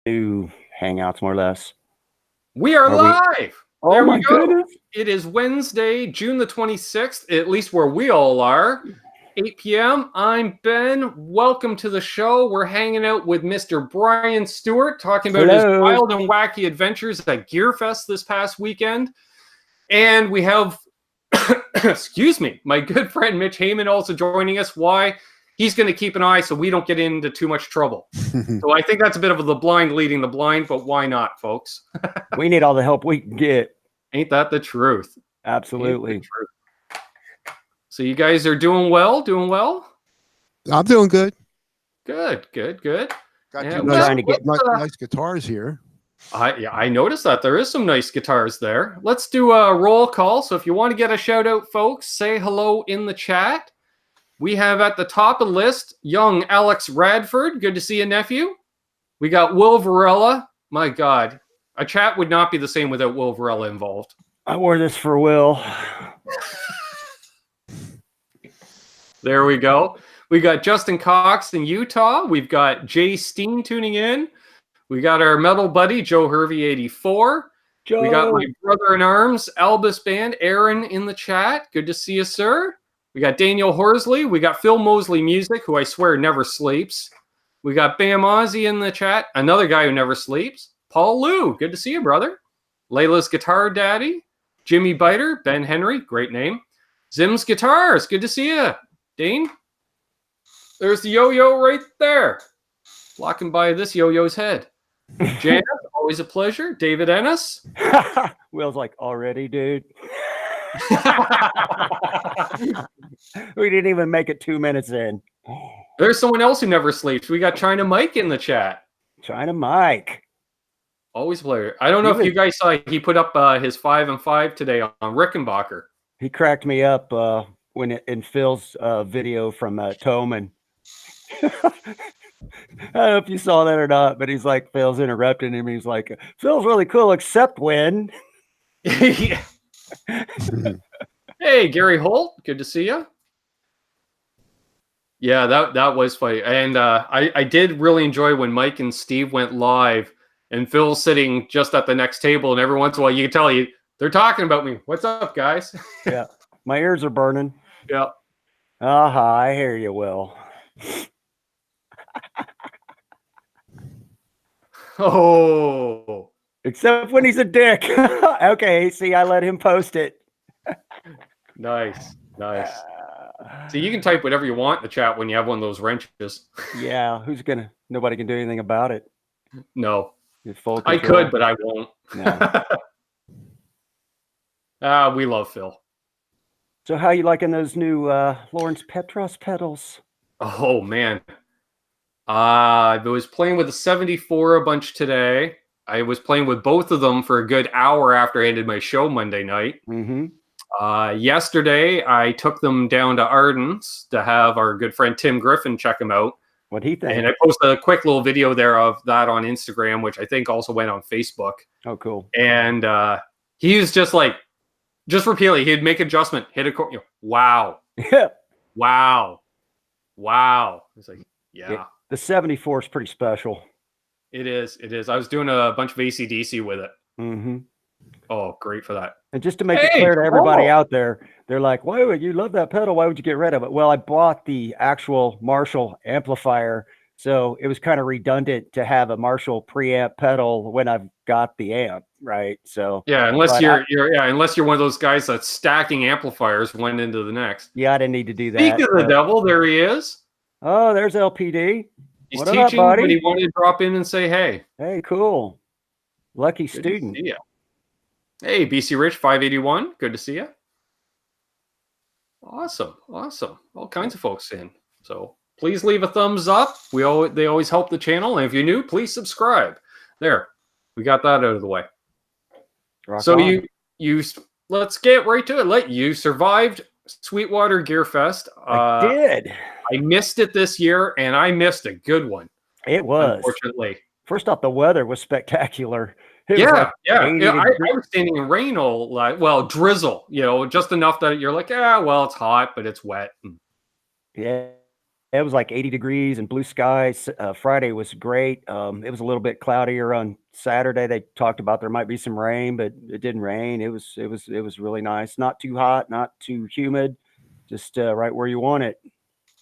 new Hangouts, more or less. We are live. Oh there my we go. goodness. It is Wednesday, June the 26th, at least where we all are. 8 p.m. I'm Ben. Welcome to the show. We're hanging out with Mr. Brian Stewart, talking about his wild and wacky adventures at Gearfest this past weekend. And we have, excuse me, my good friend Mitch Haman also joining us. Why? He's going to keep an eye so we don't get into too much trouble. So I think that's a bit of the blind leading the blind, but why not, folks? We need all the help we can get. Ain't that the truth? Absolutely. The truth. So you guys are doing well? Doing well? I'm doing good. Good. Got two trying to get nice guitars here. I noticed that there is some nice guitars there. Let's do a roll call. So if you want to get a shout out, folks, say hello in the chat. We have at the top of the list, young Alex Radford. Good to see you, nephew. We got Will Varela. My God, a chat would not be the same without Will Varela involved. I wore this for Will. There we go. We got Justin Cox in Utah. We've got Jay Steen tuning in. We got our metal buddy, Joe Hervey 84. We got my brother in arms, Albus Band, Aaron in the chat. Good to see you, sir. We got Daniel Horsley. We got Phil Mosley Music, who I swear never sleeps. We got Bam Ozzy in the chat, another guy who never sleeps. Paul Liu, good to see you, brother. Layla's Guitar Daddy. Jimmy Biter, Ben Henry, great name. Zim's Guitars, good to see you. Dane? There's the yo-yo right there. Walking by this yo-yo's head. Jan, always a pleasure. David Ennis. Will's like, already, dude. We didn't even make it 2 minutes in. There's someone else who never sleeps. We got China Mike in the chat. China Mike. Always a pleasure. I don't know if you guys saw, he put up his 5 and 5 today on Rickenbacker. He cracked me up in Phil's video from Toman. I don't know if you saw that or not, but he's like, Phil's interrupting him. He's like, Phil's really cool, except when. Yeah. Hey, Gary Holt, good to see you. Yeah, that was funny. And I did really enjoy when Mike and Steve went live and Phil's sitting just at the next table, and every once in a while you can tell they're talking about me. What's up, guys? Yeah, my ears are burning. Yeah. I hear you, Will. Oh. Except when he's a dick. Okay, see, I let him post it. Nice. So you can type whatever you want in the chat when you have one of those wrenches. Yeah, nobody can do anything about it. No. I could, but I won't. No. We love Phil. So how you liking those new Lawrence Petross pedals? Oh, man. I was playing with the 74 a bunch today. I was playing with both of them for a good hour after I ended my show Monday night. Mm-hmm. Yesterday, I took them down to Ardens to have our good friend Tim Griffin check them out. What'd he think? And I posted a quick little video there of that on Instagram, which I think also went on Facebook. Oh, cool. And he was just repeatedly, he'd make adjustment, hit a chord. Wow. Yeah. Wow. It's like, yeah. The 74 is pretty special. It is. I was doing a bunch of AC/DC with it. Mm-hmm. Oh, great for that. And just to make it clear to everybody out there, they're like, why would you love that pedal? Why would you get rid of it? Well, I bought the actual Marshall amplifier, so it was kind of redundant to have a Marshall preamp pedal when I've got the amp, right? So yeah, unless you're one of those guys that's stacking amplifiers one into the next. Yeah, I didn't need to do that. Speaking of the devil, there he is. Oh, there's LPD. He's teaching, but he wanted to drop in and say, hey. Hey, cool. Lucky student. Hey, BC Rich 581. Good to see you. Awesome. All kinds of folks in. So please leave a thumbs up. They always help the channel. And if you're new, please subscribe. There. We got that out of the way. So you let's get right to it. You survived Sweetwater Gearfest. I did. I missed it this year, and I missed a good one. It was. Unfortunately. First off, the weather was spectacular. I was standing in rain drizzle, just enough that you're like, well, it's hot, but it's wet. Yeah. It was like 80 degrees and blue skies. Friday was great. It was a little bit cloudier on Saturday. They talked about there might be some rain, but it didn't rain. It was really nice. Not too hot, not too humid, just right where you want it.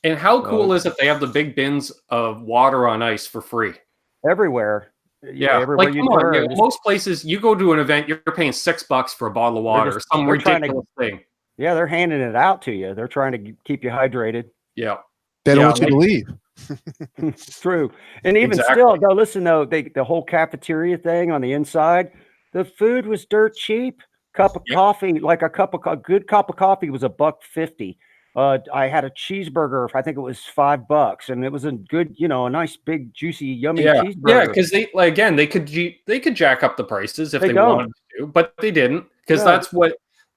And how cool is it they have the big bins of water on ice for free? Everywhere. Yeah, everywhere like you come on, turn. most places you go to an event, you're paying $6 for a bottle of water, or some ridiculous thing. Yeah, they're handing it out to you. They're trying to keep you hydrated. Yeah. They don't want you to leave. True. And even still, though, listen, though, the whole cafeteria thing on the inside, the food was dirt cheap. Cup of coffee, like a good cup of coffee was $1.50. I had a cheeseburger. I think it was $5, and it was a good, a nice big juicy yummy cheeseburger. Yeah, because they could jack up the prices if they wanted to, but they didn't because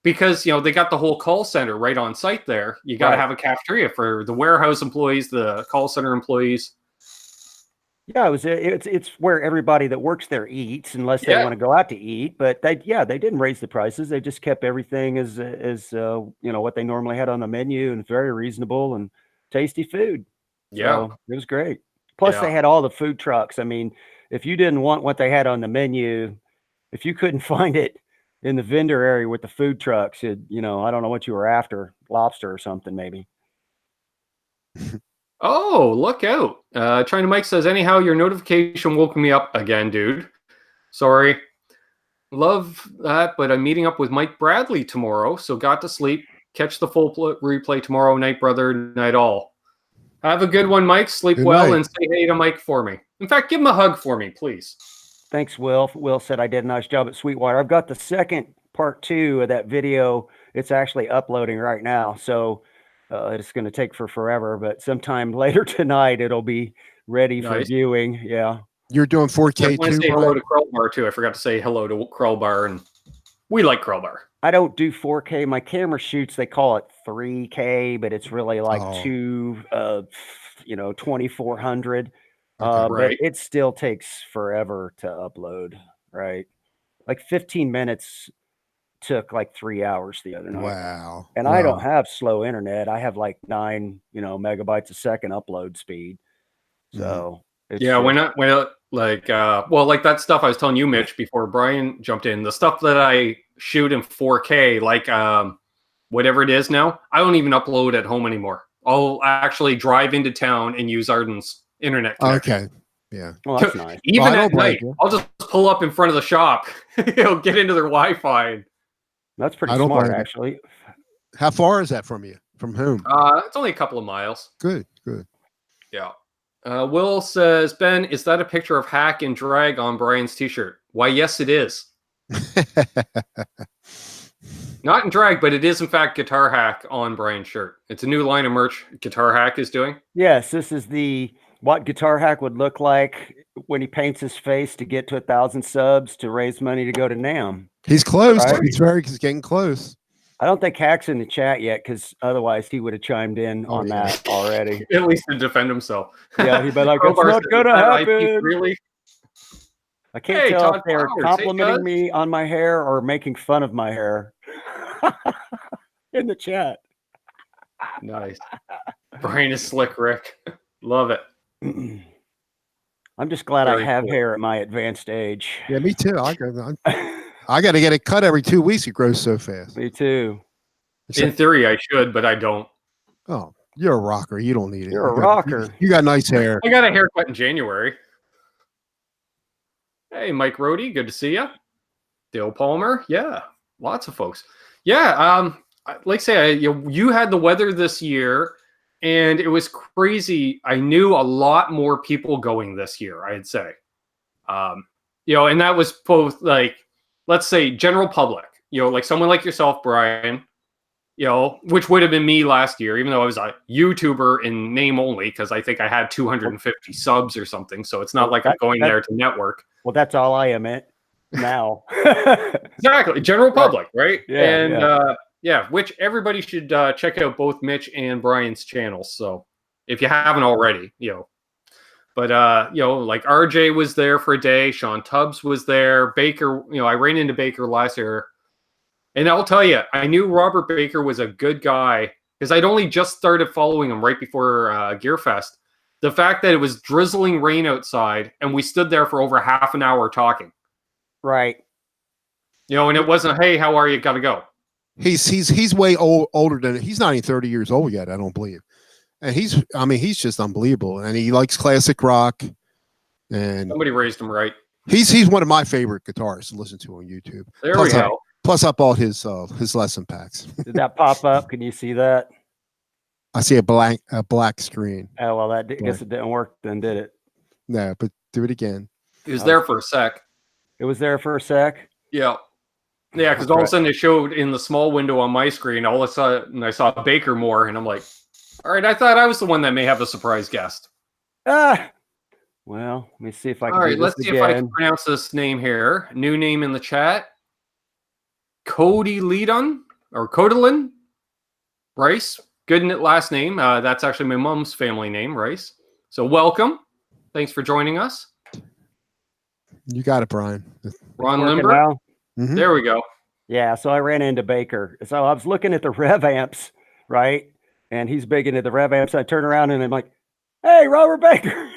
because they got the whole call center right on site there. You got to have a cafeteria for the warehouse employees, the call center employees. Yeah, it's where everybody that works there eats, unless they want to go out to eat. But they didn't raise the prices. They just kept everything as what they normally had on the menu, and it's very reasonable and tasty food. Yeah, so it was great. Plus, they had all the food trucks. I mean, if you didn't want what they had on the menu, if you couldn't find it in the vendor area with the food trucks, I don't know what you were after, lobster or something maybe. Oh, look out. China Mike says, anyhow, your notification woke me up again, dude. Sorry. Love that, but I'm meeting up with Mike Bradley tomorrow, so got to sleep. Catch the full replay tomorrow night, brother, night all. Have a good one, Mike. Sleep well and say hey to Mike for me. In fact, give him a hug for me, please. Thanks, Will. Will said I did a nice job at Sweetwater. I've got the second part 2 of that video. It's actually uploading right now, so it's going to take forever, but sometime later tonight it'll be ready for viewing. Yeah. You're doing 4K too. Say hello to Crowbar too. I forgot to say hello to Crowbar, and we like Crowbar. I don't do 4K. My camera shoots, they call it 3K, but it's really like 2400. But it still takes forever to upload, right? Like 15 minutes took like 3 hours the other night. Wow. And I don't have slow internet. I have like 9 megabytes a second upload speed. So like that stuff I was telling you, Mitch, before Brian jumped in, the stuff that I shoot in 4K, like whatever it is now, I don't even upload at home anymore. I'll actually drive into town and use Ardens internet connection. Okay. Yeah. Well, that's nice. Even at night, I'll just pull up in front of the shop, get into their Wi-Fi. That's pretty smart, actually. How far is that from you? From whom? It's only a couple of miles. Good. Yeah. Will says, Ben, is that a picture of Hack and Drag on Brian's t-shirt? Why, yes, it is. Not in drag, but it is, in fact, Guitar Hack on Brian's shirt. It's a new line of merch Guitar Hack is doing. Yes, this is what Guitar Hack would look like when he paints his face to get to 1,000 subs to raise money to go to NAMM. He's close. Right? He's getting close. I don't think Hack's in the chat yet, because otherwise he would have chimed in on that already. At least to defend himself. Yeah, he'd be like, it's not going to happen. Really? I can't tell if they're complimenting me on my hair or making fun of my hair in the chat. Nice. Brian is slick, Rick. Love it. I'm just glad I have hair at my advanced age. Yeah, me too. I got to get it cut every 2 weeks. It grows so fast. Me too. In theory, I should, but I don't. Oh, you're a rocker. You don't need it. You're a rocker. You got nice hair. I got a haircut in January. Hey, Mike Rohde, good to see you. Dale Palmer, yeah, lots of folks. Yeah, like I say, you had the weather this year, and it was crazy. I knew a lot more people going this year, I'd say. And that was both like, let's say, general public, like someone like yourself, Brian, which would have been me last year, even though I was a YouTuber in name only, because I think I had 250 subs or something. So it's not like I'm going there to network. Well, that's all I am at now. Exactly. General public, right? Yeah, and which everybody should check out both Mitch and Brian's channels. So if you haven't already, But, like RJ was there for a day. Sean Tubbs was there. Baker, I ran into Baker last year. And I'll tell you, I knew Robert Baker was a good guy because I'd only just started following him right before Gearfest. The fact that it was drizzling rain outside and we stood there for over half an hour talking. Right. You know, and it wasn't, hey, how are you? Gotta go. He's way older than, he's not even 30 years old yet, I don't believe. And he's just unbelievable. And he likes classic rock. And Somebody raised him right. he's one of my favorite guitarists to listen to on YouTube. There we go. Plus I bought his lesson packs. Did that pop up? Can you see that? I see a black screen. Oh, well, I guess it didn't work then, did it? No, but do it again. He was there for a sec. It was there for a sec? Yeah. Yeah, because all of a sudden it showed in the small window on my screen. All of a sudden I saw Baker Moore, and I'm like, all right, I thought I was the one that may have a surprise guest. Well, let me see if I can. All right, let's see if I can pronounce this name here. New name in the chat. Cody Leadon or Codalin Rice. Good last name. That's actually my mom's family name, Rice. So welcome. Thanks for joining us. You got it, Brian. Ron Limber. Mm-hmm. There we go. Yeah, so I ran into Baker. So I was looking at the rev amps, right? And he's big into the rev amps. I turn around and I'm like, hey, Robert Baker.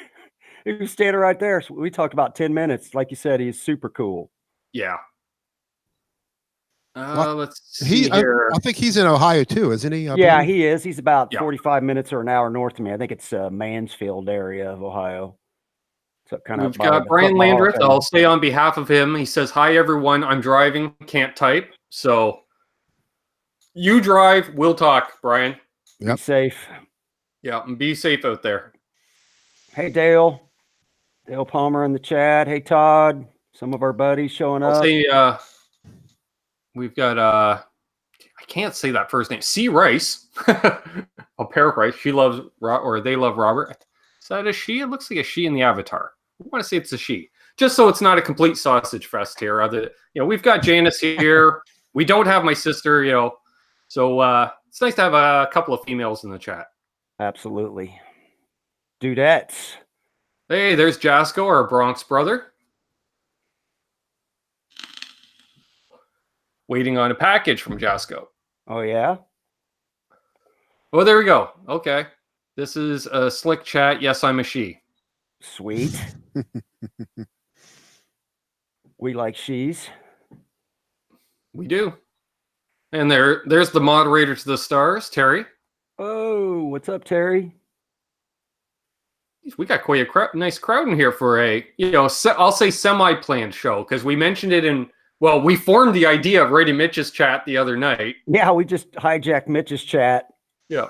He was standing right there. So we talked about 10 minutes. Like you said, he's super cool. Yeah. Let's see here. I think he's in Ohio too, isn't he? Yeah, he is. He's about 45 minutes or an hour north of me. I think it's Mansfield area of Ohio. So kind of. We've got Brian Landreth. I'll say on behalf of him. He says, "Hi everyone. I'm driving. Can't type. So you drive. We'll talk, Brian. Yep. Be safe. Yeah, and be safe out there." Hey Dale Palmer in the chat. Hey Todd. Some of our buddies showing up. I'll say, we've got I can't say that first name. C. Rice. I'll paraphrase. She loves or they love Robert. Is that a she? It looks like a she in the avatar. I want to say it's a she, just so it's not a complete sausage fest here. We've got Janice here. We don't have my sister, so it's nice to have a couple of females in the chat. Absolutely. Dudettes. Hey, there's Jasko, our Bronx brother. Waiting on a package from Jasko. Oh, yeah? Oh, there we go. Okay. This is a slick chat. Yes, I'm a she. Sweet. We like she's. We do. And there's the moderator to the stars, Terry. Oh, what's up, Terry? We got quite a nice crowd in here for I'll say semi-planned show, because we mentioned it we formed the idea of Radio Mitch's chat the other night. Yeah, we just hijacked Mitch's chat. Yeah.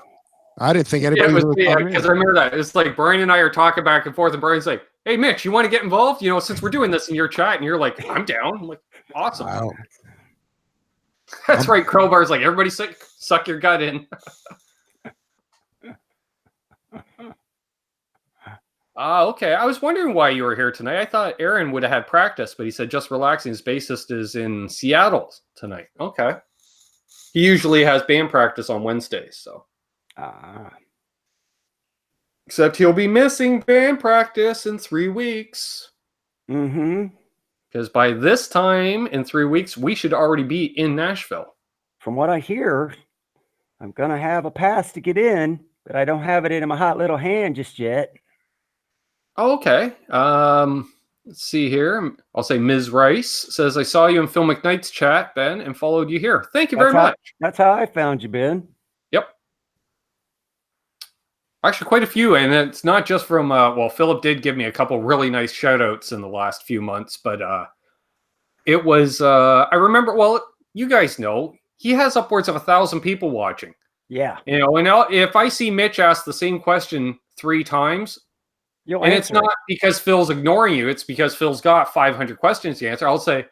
I didn't think anybody was because I remember that. It's like Brian and I are talking back and forth, and Brian's like, hey, Mitch, you want to get involved? Since we're doing this in your chat, and you're like, I'm down. I'm like, awesome. Wow. That's right. Crowbar's like, everybody suck your gut in. Okay. I was wondering why you were here tonight. I thought Aaron would have had practice, but he said just relaxing. His bassist is in Seattle tonight. Okay. He usually has band practice on Wednesdays, so. Except he'll be missing band practice in 3 weeks. Mm-hmm. Because by this time in 3 weeks, we should already be in Nashville. From what I hear, I'm going to have a pass to get in, but I don't have it in my hot little hand just yet. Oh, okay. Let's see here. I'll say Ms. Rice says, I saw you in Phil McKnight's chat, Ben, and followed you here. Thank you very much. That's how I found you, Ben. Yep. Actually, quite a few. And it's not just from, Philip did give me a couple really nice shout outs in the last few months, but it was, I remember, you guys know, he has upwards of 1,000 people watching. Yeah. And if I see Mitch ask the same question 3 times, it's not because Phil's ignoring you. It's because Phil's got 500 questions to answer. I'll say,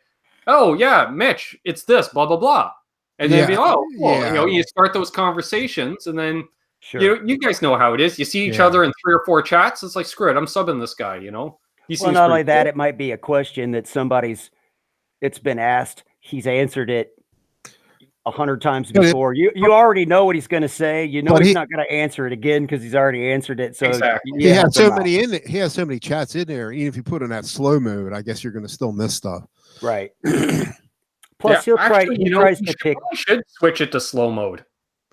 oh, yeah, Mitch, it's this, blah, blah, blah. And then you start those conversations, and then, you guys know how it is. You see each other in 3 or 4 chats. It's like, screw it, I'm subbing this guy, Not only that, it might be a question that it's been asked. He's answered it 100 times before. You already know what he's going to say. He's not going to answer it again because he's already answered it. So exactly. He has so many in it. He has so many chats in there. Even if you put in that slow mode, I guess you're going to still miss stuff. Right. Plus, he'll try. He tries to pick. You should switch it to slow mode.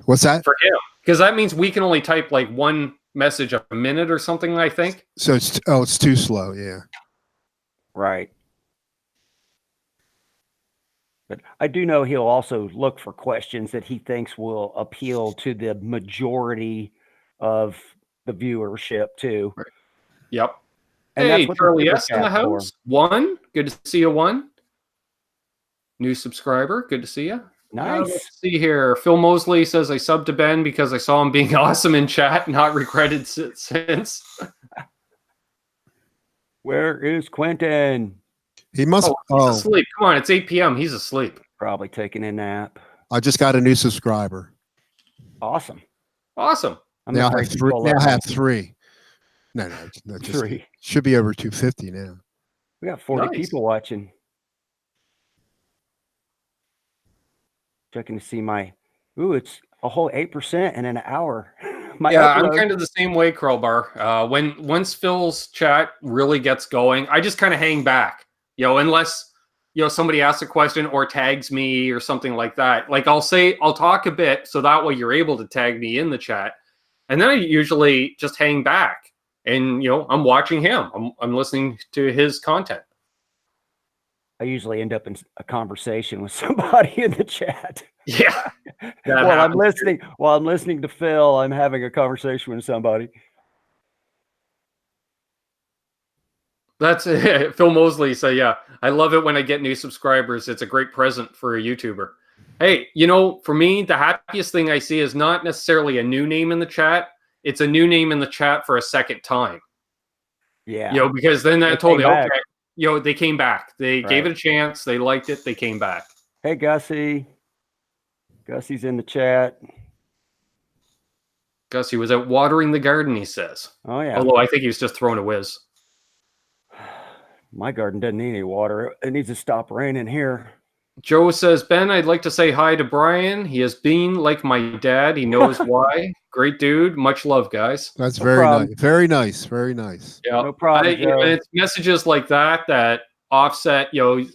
What's that? For him? Because that means we can only type like one message a minute or something, I think. So it's too slow. Yeah. Right. But I do know he'll also look for questions that he thinks will appeal to the majority of the viewership too. Right. Yep. And hey, that's what Charlie the S in the Supercat's for. house. One. Good to see you. One. New subscriber. Good to see you. Nice. Let's see here. Phil Mosley says, I subbed to Ben because I saw him being awesome in chat, not regretted since. Where is Quentin? He must. He's asleep. Come on, it's 8 p.m. He's asleep. Probably taking a nap. I just got a new subscriber. Awesome. Awesome. I'm Now I afraid have to three. pull Now up I have my- 3. No, just 3. should be over 250 now. We got 40 Nice. people watching. Checking to see my. Ooh, it's a whole 8% in an hour. My Yeah, I'm upload. kind of the same way, Crowbar. Once Phil's chat really gets going, I just kind of hang back. Unless somebody asks a question or tags me or something like that. Like I'll talk a bit so that way you're able to tag me in the chat, and then I usually just hang back and I'm watching him. I'm listening to his content. I usually end up in a conversation with somebody in the chat. Yeah. While I'm listening to Phil, I'm having a conversation with somebody. That's it. Phil Mosley said, yeah, I love it when I get new subscribers. It's a great present for a YouTuber. Hey, for me, the happiest thing I see is not necessarily a new name in the chat. It's a new name in the chat for a second time. Yeah. Because then that told me, back. okay, they came back. They gave it a chance. They liked it. They came back. Hey, Gussie. Gussie's in the chat. Gussie was out watering the garden, he says. Oh, yeah. Although I think he was just throwing a whiz. My garden doesn't need any water. It needs to stop raining here. Joe says, Ben, I'd like to say hi to Brian. He has been like my dad. He knows why. Great dude. Much love, guys. That's No very problem. nice. Very nice. Very nice. Yeah. No problem, Joe. It's messages like that offset,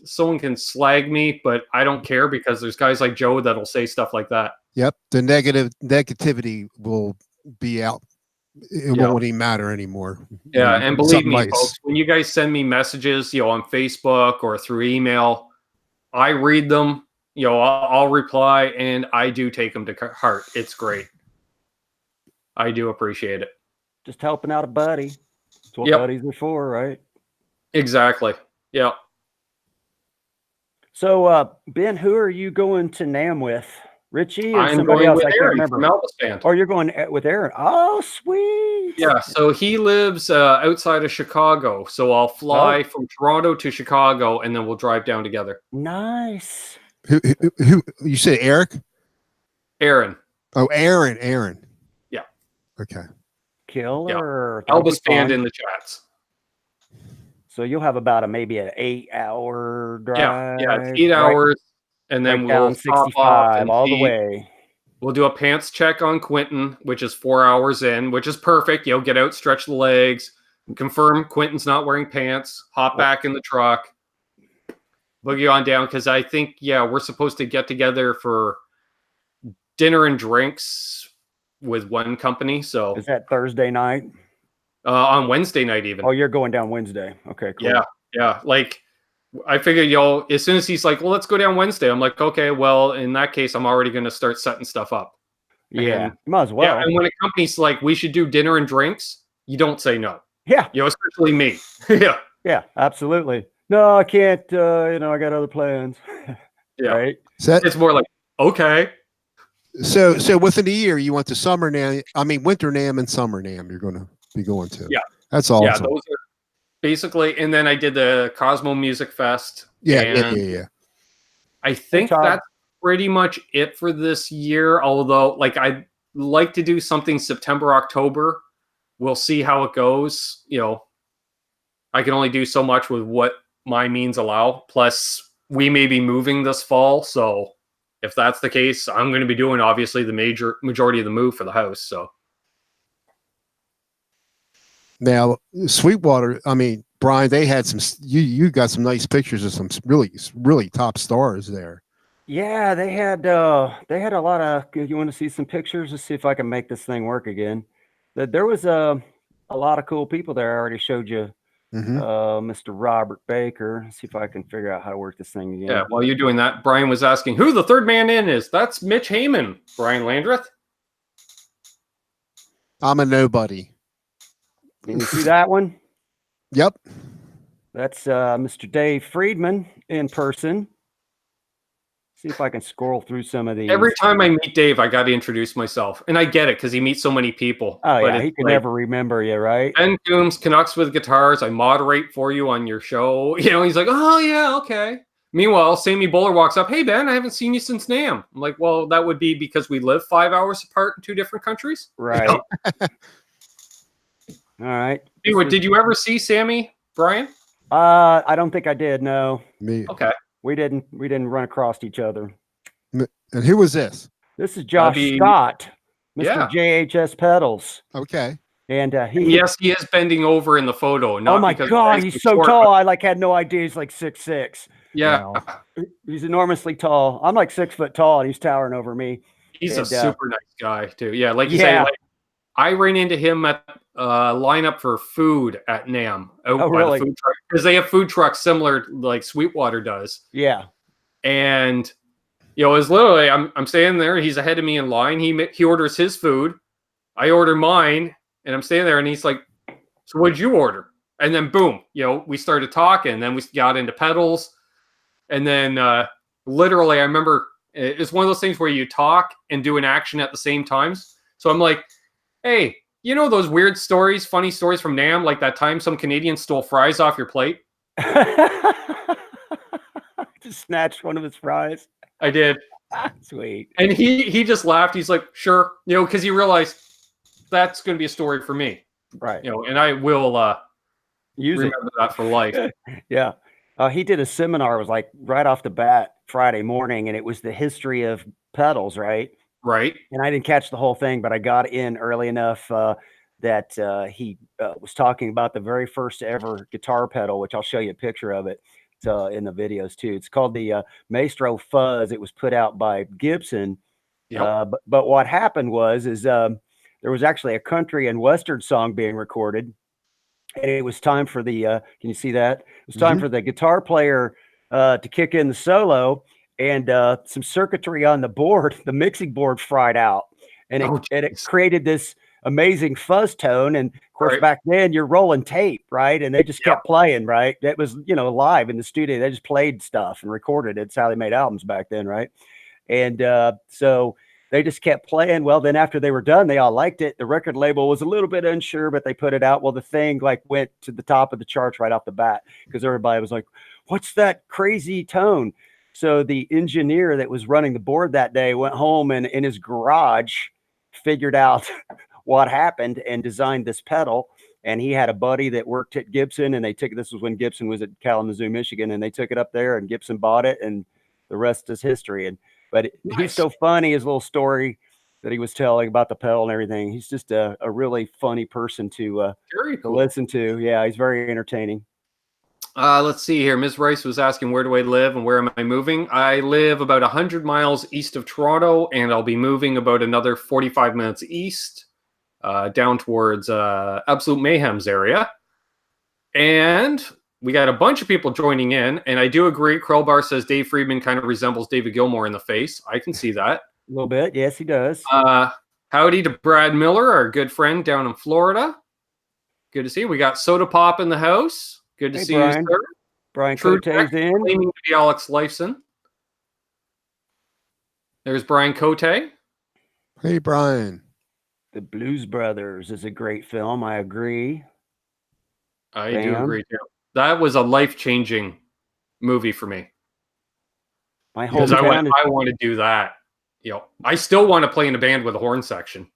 someone can slag me, but I don't care because there's guys like Joe that'll say stuff like that. Yep. The negativity will be out. It won't even matter anymore. Yeah, and believe me, Something nice. folks, when you guys send me messages, on Facebook or through email, I read them. I'll reply, and I do take them to heart. It's great. I do appreciate it. Just helping out a buddy. That's what Yep. buddies are for, right? Exactly. Yeah. So, Ben, who are you going to NAMM with? Richie or I'm somebody going else? with I can't Aaron remember. from Elvis Band. Oh, you're going with Aaron. Oh, sweet. Yeah, so he lives outside of Chicago. So I'll fly from Toronto to Chicago, and then we'll drive down together. Nice. Who you said Eric? Aaron. Oh, Aaron. Yeah. Okay. Killer. That'll be Elvis Band fun. in the chats. So you'll have about maybe an 8-hour drive. Yeah, it's 8 hours, and then right we'll down hop off 65 and all the see- way. We'll do a pants check on Quentin, which is 4 hours in, which is perfect. Get out, stretch the legs, confirm Quentin's not wearing pants, hop back in the truck, boogie on down, because I think, we're supposed to get together for dinner and drinks with one company. So Is that Thursday night? on Wednesday night even. Oh, you're going down Wednesday. Okay, cool. Yeah. Like, I figured, as soon as he's like, well, let's go down Wednesday. I'm like, okay, well, in that case, I'm already going to start setting stuff up. Yeah, And- you might as well. Yeah, and when a company's like, we should do dinner and drinks, you don't say no. Yeah, Especially me. Yeah. yeah, absolutely. No, I can't. I got other plans. Yeah. Right. It's more like, okay. So within a year, you went to summer NAMM. I mean, winter NAMM and summer NAMM. You're going to be going to. Yeah. That's awesome. Yeah, those are basically, and then I did the Cosmo Music Fest. Yeah. I think Todd. that's pretty much it for this year. Although, like, I'd like to do something September, October. We'll see how it goes. I can only do so much with what my means allow. Plus, we may be moving this fall. So if that's the case, I'm going to be doing, obviously, the majority of the move for the house. So. Now, Sweetwater, I mean, Brian, they had some, you got some nice pictures of some really, really top stars there. Yeah, they had a lot of. You want to see some pictures? Let's see if I can make this thing work again. There was a lot of cool people there. I already showed you, Hmm. Mr. Robert Baker. Let's see if I can figure out how to work this thing again. Yeah, while you're doing that, Brian was asking who the third man in is. That's Mitch Haman, Brian Landreth. I'm a nobody. Can you see that one? Yep. That's Mr. Dave Friedman in person. See if I can scroll through some of these. Every time I meet Dave, I got to introduce myself. And I get it because he meets so many people. Oh, but yeah, he can never remember you, right? Ben Coombs, Canucks with Guitars. I moderate for you on your show. You know, he's like, oh, yeah, okay. Meanwhile, Sammy Bowler walks up. Hey, Ben, I haven't seen you since NAMM. I'm like, well, that would be because we live 5 hours apart in 2 different countries. Right. You know? All right. Anyway, did you ever see Sammy, Brian? I don't think I did. No. Me. Okay. We didn't run across each other. And who was this? This is Josh Scott, Mr. Yeah. JHS Pedals. Okay. And yes, he is bending over in the photo. Oh my God, he's so tall. I had no idea he's like 6'6". Yeah. He's enormously tall. I'm like 6 foot tall and he's towering over me. He's a super nice guy too. Yeah, like you say, like, I ran into him at lineup for food at NAMM out by the food truck because they have food trucks similar like Sweetwater does. Yeah. And you know, it's literally I'm standing there, he's ahead of me in line. He orders his food, I order mine, and I'm standing there and he's like, so what'd you order? And then boom, you know, we started talking, and then we got into pedals. And then literally I remember it's one of those things where you talk and do an action at the same times. So I'm like, hey, you know those weird stories, funny stories from NAMM, like that time some Canadian stole fries off your plate? Just snatched one of his fries. I did. Sweet. And he just laughed. He's like, sure. You know, because he realized that's going to be a story for me. Right. You know, and I will remember that for life. Yeah. He did a seminar. It was like right off the bat Friday morning, and it was the history of pedals, right? Right. And I didn't catch the whole thing, but I got in early enough that he was talking about the very first ever guitar pedal, which I'll show you a picture of it in the videos too. It's called the Maestro Fuzz. It was put out by Gibson. Yep. But what happened was there was actually a country and western song being recorded, and it was time for the can you see that? It was time for the guitar player to kick in the solo, and some circuitry on the board, the mixing board fried out, and it created this amazing fuzz tone. And of course, back then you're rolling tape, right? And they just kept playing, right? It was, you know, live in the studio. They just played stuff and recorded it. It's how they made albums back then, right? And so they just kept playing. Well, then after they were done, they all liked it. The record label was a little bit unsure, but they put it out. Well, the thing like went to the top of the charts right off the bat because everybody was like, what's that crazy tone? So the engineer that was running the board that day went home and in his garage figured out what happened and designed this pedal. And he had a buddy that worked at Gibson, and this was when Gibson was at Kalamazoo, Michigan, and they took it up there and Gibson bought it, and the rest is history. But he's so funny, his little story that he was telling about the pedal and everything. He's just a really funny person to listen to. Yeah, he's very entertaining. Let's see here. Ms. Rice was asking, where do I live and where am I moving? I live about 100 miles east of Toronto, and I'll be moving about another 45 minutes east down towards Absolute Mayhem's area. And we got a bunch of people joining in, and I do agree. Krellbar says Dave Friedman kind of resembles David Gilmour in the face. I can see that. A little bit. Yes, he does. Howdy to Brad Miller, our good friend down in Florida. Good to see you. We got Soda Pop in the house. Good to see Brian. you, sir. Brian Cote's in. Claiming to be Alex Lifeson. There's Brian Cote. Hey, Brian. The Blues Brothers is a great film. I agree. I do agree too. That was a life-changing movie for me. My hometown. I want to do that. You know, I still want to play in a band with a horn section.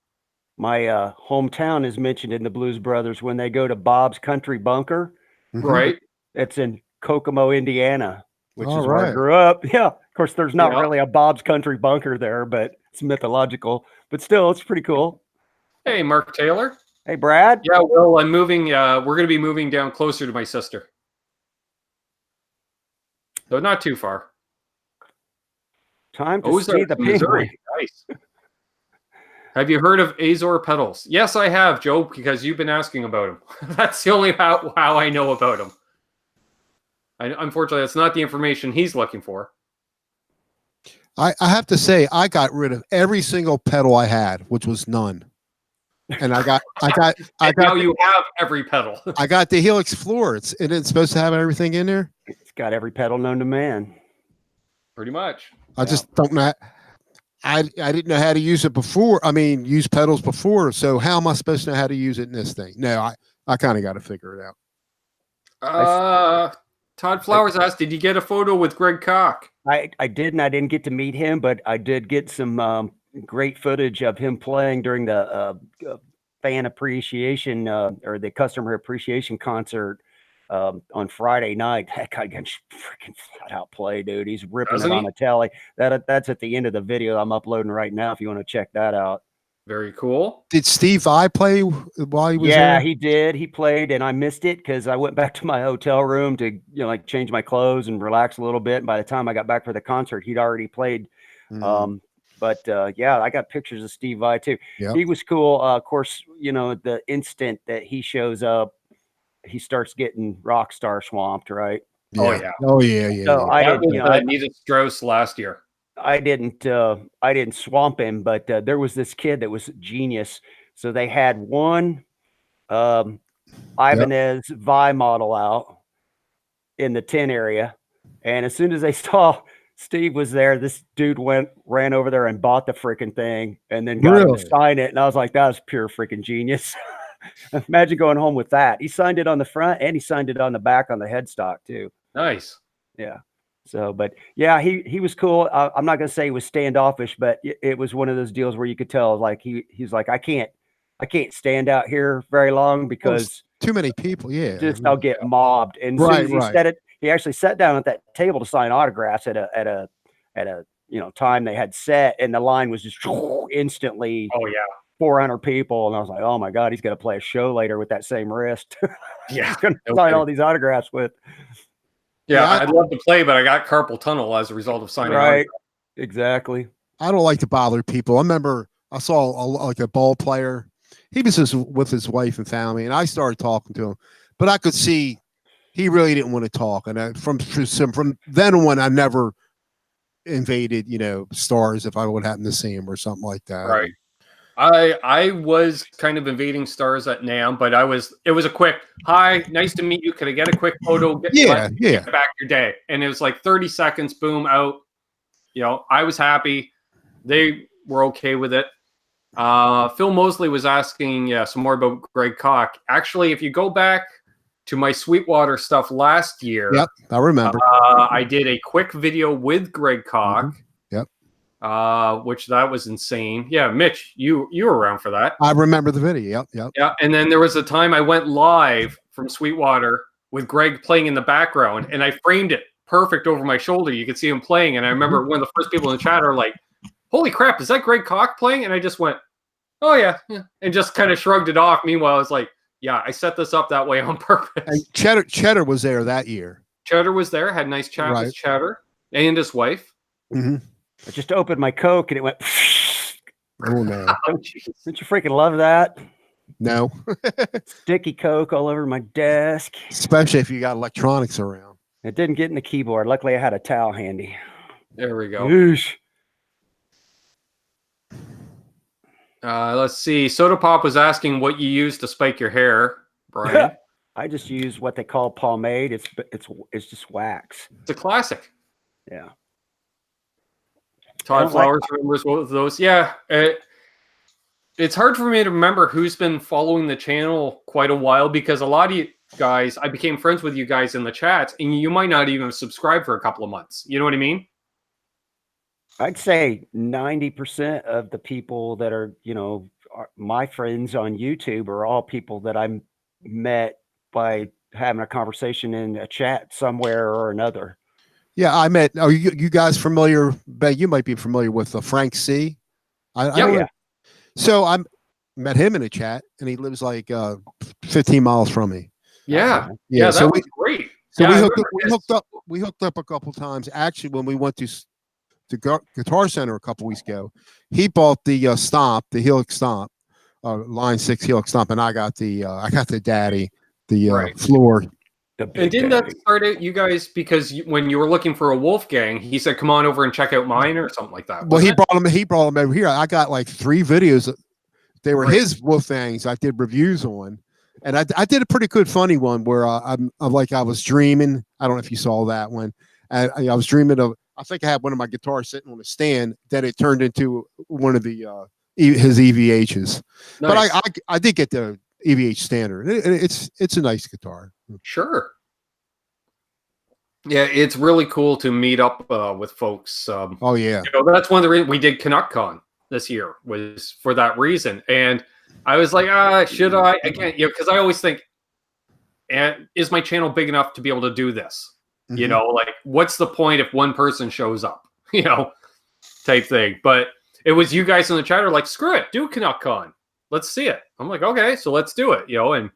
My hometown is mentioned in the Blues Brothers when they go to Bob's Country Bunker. Right. It's in Kokomo, Indiana, which is where I grew up. Yeah. Of course, there's not really a Bob's Country Bunker there, but it's mythological. But still, it's pretty cool. Hey, Mark Taylor. Hey, Brad. Yeah, well, I'm moving. We're going to be moving down closer to my sister. So not too far. Time to Ozarks, see the Missouri. penguin. Nice. Have you heard of Azor pedals? Yes, I have, Joe, because you've been asking about them. That's the only how I know about them. Unfortunately, that's not the information he's looking for. I have to say, I got rid of every single pedal I had, which was none. And I got now you have every pedal. I got the Helix floor. It's supposed to have everything in there. It's got every pedal known to man. Pretty much. I just don't know. I didn't know how to use it before. I mean, use pedals before. So how am I supposed to know how to use it in this thing? No, I kind of got to figure it out. Todd Flowers asked, did you get a photo with Greg Koch? I didn't. I didn't get to meet him, but I did get some great footage of him playing during the fan appreciation or the customer appreciation concert on Friday night. That guy can freaking flat out play, dude. He's ripping it on the telly. That's at the end of the video I'm uploading right now if you want to check that out. Very cool. Did Steve Vai play while he was there? Yeah, he did. He played, and I missed it because I went back to my hotel room to like change my clothes and relax a little bit. And by the time I got back for the concert, he'd already played. But yeah, I got pictures of Steve Vai too. Yep. He was cool. Of course, the instant that he shows up, he starts getting rock star swamped, right? Yeah. Oh yeah. So I didn't. I needed Strauss last year. I didn't swamp him, but there was this kid that was genius. So they had one Ibanez Vi model out in the 10 area, and as soon as they saw Steve was there, this dude ran over there and bought the freaking thing, and then got him to sign it. And I was like, that was pure freaking genius. Imagine going home with that. He signed it on the front and he signed it on the back on the headstock too. Nice. Yeah. So, but yeah, he was cool. I'm not going to say he was standoffish, but it was one of those deals where you could tell, like, he's like, I can't stand out here very long because too many people. Yeah. Just I'll get mobbed. And he actually sat down at that table to sign autographs at a time they had set, and the line was just instantly. Oh yeah. 400 people, and I was like, oh my god, he's going to play a show later with that same wrist. Yeah. He's going to sign all these autographs with. Yeah, I'd love to play, but I got carpal tunnel as a result of signing. Right. Exactly. I don't like to bother people. I remember I saw a ball player. He was just with his wife and family, and I started talking to him, but I could see he really didn't want to talk. And from then on, I never invaded, stars if I would happen to see him or something like that. Right. I was kind of invading stars at NAMM, but it was a quick, hi, nice to meet you. Can I get a quick photo? Get back your day. And it was like 30 seconds, boom, out. I was happy. They were okay with it. Phil Mosley was asking some more about Greg Koch. Actually, if you go back to my Sweetwater stuff last year. Yep, I remember. I did a quick video with Greg Koch. Mm-hmm. Which that was insane. Yeah, Mitch, you were around for that. I remember the video. Yep. Yeah, and then there was a time I went live from Sweetwater with Greg playing in the background, and I framed it perfect over my shoulder. You could see him playing, and I remember one of the first people in the chat are like, "Holy crap, is that Greg Koch playing?" And I just went, "Oh yeah," and just kind of shrugged it off. Meanwhile, I was like, "Yeah, I set this up that way on purpose." And Cheddar was there that year. Cheddar was there. Had a nice chat with Cheddar and his wife. Mm-hmm. I just opened my Coke and it went. Oh no! Don't you freaking love that? No. Sticky Coke all over my desk. Especially if you got electronics around. It didn't get in the keyboard. Luckily, I had a towel handy. There we go. Oosh. Let's see. Soda Pop was asking what you use to spike your hair, Brian. I just use what they call pomade. It's just wax. It's a classic. Yeah. Todd Flowers remembers both of those. Yeah. It's hard for me to remember who's been following the channel quite a while because a lot of you guys, I became friends with you guys in the chats, and you might not even subscribe for a couple of months. You know what I mean? I'd say 90% of the people that are, my friends on YouTube are all people that I met by having a conversation in a chat somewhere or another. Yeah, I met. Are you guys familiar? Ben, you might be familiar with Frank C. Yeah. So I met him in a chat, and he lives like 15 miles from me. Yeah. So was great. So we hooked up. We hooked up a couple times. Actually, when we went to to Guitar Center a couple weeks ago. He bought the Stomp, the Helix Stomp, Line 6 Helix Stomp, and I got the Daddy, the floor. And didn't that start out you guys because when you were looking for a Wolfgang, he said, "Come on over and check out mine" or something like that? Well, he brought them over here. I got like 3 videos. They were his Wolfgangs. I did reviews on, and I did a pretty good funny one where I was dreaming. I don't know if you saw that one. And I was dreaming of. I think I had one of my guitars sitting on a stand. Then it turned into one of the his EVHs. Nice. But I did get the EVH standard. It's a nice guitar. Sure. Yeah, it's really cool to meet up with folks. Oh yeah, that's one of the reasons we did ChinaGuitar this year was for that reason. And I was like, should I? I can't, because I always think, is my channel big enough to be able to do this? Mm-hmm. Like, what's the point if one person shows up? Type thing. But it was you guys in the chat are like, screw it, do ChinaGuitar. Let's see it. I'm like, okay, so let's do it. And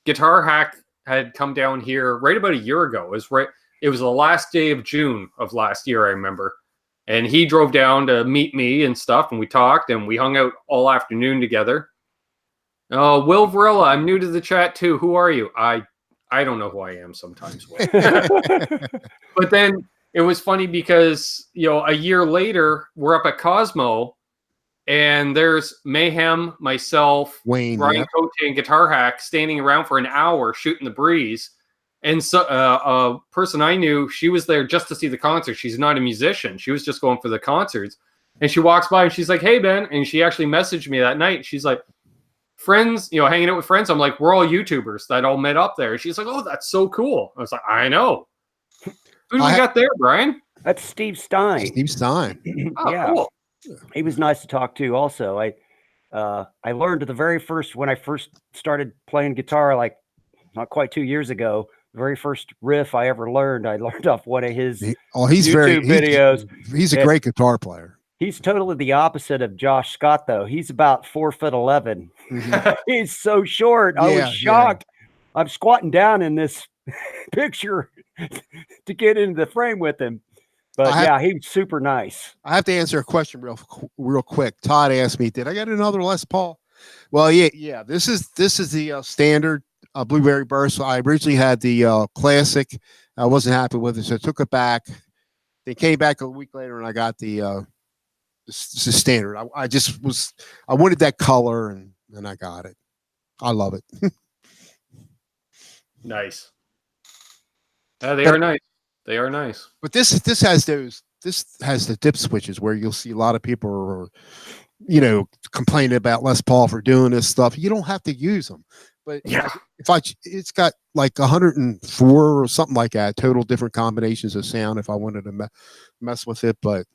Guitar Hack had come down here right about a year ago. It was the last day of June of last year, I remember. And he drove down to meet me and stuff, and we talked, and we hung out all afternoon together. Oh, Will Varela, I'm new to the chat too. Who are you? I don't know who I am sometimes. But then it was funny because, a year later, we're up at Cosmo, and there's Mayhem, myself, Wayne, Ryan Cote, and Guitar Hack standing around for an hour shooting the breeze. And so a person I knew, she was there just to see the concert. She's not a musician. She was just going for the concerts. And she walks by and she's like, "Hey, Ben." And she actually messaged me that night. She's like, "Friends, hanging out with friends." I'm like, "We're all YouTubers that all met up there." She's like, "Oh, that's so cool." I was like, "I know." Who do we got there, Brian? That's Steve Stein. Steve Stein. Oh, yeah. Cool. He was nice to talk to also. I learned when I first started playing guitar, like not quite 2 years ago, the very first riff I ever learned, I learned off one of his YouTube videos. He's a great guitar player. He's totally the opposite of Josh Scott, though. He's about 4'11". Mm-hmm. He's so short. I was shocked. Yeah. I'm squatting down in this picture to get into the frame with him. But he was super nice. I have to answer a question real quick. Todd asked me, "Did I get another Les Paul?" Well, yeah. This is the standard Blueberry Burst. I originally had the classic. I wasn't happy with it, so I took it back. They came back a week later, and I got the standard. I wanted that color, and I got it. I love it. Nice. They are nice. They are nice. But this has the dip switches where you'll see a lot of people are, complaining about Les Paul for doing this stuff. You don't have to use them. But it's got like 104 or something like that, total different combinations of sound if I wanted to mess with it. But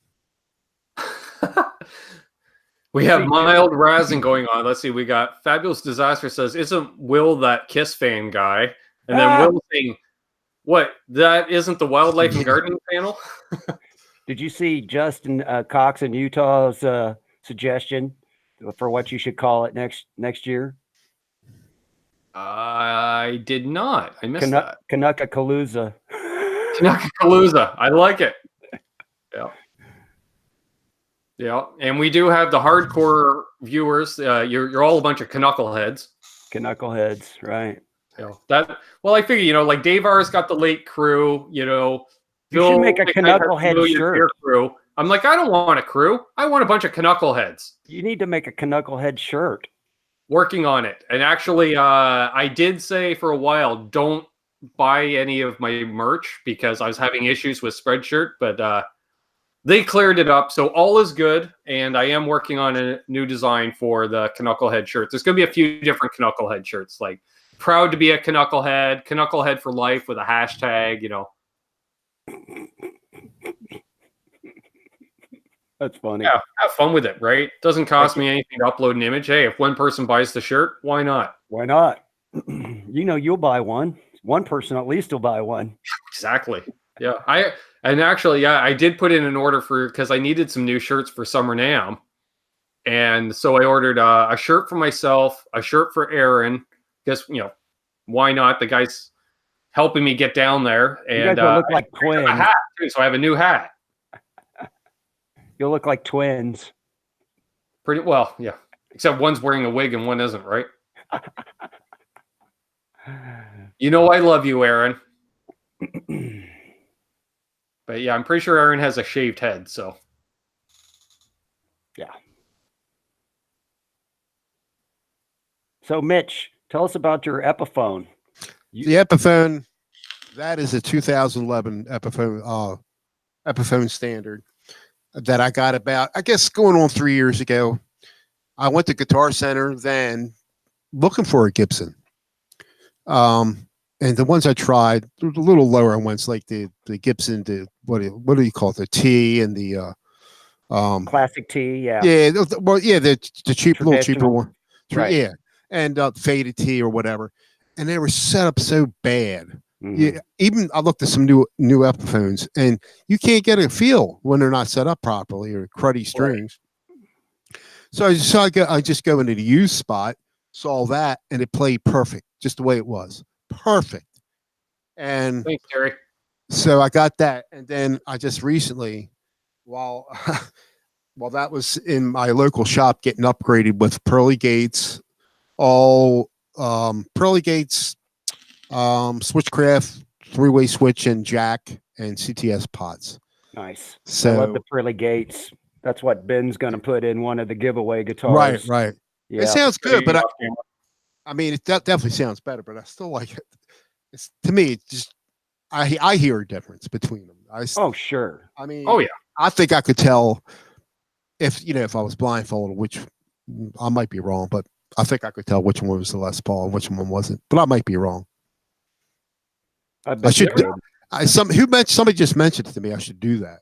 we have mild razzing going on. Let's see. We got Fabulous Disaster says, "Isn't Will that Kiss fan guy?" And then Will saying, "What? That isn't the Wildlife and Gardening panel?" Did you see Justin Cox in Utah's suggestion for what you should call it next year? I did not. I missed that. Canucka-Palooza. Canucka-Palooza. I like it. Yeah. Yeah. And we do have the hardcore viewers. You're all a bunch of knuckleheads. Knuckleheads, right. I figure, like Dave R's got the late crew, you should make a knucklehead shirt. Crew. I'm like, I don't want a crew. I want a bunch of knuckleheads. You need to make a knucklehead shirt. Working on it. And actually, I did say for a while, don't buy any of my merch because I was having issues with Spreadshirt, but they cleared it up. So all is good. And I am working on a new design for the Knucklehead shirts. There's going to be a few different Knucklehead shirts, like proud to be a Knucklehead, Knucklehead for life with a hashtag, That's funny. Yeah, have fun with it, right? Doesn't cost me anything to upload an image. Hey, if one person buys the shirt, why not? Why not? You'll buy one. One person at least will buy one. Exactly. Yeah. I did put in an order because I needed some new shirts for Summer NAMM. And so I ordered a shirt for myself, a shirt for Aaron. Because, why not? The guy's helping me get down there. And you guys look like twins. A hat too, so I have a new hat. You'll look like twins. Pretty well, yeah. Except one's wearing a wig and one isn't, right? You know I love you, Aaron. But yeah, I'm pretty sure Aaron has a shaved head, so. Yeah. So, Mitch, tell us about your Epiphone. The Epiphone, that is a 2011 Epiphone standard that I got about, I guess, going on 3 years ago. I went to Guitar Center then looking for a Gibson. And the ones I tried, a little lower ones, like the Gibson, what do you call it? The T and the Classic T, yeah. Yeah, well, yeah, the cheap, little cheaper one. Right. Yeah. And faded T or whatever. And they were set up so bad. Mhm. Yeah, even I looked at some new Epiphones, and you can't get a feel when they're not set up properly or cruddy strings. Right. So I just go into the used spot, saw that, and it played perfect, just the way it was, perfect. And thanks, Terry. So I got that, and then I just recently, while that was in my local shop, getting upgraded with pearly gates, all pearly gates. Switchcraft, 3-way switch, and jack, and CTS pots. Nice. So I love the pearly gates. That's what Ben's going to put in one of the giveaway guitars. Right. Yeah. It sounds good, but I mean, it definitely sounds better. But I still like it. It's, to me, it's just I hear a difference between them. Oh, sure. I mean, oh yeah. I think I could tell if I was blindfolded, which I might be wrong, but I think I could tell which one was the Les Paul and which one wasn't. But I might be wrong. I should. Somebody just mentioned to me I should do that.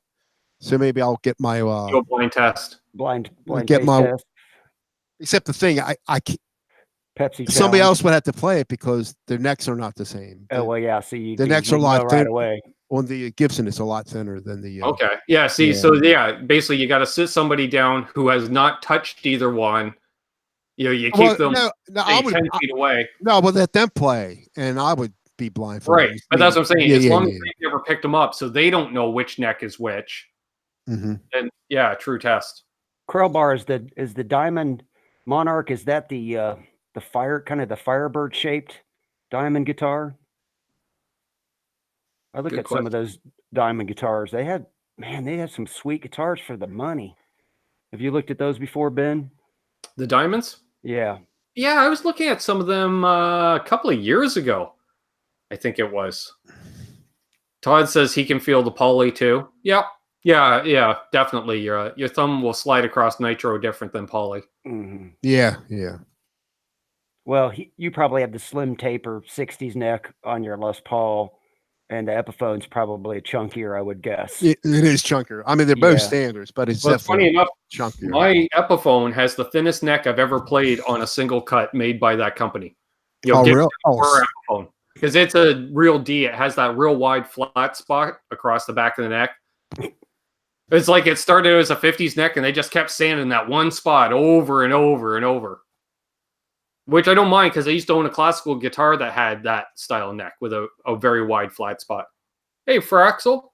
So maybe I'll get my blind test. Blind get my test. Except the thing, I can't. Pepsi. Somebody else would have to play it because their necks are not the same. Oh well, yeah. See, the necks are a lot thinner. Right away. On the Gibson, it's a lot thinner than the. Okay. Yeah. See. Yeah. So yeah, basically, you got to sit somebody down who has not touched either one. You keep them 10 feet away. No, but let them play, and I would be blindfolded. Right, but that's what I'm saying. As long as they never picked them up, so they don't know which neck is which. Mm-hmm. And yeah, true test. Crowbar is the Diamond Monarch. Is that the Firebird shaped diamond guitar? I look at some of those diamond guitars. They had some sweet guitars for the money. Have you looked at those before, Ben? The diamonds? Yeah. Yeah, I was looking at some of them a couple of years ago. I think it was. Todd says he can feel the Pauly too. Yep. Yeah, definitely. Your thumb will slide across nitro different than Pauly. Mm-hmm. Yeah. Well, you probably have the slim taper 60s neck on your Les Paul, and the Epiphone's probably chunkier, I would guess. It is chunkier. I mean, they're both standards, but it's funny enough, chunkier. My Epiphone has the thinnest neck I've ever played on a single cut made by that company. Really? Epiphone. Because it's a real D. It has that real wide flat spot across the back of the neck. It's like it started as a 50s neck, and they just kept sanding that one spot over and over and over. Which I don't mind, because I used to own a classical guitar that had that style neck with a very wide flat spot. Hey, Braxel?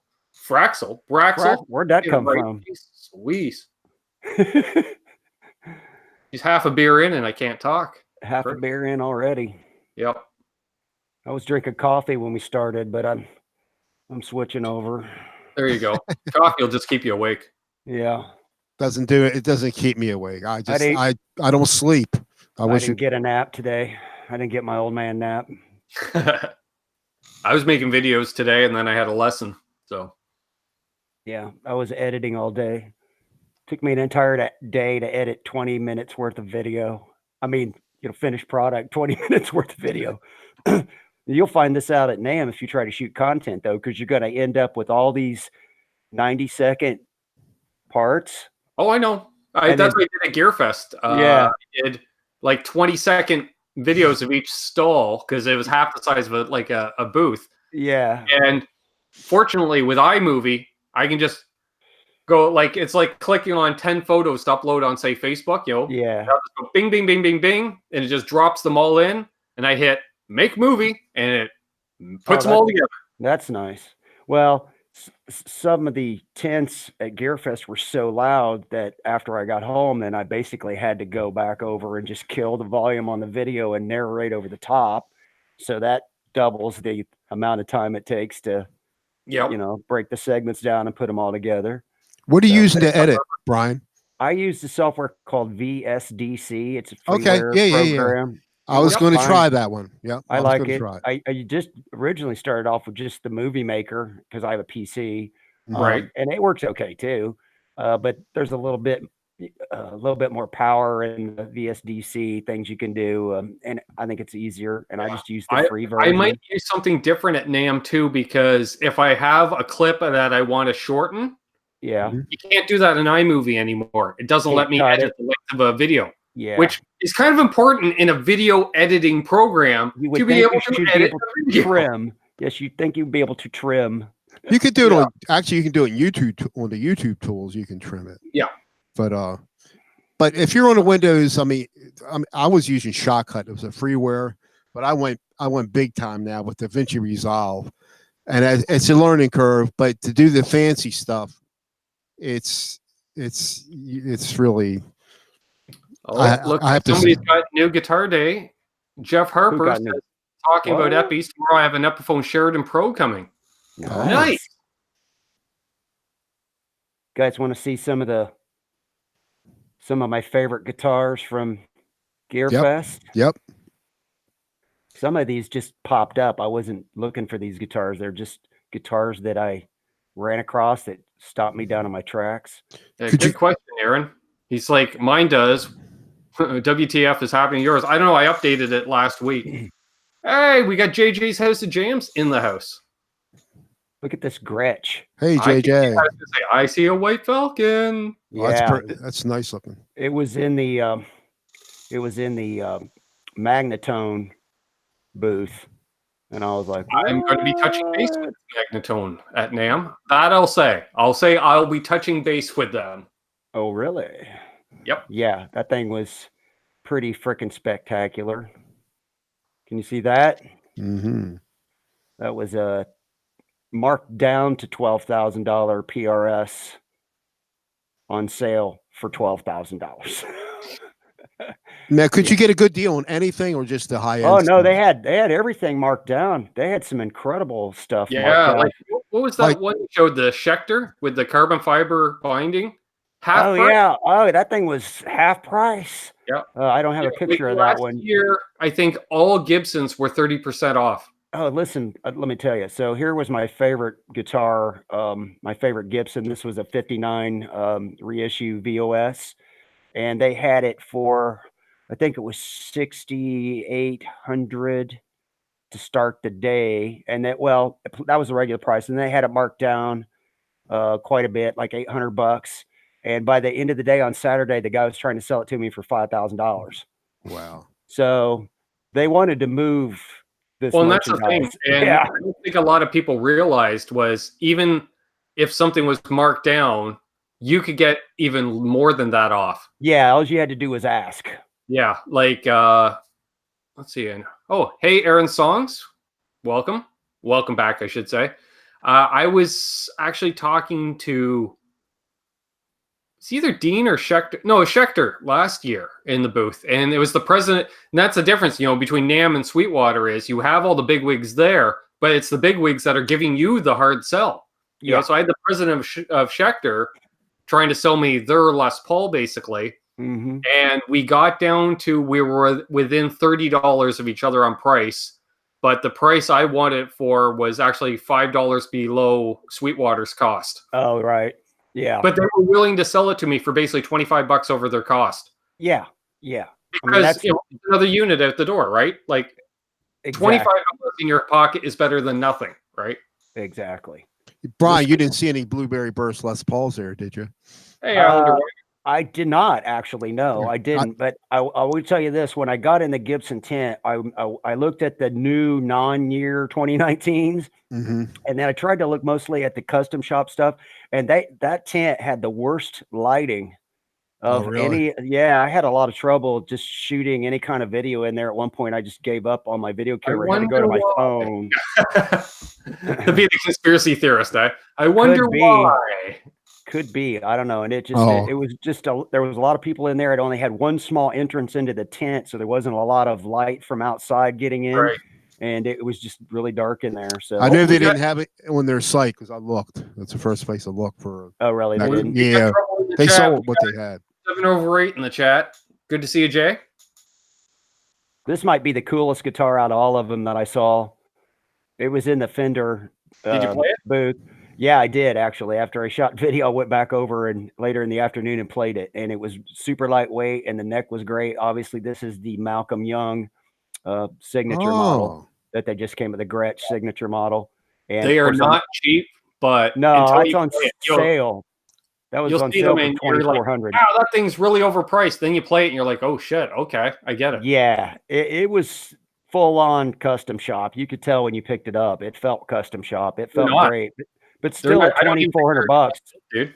Where'd that come from? Sweet. He's half a beer in, and I can't talk. Half a beer in already. Yep. I was drinking coffee when we started, but I'm switching over. There you go. Coffee will just keep you awake. Yeah. Doesn't do it. It doesn't keep me awake. I don't sleep. I didn't get a nap today. I didn't get my old man nap. I was making videos today, and then I had a lesson. So. Yeah, I was editing all day. Took me an entire day to edit 20 minutes worth of video. I mean, finished product, 20 minutes worth of video. You'll find this out at NAMM if you try to shoot content, though, because you're going to end up with all these 90-second parts. Oh, I know. That's what I did at Gearfest. Yeah. I did like 20-second videos of each stall because it was half the size of a booth. Yeah. And fortunately, with iMovie, I can just go it's like clicking on 10 photos to upload on, say, Facebook. Yeah. Go bing, bing, bing, bing, bing, and it just drops them all in, and I hit make movie, and it puts them all together. That's nice. Well, some of the tents at Gearfest were so loud that after I got home, then I basically had to go back over and just kill the volume on the video and narrate over the top. So that doubles the amount of time it takes to, Yep. you know, break the segments down and put them all together. What are you using to edit, Brian? I use the software called VSDC. It's a Okay. freeware program. I was going to fine. try that one. Yeah, I was like gonna it. try I just originally started off with just the Movie Maker because I have a PC, Right. and it works okay too. But there's a little bit more power in the VSDC things you can do, and I think it's easier. And I just use the free version. I might use something different at NAMM too, because if I have a clip that I want to shorten, yeah, you can't do that in iMovie anymore. It doesn't let me edit the length of a video. Yeah, which is kind of important in a video editing program to be able to edit trim. Yes, you'd think you'd be able to trim. You could do it on you can do it in YouTube on the YouTube tools. You can trim it. Yeah, but if you're on a Windows, I was using Shotcut. It was a freeware, but I went big time now with DaVinci Resolve, and it's a learning curve. But to do the fancy stuff, it's really. Look, somebody's got new guitar day. Jeff Harper says, talking about Epis. Tomorrow I have an Epiphone Sheridan Pro coming. Nice. Guys want to see some of my favorite guitars from Gearfest? Yep. Some of these just popped up. I wasn't looking for these guitars. They're just guitars that I ran across that stopped me down in my tracks. Good question, Aaron. He's like, mine does. WTF is happening to yours? I don't know. I updated it last week. Hey, we got JJ's House of Jams in the house. Look at this Gretsch. Hey, JJ. I see a white Falcon. Yeah, that's nice looking. It was in the Magnetone booth, and I was like, I'm going to be touching base with Magnetone at NAMM. That I'll say. I'll be touching base with them. Oh, really? Yep. Yeah, that thing was pretty freaking spectacular. Can you see that? Mm-hmm. That was marked down to $12,000 PRS on sale for $12,000. Now, could you get a good deal on anything or just the high end? Oh no, stuff? they had everything marked down. They had some incredible stuff. Yeah, like what was that one you showed, the Schecter with the carbon fiber binding? Half price? Yeah. Oh, that thing was half price. Yeah. I don't have a picture of that one. Last year, I think all Gibsons were 30% off. Oh, listen, let me tell you. So here was my favorite guitar, my favorite Gibson. This was a 59 reissue VOS, and they had it for, I think it was $6,800 to start the day, and that was the regular price, and they had it marked down quite a bit, like $800. And by the end of the day on Saturday, the guy was trying to sell it to me for $5,000. Wow! So they wanted to move this. Well, and that's the thing. And I don't think a lot of people realized was even if something was marked down, you could get even more than that off. Yeah, all you had to do was ask. Yeah, like let's see. Oh, hey, Aaron Songs, welcome back, I should say. I was actually talking to. It's either Dean or Schecter. No, Schecter last year in the booth. And it was the president. And that's the difference, between NAMM and Sweetwater is you have all the bigwigs there, but it's the bigwigs that are giving you the hard sell. You know, so I had the president of Schecter trying to sell me their Les Paul, basically. Mm-hmm. And we got down to, we were within $30 of each other on price. But the price I wanted it for was actually $5 below Sweetwater's cost. Oh, right. Yeah, but they were willing to sell it to me for basically $25 over their cost. Yeah. Because that's another unit at the door, right? Like $25 in your pocket is better than nothing, right? Exactly. Brian, you didn't see any Blueberry Burst Les Pauls there, did you? Hey, I did not actually. No, I didn't. But I will tell you this: when I got in the Gibson tent, I looked at the new non-year 2019s, mm-hmm. and then I tried to look mostly at the custom shop stuff. And that tent had the worst lighting of really? I had a lot of trouble just shooting any kind of video in there. At one point, I just gave up on my video camera. I had to go to my phone. To be the conspiracy theorist, I wonder why. Could be. I don't know. And it just, it was just, there was a lot of people in there. It only had one small entrance into the tent. So there wasn't a lot of light from outside getting in. Right. And it was just really dark in there. So I knew they didn't have it on their site because I looked. That's the first place I looked for. Oh, really? They didn't? Yeah. They sold what they had. 7/8 in the chat. Good to see you, Jay. This might be the coolest guitar out of all of them that I saw. It was in the Fender Did you play it? booth. Yeah, I did actually. After I shot video, I went back over and later in the afternoon and played it. And it was super lightweight and the neck was great. Obviously, this is the Malcolm Young signature model that they just came with, the Gretsch signature model. And they are not cheap, but no, it's on sale. That was on sale for $2,400. Wow, that thing's really overpriced. Then you play it and you're like, oh shit, okay, I get it. Yeah, it was full on custom shop. You could tell when you picked it up. It felt custom shop. It felt great. But still at $2,400, dude.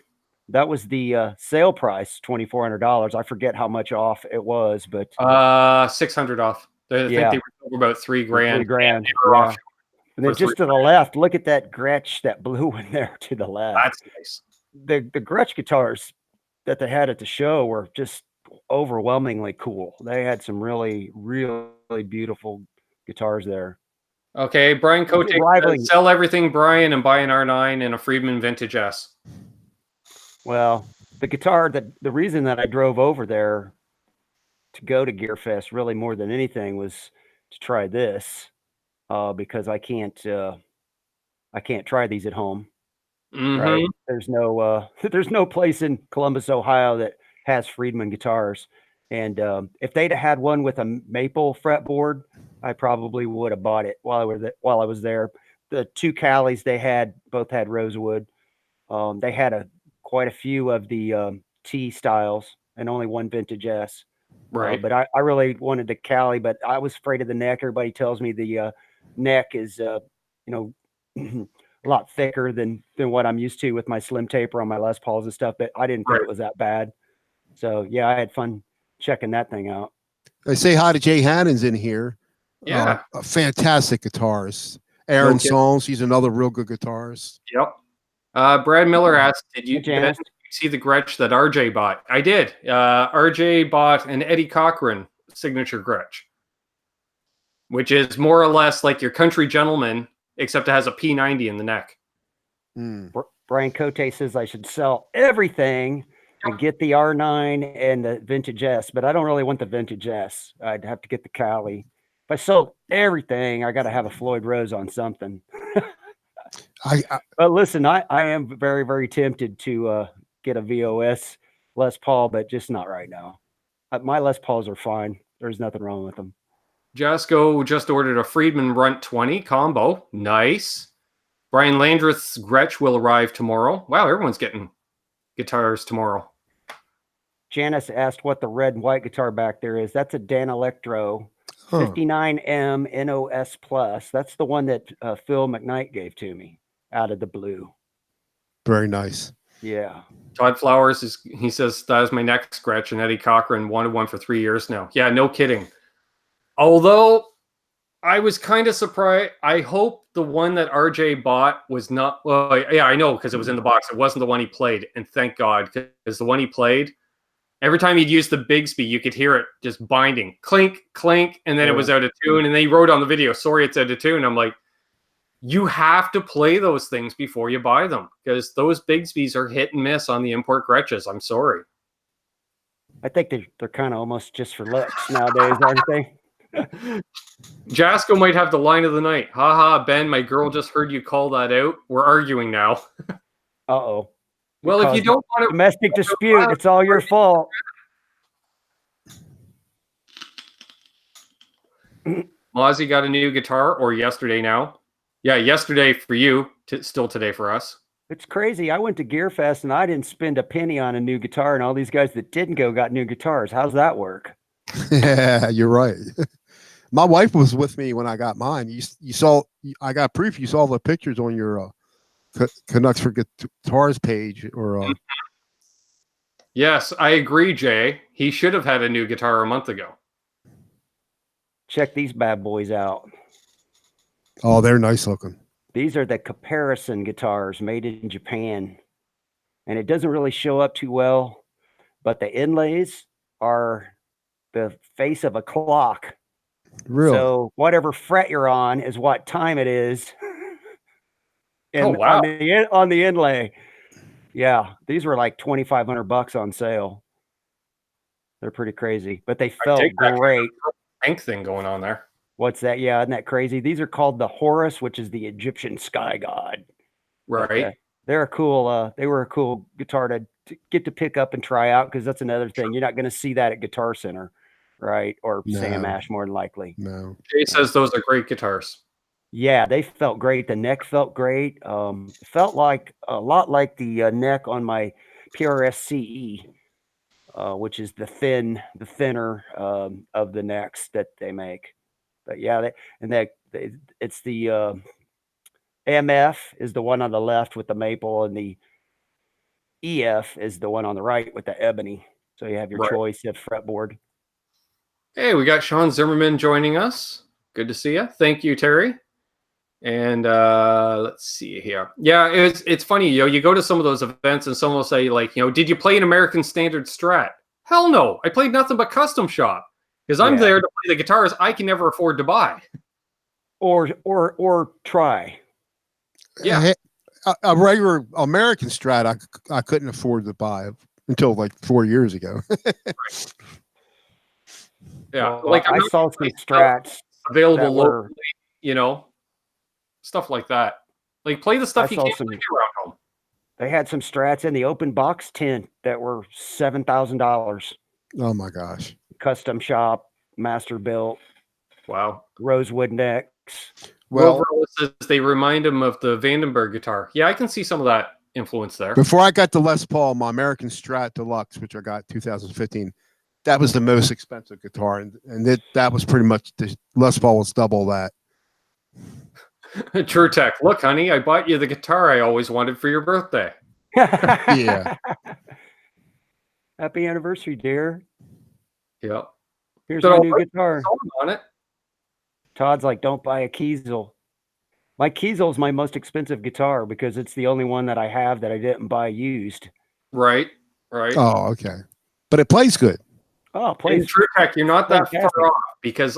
That was the sale price, $2,400. I forget how much off it was, but $600 off. I think they were over about $3,000. $3,000. Yeah. And then just to the left, look at that Gretsch, that blue one there to the left. That's nice. The Gretsch guitars that they had at the show were just overwhelmingly cool. They had some really, really beautiful guitars there. Okay, Brian Cote, sell everything, Brian, and buy an R9 and a Friedman Vintage S. Well, the guitar, the reason that I drove over there to go to Gearfest really more than anything was to try this, because I can't try these at home. Right? There's no place in Columbus, Ohio that has Friedman guitars. And if they'd have had one with a maple fretboard, I probably would have bought it while I was there. The two Callies they both had rosewood. They had quite a few of the T styles and only one vintage S. Right. But I really wanted the Callie, but I was afraid of the neck. Everybody tells me the neck is a lot thicker than what I'm used to with my slim taper on my Les Pauls and stuff. But I didn't think it was that bad. So yeah, I had fun checking that thing out. I say hi to Jay Hannon's in here. Yeah, a fantastic guitarist. Aaron Songs, he's another real good guitarist. Yep. Brad Miller asked, did you see the Gretsch that RJ bought? I did. RJ bought an Eddie Cochran signature Gretsch, which is more or less like your Country Gentleman, except it has a P90 in the neck. Brian Cote says I should sell everything and get the R9 and the Vintage S, but I don't really want the Vintage S. I'd have to get the Callie. If I sold everything, I got to have a Floyd Rose on something. But listen, I am very, very tempted to get a VOS Les Paul, but just not right now. My Les Pauls are fine. There's nothing wrong with them. Jasco just ordered a Friedman Runt 20 combo. Nice. Brian Landreth's Gretsch will arrive tomorrow. Wow, everyone's getting guitars tomorrow. Janice asked what the red and white guitar back there is. That's a Dan Electro 59M NOS Plus. That's the one that Phil McKnight gave to me out of the blue. Very nice. Yeah. Todd Flowers he says that is my next Gretsch, and Eddie Cochran wanted one for 3 years now. Yeah, no kidding. Although I was kind of surprised. I hope the one that RJ bought was not. Well, yeah, I know because it was in the box. It wasn't the one he played, and thank God, because the one he played, every time he'd use the Bigsby, you could hear it just binding, clink, clink, and then it was out of tune. And then he wrote on the video, "Sorry, it's out of tune." I'm like, you have to play those things before you buy them, because those Bigsbys are hit and miss on the import Gretches. I'm sorry. I think they're kind of almost just for looks nowadays, aren't they? Jasco might have the line of the night. Ha, Ben, my girl just heard you call that out. We're arguing now. Uh-oh. Well, if you don't want to... Domestic dispute, it's all your fault. Mozzie got a new guitar, or yesterday now. Yeah, yesterday for you, still today for us. It's crazy. I went to Gearfest and I didn't spend a penny on a new guitar, and all these guys that didn't go got new guitars. How's that work? Yeah, you're right. My wife was with me when I got mine. You saw, I got proof. You saw the pictures on your Canucks for Guitars page, or Yes, I agree, Jay. He should have had a new guitar a month ago. Check these bad boys out. Oh, they're nice looking. These are the comparison guitars made in Japan. And it doesn't really show up too well, but the inlays are the face of a clock. Really? So whatever fret you're on is what time it is. Oh, wow. On the inlay. Yeah, these were like $2,500 on sale. They're pretty crazy, but they felt great. Tank thing going on there. What's that? Yeah, isn't that crazy? These are called the Horus, which is the Egyptian sky god. Right. But, they're a cool. They were a cool guitar to get to pick up and try out, because that's another thing. You're not going to see that at Guitar Center, right? Or Sam Ash, more than likely. No. Jay says those are great guitars. Yeah, they felt great. The neck felt great. Felt like a lot like the neck on my PRS CE, which is the thinner of the necks that they make. But yeah, it's the MF is the one on the left with the maple, and the EF is the one on the right with the ebony. So you have your choice of fretboard. Hey, we got Sean Zimmerman joining us. Good to see you. Thank you, Terry. And let's see here. Yeah, it's funny, you go to some of those events and someone will say, like, did you play an American Standard Strat? Hell no. I played nothing but custom shop, because I'm there to play the guitars I can never afford to buy. Or try. Yeah. A regular American Strat I couldn't afford to buy until like 4 years ago. Yeah. Well, I saw some Strats available locally, stuff like that. Like, play the stuff you can't play around home. They had some Strats in the open box tent that were $7,000. Oh my gosh. Custom shop, master built. Wow. Rosewood necks. Well, says they remind him of the Vandenberg guitar. Yeah, I can see some of that influence there. Before I got the Les Paul, my American Strat Deluxe, which I got 2015, that was the most expensive guitar, and that was pretty much the Les Paul was double that. True Tech, look, honey, I bought you the guitar I always wanted for your birthday. Yeah. Happy anniversary, dear. Yeah. Here's my new guitar. On it. Todd's like, don't buy a Kiesel. My Kiesel is my most expensive guitar because it's the only one that I have that I didn't buy used. Right. Oh, okay. But it plays good. Oh, it plays. In True Tech, you're not that far off, because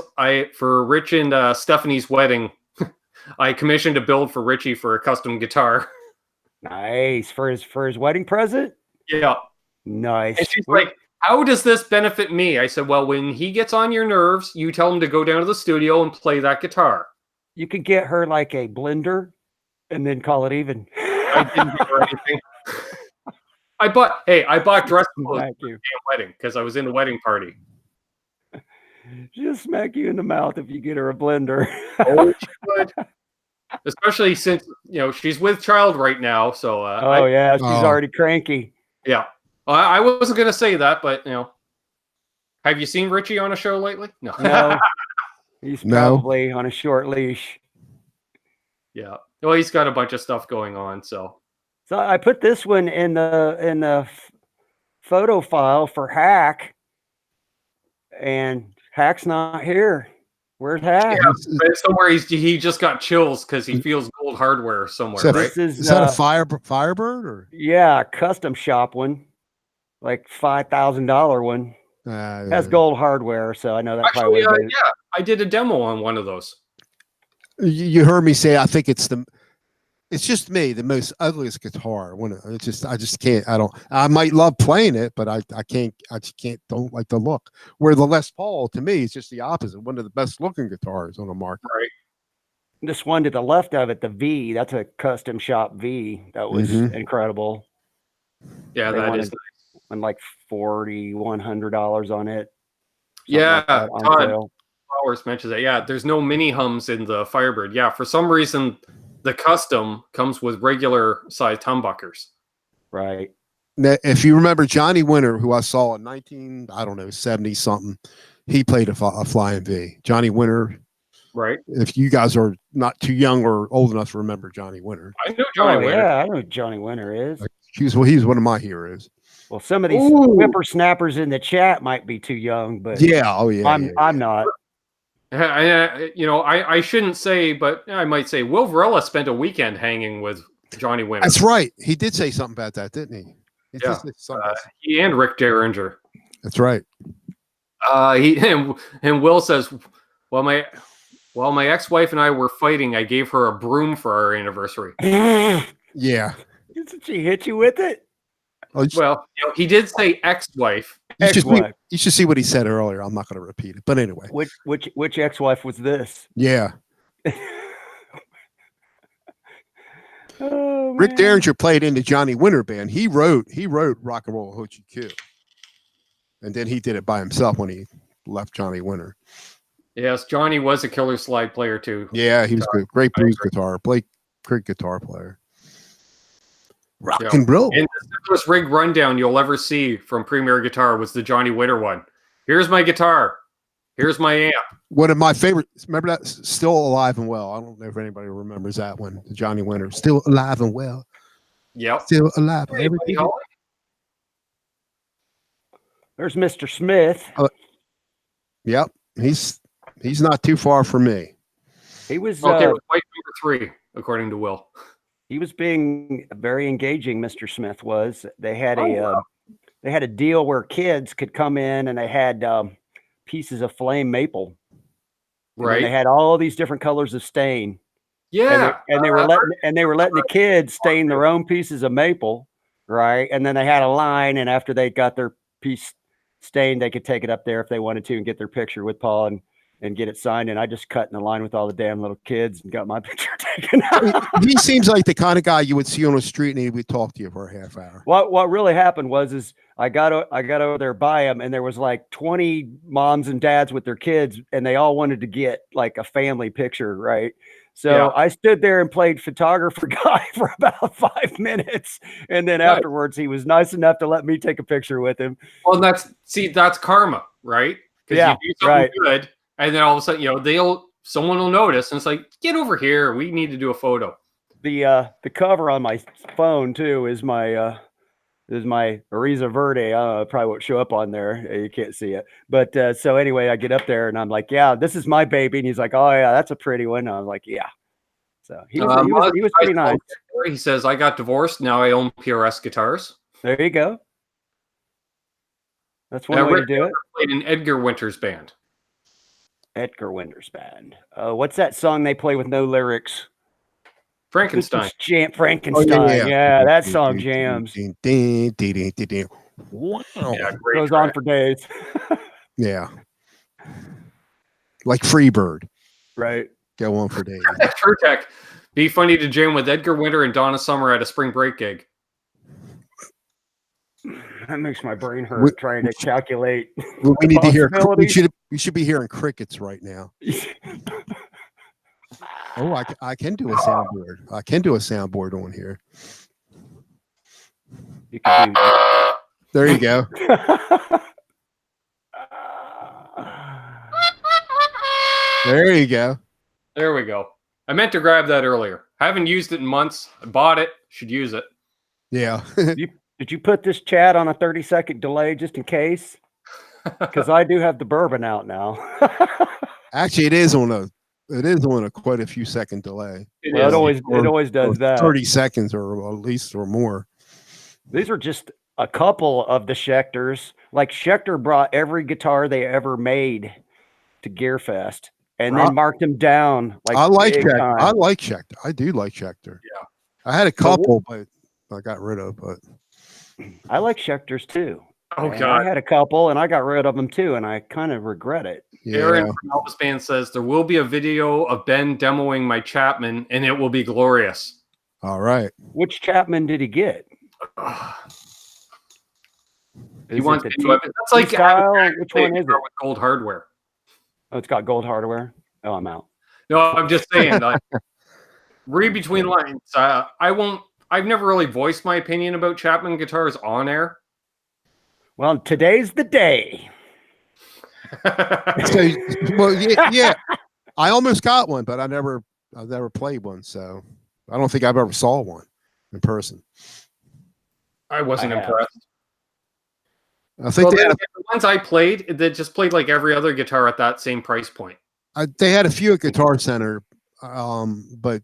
for Rich and Stephanie's wedding, I commissioned a build for Richie for a custom guitar. Nice. For his wedding present? Yeah. Nice. And she's like, how does this benefit me? I said, well, when he gets on your nerves, you tell him to go down to the studio and play that guitar. You could get her like a blender and then call it even. I didn't give her anything. I bought dress clothes for the wedding because I was in the wedding party. She'll smack you in the mouth if you get her a blender. Oh, she would. Especially since, she's with child right now. So, she's already cranky. Yeah. I wasn't going to say that, but, have you seen Richie on a show lately? No. He's probably on a short leash. Yeah. Well, he's got a bunch of stuff going on, so I put this one in the photo file for Hack, and Hack's not here. Where's Hack? Yeah, somewhere he just got chills because he feels gold hardware somewhere, right? Is that a Firebird or? Yeah, custom shop one, like $5,000 one. Has gold hardware, so I know that. Actually, I did a demo on one of those. You heard me say I think it's just me, the most ugliest guitar. I just can't. I might love playing it, but I just can't. Don't like the look. Where the Les Paul to me is just the opposite. One of the best looking guitars on the market. Right. This one to the left of it, the V, that's a custom shop V. That was incredible. Yeah, that is nice. And like $4,100 on it. Yeah, like Todd Flowers mentions that. Yeah, there's no mini hums in the Firebird. Yeah, for some reason, the custom comes with regular sized humbuckers. Right. Now, if you remember Johnny Winter, who I saw in 70 something, he played a Flying V. Johnny Winter. Right. If you guys are not too young or old enough to remember Johnny Winter. I know Johnny Winter. Yeah, I know who Johnny Winter is. He's one of my heroes. Well, some of these Ooh. whippersnappers in the chat might be too young, but Yeah. Oh yeah. I'm not. I shouldn't say, but I might say Will Varela spent a weekend hanging with Johnny Winter. That's right. He did say something about that, didn't he? He did say something about that. He and Rick Derringer. That's right. And Will says, well, my ex-wife and I were fighting. I gave her a broom for our anniversary. Yeah. Did she hit you with it? Well, he did say ex-wife. You should see what he said earlier. I'm not going to repeat it, but anyway. Which ex-wife was this? Yeah. Oh, Rick Derringer played in the Johnny Winter band. He wrote Rock and Roll Hoochie Coo, and then he did it by himself when he left Johnny Winter. Yes, Johnny was a killer slide player too. Yeah, he was good. Great blues guitar. Great guitar player. Rock and roll. And the simplest rig rundown you'll ever see from Premier Guitar was the Johnny Winter one. Here's my guitar. Here's my amp. One of my favorites. Remember that? Still Alive and Well. I don't know if anybody remembers that one. The Johnny Winter. Still Alive and Well. Yep. Still alive. Hey, There's Mr. Smith. Yep. He's not too far from me. He was wife number 3, according to Will. He was being very engaging. Mr. Smith was. They had a deal where kids could come in and they had pieces of flame maple. Right. They had all these different colors of stain. Yeah. And they were letting the kids stain their own pieces of maple, right? And then they had a line, and after they got their piece stained, they could take it up there if they wanted to and get their picture with Paul and get it signed. And I just cut in the line with all the damn little kids and got my picture taken. He seems like the kind of guy you would see on the street and he would talk to you for a half hour. What really happened was I got over there by him, and there was like 20 moms and dads with their kids, and they all wanted to get like a family picture, right? So I stood there and played photographer guy for about 5 minutes, and then afterwards he was nice enough to let me take a picture with him. Well, that's karma, right? Because you do something good, and then all of a sudden, someone will notice, and it's like, get over here, we need to do a photo. The cover on my phone too is my Ariza Verde. Probably won't show up on there. You can't see it. But so anyway, I get up there and I'm like, yeah, this is my baby. And he's like, oh yeah, that's a pretty one. And I was like, yeah. So he was pretty nice. He says, I got divorced. Now I own PRS guitars. There you go. That's one way to do it. Played in Edgar Winter's band. Edgar Winter's band. What's that song they play with no lyrics? Frankenstein. Frankenstein. Oh, yeah, that song jams. Wow. Yeah, goes on for days. Yeah. Like Freebird. Right. Go on for days. True Tech. Be funny to jam with Edgar Winter and Donna Summer at a spring break gig. That makes my brain hurt trying to calculate. We need to hear. We should be hearing crickets right now. Oh, I can do a soundboard. I can do a soundboard on here. You can do there you go. There you go. There we go. I meant to grab that earlier. I haven't used it in months. I bought it. Should use it. Yeah. Did you put this chat on a 30-second delay just in case? Because I do have the bourbon out now. Actually, it is on a quite a few second delay. It always does that. 30 seconds or at least or more. These are just a couple of the Schecters. Like Schecter brought every guitar they ever made to Gearfest and then marked them down. Like I like Schecter. I like Schecter. I do like Schecter. Yeah. I had a couple, but I got rid of. But I like Schecters too. Oh and God! I had a couple, and I got rid of them too, and I kind of regret it. Yeah. Aaron from Elvis Band says there will be a video of Ben demoing my Chapman, and it will be glorious. All right. Which Chapman did he get? He wants to do it. That's like style. Which one is it? With gold hardware. Oh, it's got gold hardware. Oh, I'm out. No, I'm just saying. Read between lines. I've nenever really voiced my opinion about Chapman guitars on air. Well, today's the day. So, well, yeah. I almost got one, but I've never played one, so I don't think I've ever saw one in person. I wasn't impressed. I think the ones I played, they just played like every other guitar at that same price point. they had a few at Guitar Center, but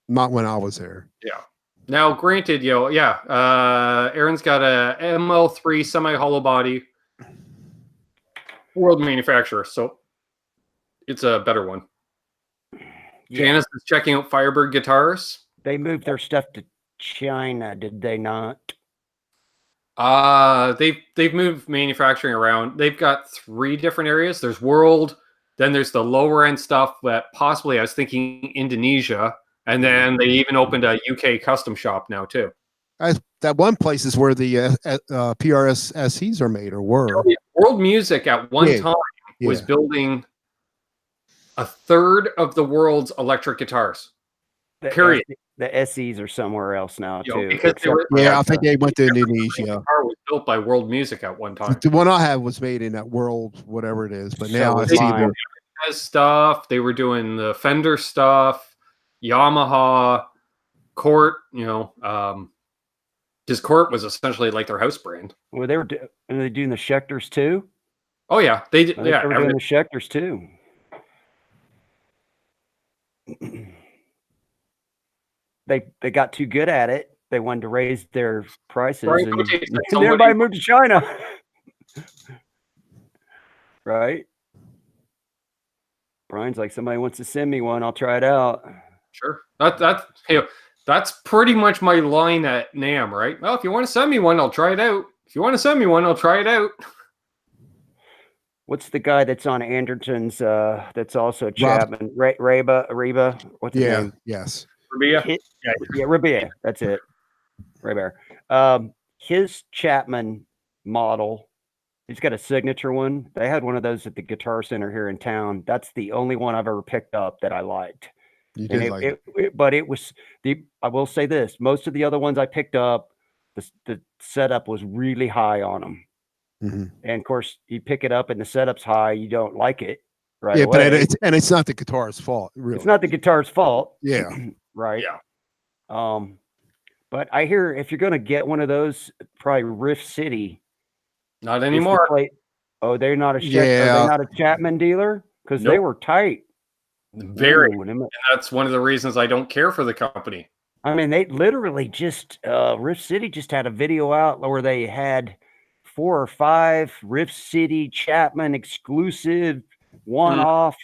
not when I was there. Yeah. Now, granted, Aaron's got a ML3 semi-hollow body, world manufacturer, so it's a better one. Yeah. Janice is checking out Firebird guitars. They moved their stuff to China, did they not? They've moved manufacturing around. They've got 3 different areas. There's World, then there's the lower end stuff that possibly I was thinking Indonesia, and then they even opened a UK custom shop now too. That one place is where the PRS SEs are made, or were. World Music at one time was building a third of the world's electric guitars. Period. The SEs are somewhere else now too. Because I think they went to Indonesia. The guitar was built by World Music at one time. The one I have was made in that World, whatever it is. But now I see them. Stuff. They were doing the Fender stuff, Yamaha, Court. Because Court was essentially like their house brand. Well, are they doing the Schecters too? Oh yeah, they did. They were doing the Schecters too. They got too good at it. They wanted to raise their prices, and everybody moved to China. Right? Brian's like, somebody wants to send me one. I'll try it out. Sure. That's pretty much my line at NAMM, right? Well, if you want to send me one, I'll try it out. If you want to send me one, I'll try it out. What's the guy that's on Anderton's? That's also Chapman. Reba. What's his name? Yes. Rabia. Rabia. That's it. Ray his Chapman model. He's got a signature one. They had one of those at the Guitar Center here in town. That's the only one I've ever picked up that I liked. You did like it. But it was I will say this: most of the other ones I picked up, the setup was really high on them. Mm-hmm. And of course, you pick it up and the setup's high, you don't like it, right? Yeah, away. but it's not the guitar's fault. Really, it's not the guitar's fault. Yeah, right. Yeah. But I hear if you're going to get one of those, probably Riff City. Not anymore. Oh, they're not a are they not a Chapman dealer? Because they were tight. Very. And that's one of the reasons I don't care for the company. I mean, they literally just Riff City just had a video out where they had 4 or 5 Riff City Chapman exclusive one-off,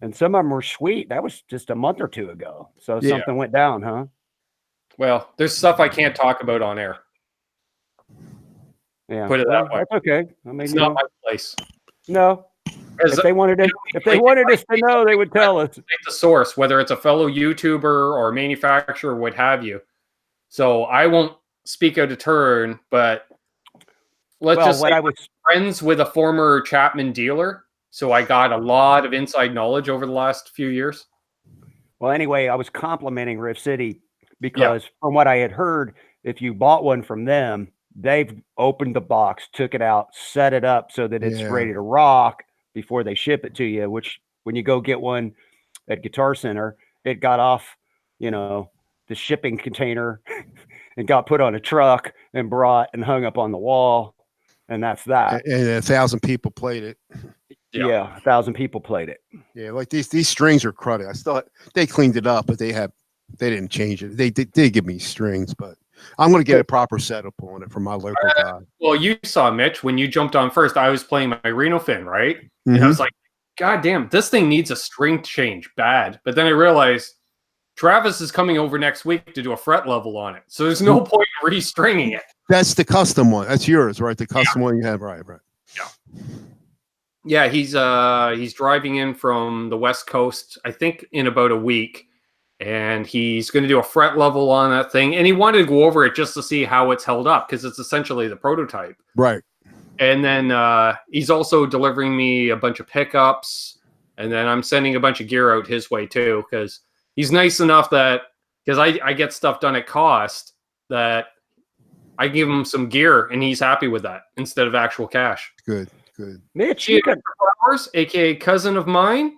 and some of them were sweet. That was just a month or 2 ago. So something went down, huh? Well, there's stuff I can't talk about on air. Yeah, put it that way. That's okay. I mean, it's not my place. No. If they wanted us to know, they would tell us. The source, whether it's a fellow YouTuber or manufacturer, what have you. So I won't speak out of turn, but let's just say I was friends with a former Chapman dealer, so I got a lot of inside knowledge over the last few years. Well, anyway, I was complimenting Riff City because from what I had heard, if you bought one from them, they've opened the box, took it out, set it up so that it's ready to rock before they ship it to you, which when you go get one at Guitar Center, it got off, the shipping container and got put on a truck and brought and hung up on the wall. And that's that. And 1,000 people played it. Yeah, 1,000 people played it. Yeah, like these strings are cruddy. They cleaned it up, but they didn't change it. They did give me strings, but I'm going to get a proper setup on it from my local guy. Well, you saw, Mitch, when you jumped on first, I was playing my Reno Fin, right? Mm-hmm. And I was like, God damn, this thing needs a string change bad. But then I realized Travis is coming over next week to do a fret level on it. So there's no point in restringing it. That's the custom one. That's yours, right? The custom one you have, right? Yeah. Yeah, he's driving in from the West Coast, I think, in about a week. And he's going to do a fret level on that thing. And he wanted to go over it just to see how it's held up, because it's essentially the prototype. Right. And then he's also delivering me a bunch of pickups. And then I'm sending a bunch of gear out his way, too, because he's nice enough that, because I get stuff done at cost, that I give him some gear, and he's happy with that instead of actual cash. Good. Mitch, you got Flowers, a.k.a. cousin of mine.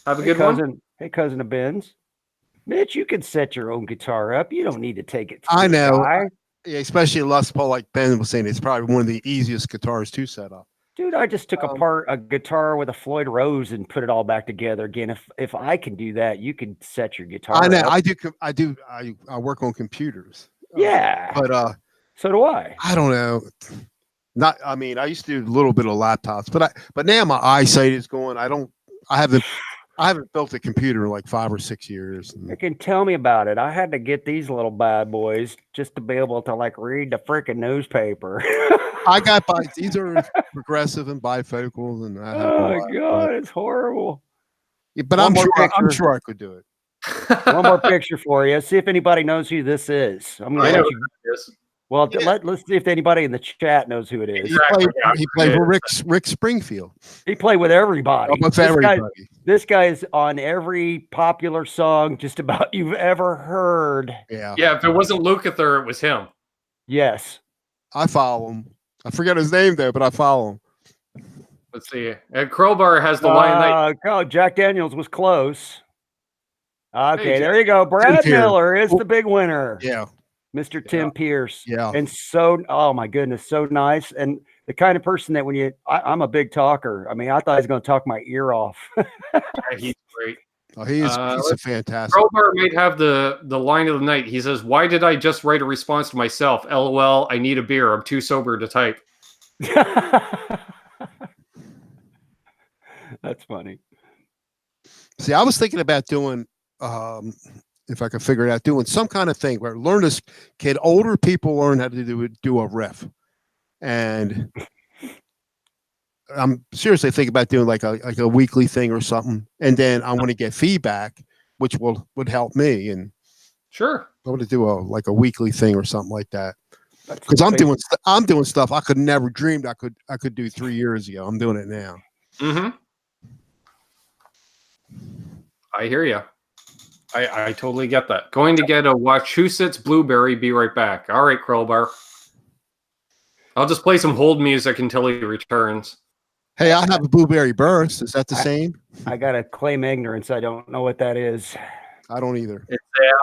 Have a good one. Hey, cousin of Ben's. Mitch, you can set your own guitar up. You don't need to take it to I know. guy. Yeah, especially Les Paul, like Ben was saying, it's probably one of the easiest guitars to set up. Dude, I just took apart a guitar with a Floyd Rose and put it all back together again. If I can do that, you can set your guitar I know. up. I work on computers. Yeah. But so do I. I don't know. I mean, I used to do a little bit of laptops, but now my eyesight is going. I haven't built a computer in like 5 or 6 years. You can tell me about it. I had to get these little bad boys just to be able to like read the freaking newspaper. I got these are progressive and bifocals, and I have oh my god, it's horrible. Yeah, but I'm sure I could do it. One more picture for you. See if anybody knows who this is. I'm gonna let you. Well, let's see if anybody in the chat knows who it is. He played with Rick Springfield. He played with everybody. With everybody. This guy's on every popular song just about you've ever heard. Yeah. Yeah, if it wasn't Lukather, it was him. Yes. I follow him. I forget his name though, but I follow him. Let's see. And Crowbar has the line. Oh, Jack Daniels was close. Okay, there you go. Brad Miller is the big winner. Yeah. Mr. Tim Pierce. Yeah. And oh my goodness, so nice. And the kind of person that I'm a big talker. I mean, I thought he was going to talk my ear off. Yeah, he's great. Oh, he's a fantastic. Crowbar might have the line of the night. He says, "Why did I just write a response to myself? LOL, I need a beer. I'm too sober to type." That's funny. See, I was thinking about doing, if I could figure it out, doing some kind of thing where older people learn how to do a riff. And I'm seriously thinking about doing like a weekly thing or something. And then I want to get feedback, which would help me. And sure, I want to do a weekly thing or something like that. Because I'm doing stuff I could never dreamed I could do 3 years ago. I'm doing it now. Mm-hmm. I hear you. I totally get that. Going to get a Wachusett's blueberry. Be right back. All right, Crowbar. I'll just play some hold music until he returns. Hey, I have a blueberry burst. Is that the same? I gotta claim ignorance. I don't know what that is. I don't either.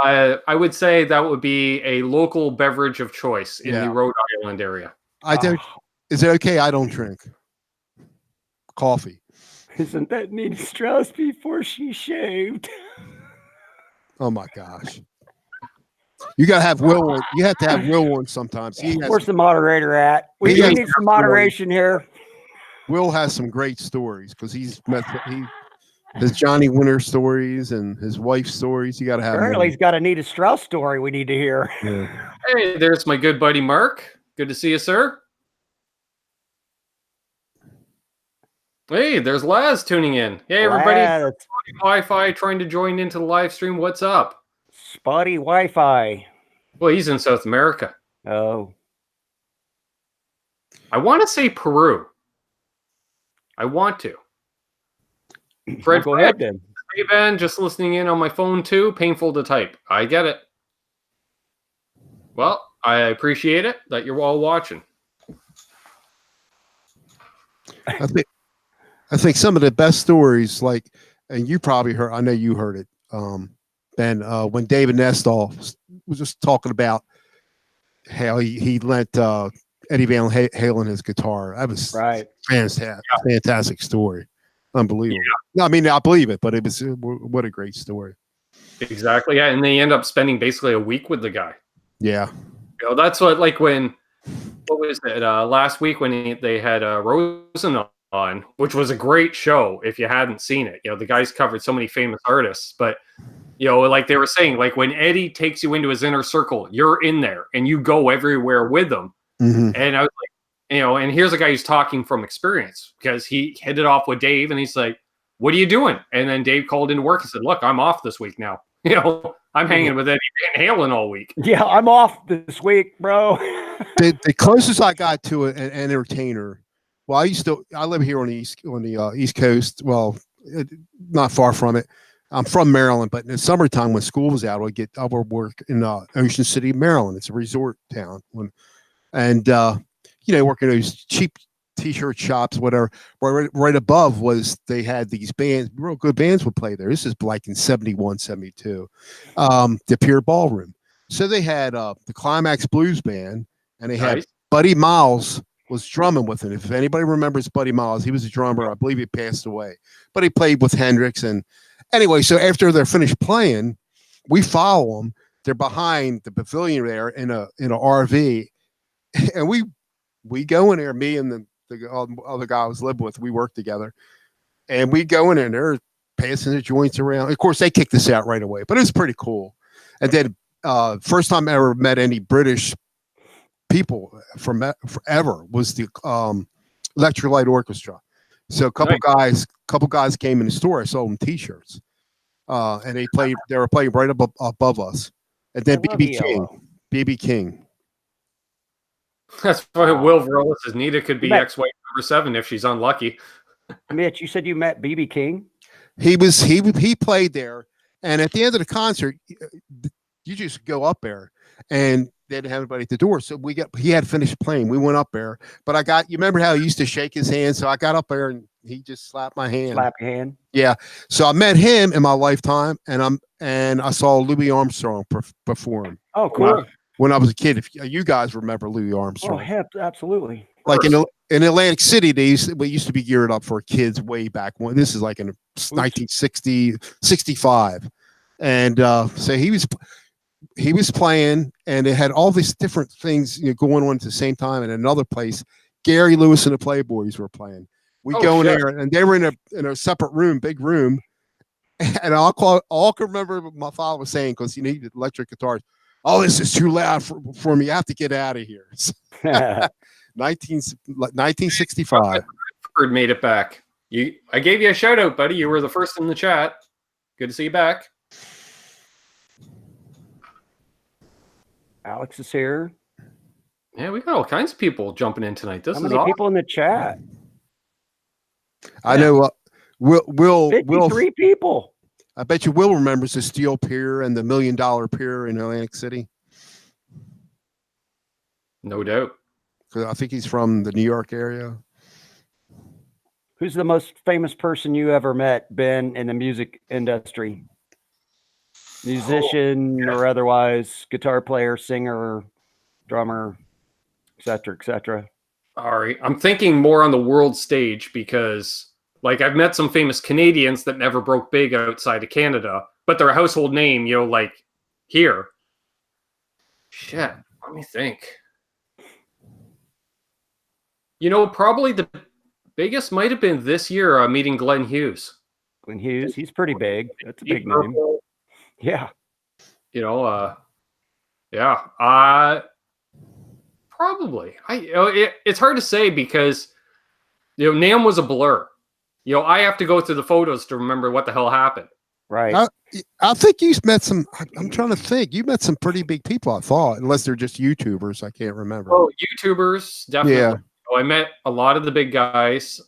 I would say that would be a local beverage of choice in the Rhode Island area. I do. Is it okay? I don't drink coffee. Isn't that Nina Strauss before she shaved? Oh my gosh! You gotta have Will on. You have to have Will on sometimes. Where's the moderator at? We need some moderation here. Will has some great stories because his Johnny Winter stories and his wife's stories. You got to have. Apparently, he's got a Nita Strauss story we need to hear. Yeah. Hey, there's my good buddy Mark. Good to see you, sir. Hey, there's Laz tuning in. Hey, everybody. Wi-Fi trying to join into the live stream. What's up? Spotty Wi-Fi. Well, he's in South America. Oh. I want to say Peru. I want to. Fred, go ahead then. Hey, Ben, just listening in on my phone too. Painful to type. I get it. Well, I appreciate it that you're all watching. I think some of the best stories, and you probably heard, I know you heard it, Ben, when David Nestoff was just talking about how he lent Eddie Van Halen his guitar. That was fantastic story. Unbelievable. Yeah. No, I mean, I believe it, but it was what a great story. Exactly. Yeah, and they end up spending basically a week with the guy. Yeah. You know, that's what was it last week when they had Rosen on, which was a great show if you hadn't seen it. You know, the guys covered so many famous artists, but you know, like they were saying, like when Eddie takes you into his inner circle, you're in there and you go everywhere with them. Mm-hmm. And I was like, you know, and here's a guy who's talking from experience because he hit it off with Dave and he's like, "What are you doing?" And then Dave called into work and said, "Look, I'm off this week now. You know, I'm hanging with Eddie Van Halen all week." Yeah, I'm off this week, bro. The closest I got to an entertainer. Well, I live here on the East Coast. Well, not far from it. I'm from Maryland, but in the summertime when school was out, I would work in Ocean City, Maryland. It's a resort town. Working those cheap T-shirt shops, whatever. Right above they had these bands, real good bands would play there. This is like in 71, 72. The Pier Ballroom. So they had the Climax Blues Band, and they had Nice. Buddy Miles was drumming with it. If anybody remembers Buddy Miles, he was a drummer. I believe he passed away, but he played with Hendrix. And anyway, so after they're finished playing, we follow them. They're behind the pavilion there in a RV, and we go in there. Me and the other guy I was living with, we worked together, and we go in there. And they're passing the joints around. Of course, they kicked us out right away, but it was pretty cool. And then first time I ever met any British people from forever was the Electric Light Orchestra. So a couple guys came in the store. I sold them T-shirts, and they were playing right above us. And then BB King. That's why Will Varela says Nita could be ex-wife number 7 if she's unlucky. Mitch, you said you met BB King? He played there, and at the end of the concert, you just go up there, and they didn't have anybody at the door. So he had finished playing. We went up there, but you remember how he used to shake his hand? So I got up there and he just slapped my hand. Slap your hand. Yeah. So I met him in my lifetime, and I saw Louis Armstrong perform. Oh, cool. When I was a kid. If you guys remember Louis Armstrong. Oh, absolutely. Like in Atlantic City, we used to be geared up for kids way back when. This is like in 1960, 65. And so he was playing, and it had all these different things going on at the same time. And another place, Gary Lewis and the Playboys were playing. We go in there, and they were in a separate room, big room. And all I can remember my father was saying, because he needed electric guitars. Oh, this is too loud for me. I have to get out of here. 1965. Made it back. I gave you a shout out, buddy. You were the first in the chat. Good to see you back. Alex is here. Yeah, we got all kinds of people jumping in tonight. How many people in the chat? I know. Will 53 people. I bet you Will remembers the Steel Pier and the $1 Million Pier in Atlantic City. No doubt. Because I think he's from the New York area. Who's the most famous person you ever met, Ben, in the music industry? Musician or otherwise, guitar player, singer, drummer, etc., etc. All right. I'm thinking more on the world stage because, like, I've met some famous Canadians that never broke big outside of Canada, but they're a household name, like here. Shit. Let me think. Probably the biggest might have been this year meeting Glenn Hughes. Glenn Hughes, he's pretty big. That's a big name. Yeah. Probably. It's hard to say because, NAMM was a blur. I have to go through the photos to remember what the hell happened. Right. I think you met some, I'm trying to think. You met some pretty big people, I thought, unless they're just YouTubers. I can't remember. Oh, YouTubers, definitely. Yeah. I met a lot of the big guys.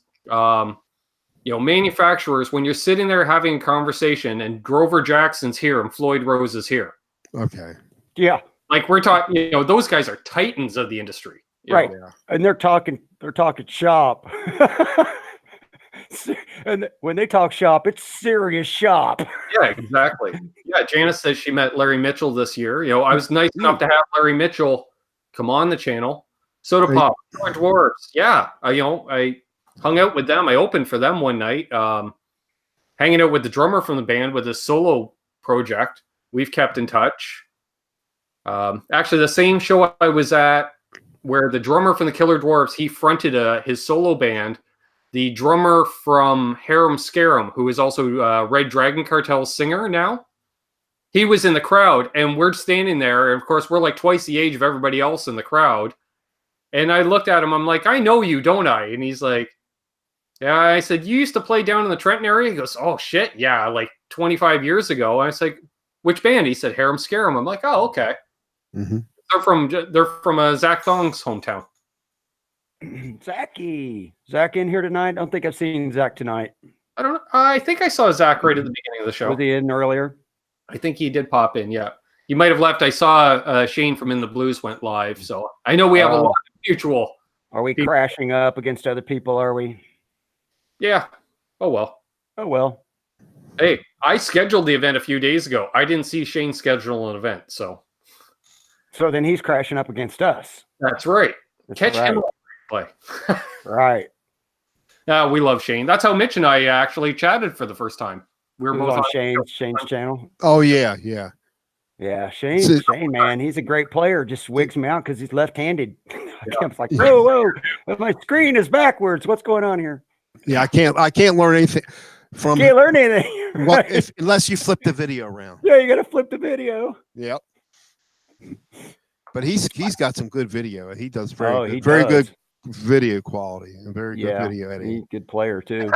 Manufacturers, when you're sitting there having a conversation and Grover Jackson's here and Floyd Rose is here. Okay. Yeah. Like we're talking, those guys are titans of the industry. Right. And they're talking shop. And when they talk shop, it's serious shop. Yeah, exactly. Yeah, Janice says she met Larry Mitchell this year. I was nice enough to have Larry Mitchell come on the channel. Soda Pop, Orange Dwarfs. Yeah, I hung out with them. I opened for them one night, hanging out with the drummer from the band with his solo project. We've kept in touch. Actually, the same show I was at where the drummer from the Killer Dwarfs, he fronted his solo band. The drummer from Harem Scarum, who is also Red Dragon Cartel's singer now, he was in the crowd, and we're standing there. And of course, we're like twice the age of everybody else in the crowd. And I looked at him. I'm like, I know you, don't I? And he's like, yeah. I said, you used to play down in the Trenton area? He goes, oh, shit. Yeah, like 25 years ago. And I was like, which band? He said, Harem Scarum. I'm like, oh, okay. Mm-hmm. They're from Zach Thong's hometown. Zach in here tonight? I don't think I've seen Zach tonight. I don't know. I think I saw Zach right at the beginning of the show. Was he in earlier? I think he did pop in, yeah. He might have left. I saw Shane from In the Blues went live, so I know we have a lot of mutual. Are we crashing up against other people, are we? Yeah. Oh, well. Hey, I scheduled the event a few days ago. I didn't see Shane schedule an event, so. So then he's crashing up against us. That's right. Catch right. him play. Right. We love Shane. That's how Mitch and I actually chatted for the first time. We were both on Shane's channel. Oh yeah, yeah. Yeah, Shane, man, he's a great player. Just wigs me out because he's left-handed. I was like, whoa, my screen is backwards. What's going on here? Yeah, I can't learn anything from. Can't learn anything. Right? Unless you flip the video around. Yeah, you got to flip the video. Yep. But he's got some good video. He does very good video quality and very good video editing. He's a good player too.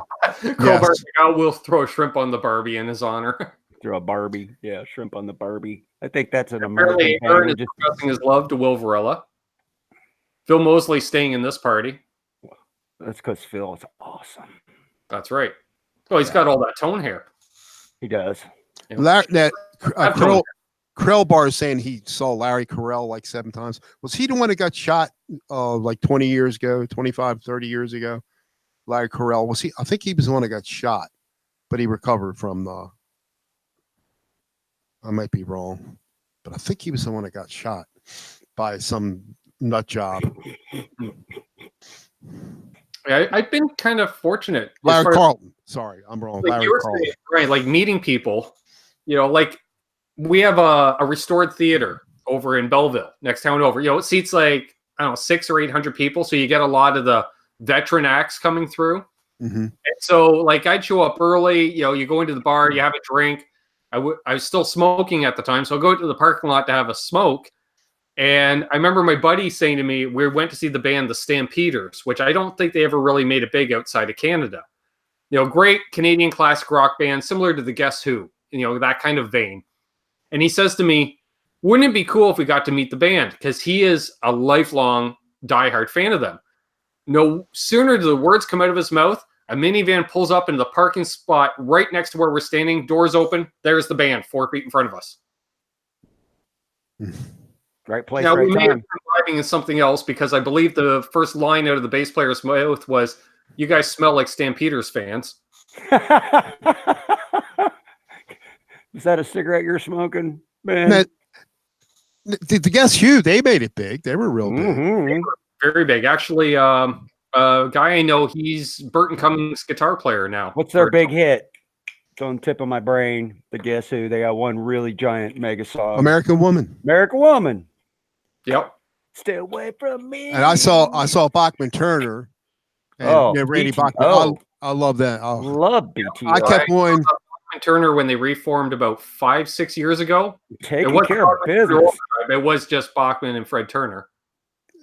We'll throw a shrimp on the Barbie in his honor. Throw a Barbie, shrimp on the Barbie. I think that's an American. Aaron is expressing his love to Will Varela. Phil Mosley staying in this party. That's because Phil is awesome. That's right. Oh, he's got all that tone hair. He does. Krell Bar is saying he saw Larry Carell like 7 times. Was he the one that got shot like 20 years ago, 25, 30 years ago? Larry Carell. Was he? I think he was the one that got shot, but he recovered from I might be wrong, but I think he was the one that got shot by some nut job. Yeah, I've been kind of fortunate. Larry Carlton. Sorry, I'm wrong. Like Larry Carlton. Right, like meeting people. Like we have a restored theater over in Belleville, next town over. It seats like, I don't know, 600 or 800 people. So you get a lot of the veteran acts coming through. Mm-hmm. And so like I'd show up early, you go into the bar, you have a drink. I was still smoking at the time. So I'll go to the parking lot to have a smoke. And I remember my buddy saying to me, we went to see the band, the Stampeders, which I don't think they ever really made it big outside of Canada. Great Canadian classic rock band, similar to the Guess Who, that kind of vein. And he says to me, wouldn't it be cool if we got to meet the band? Because he is a lifelong diehard fan of them. No sooner do the words come out of his mouth, a minivan pulls up into the parking spot right next to where we're standing. Doors open. There's the band 4 feet in front of us. Right place, now, right we may time. have been driving in something else because I believe the first line out of the bass player's mouth was, you guys smell like Stampeders fans. Is that a cigarette you're smoking, man? The Guess Who, they made it big. They were real big. Mm-hmm. They were very big. Actually, a guy I know, he's Burton Cummings' guitar player now. What's their big hit? It's on the tip of my brain. The Guess Who. They got one really giant mega song. American Woman. American Woman. Yep. Stay away from me. And I saw Bachman Turner. And, Randy BTO. Bachman. I love that. Love BTO. I kept going. Bachman Turner, when they reformed about 5-6 years ago, taking care of business. It was just Bachman and Fred Turner.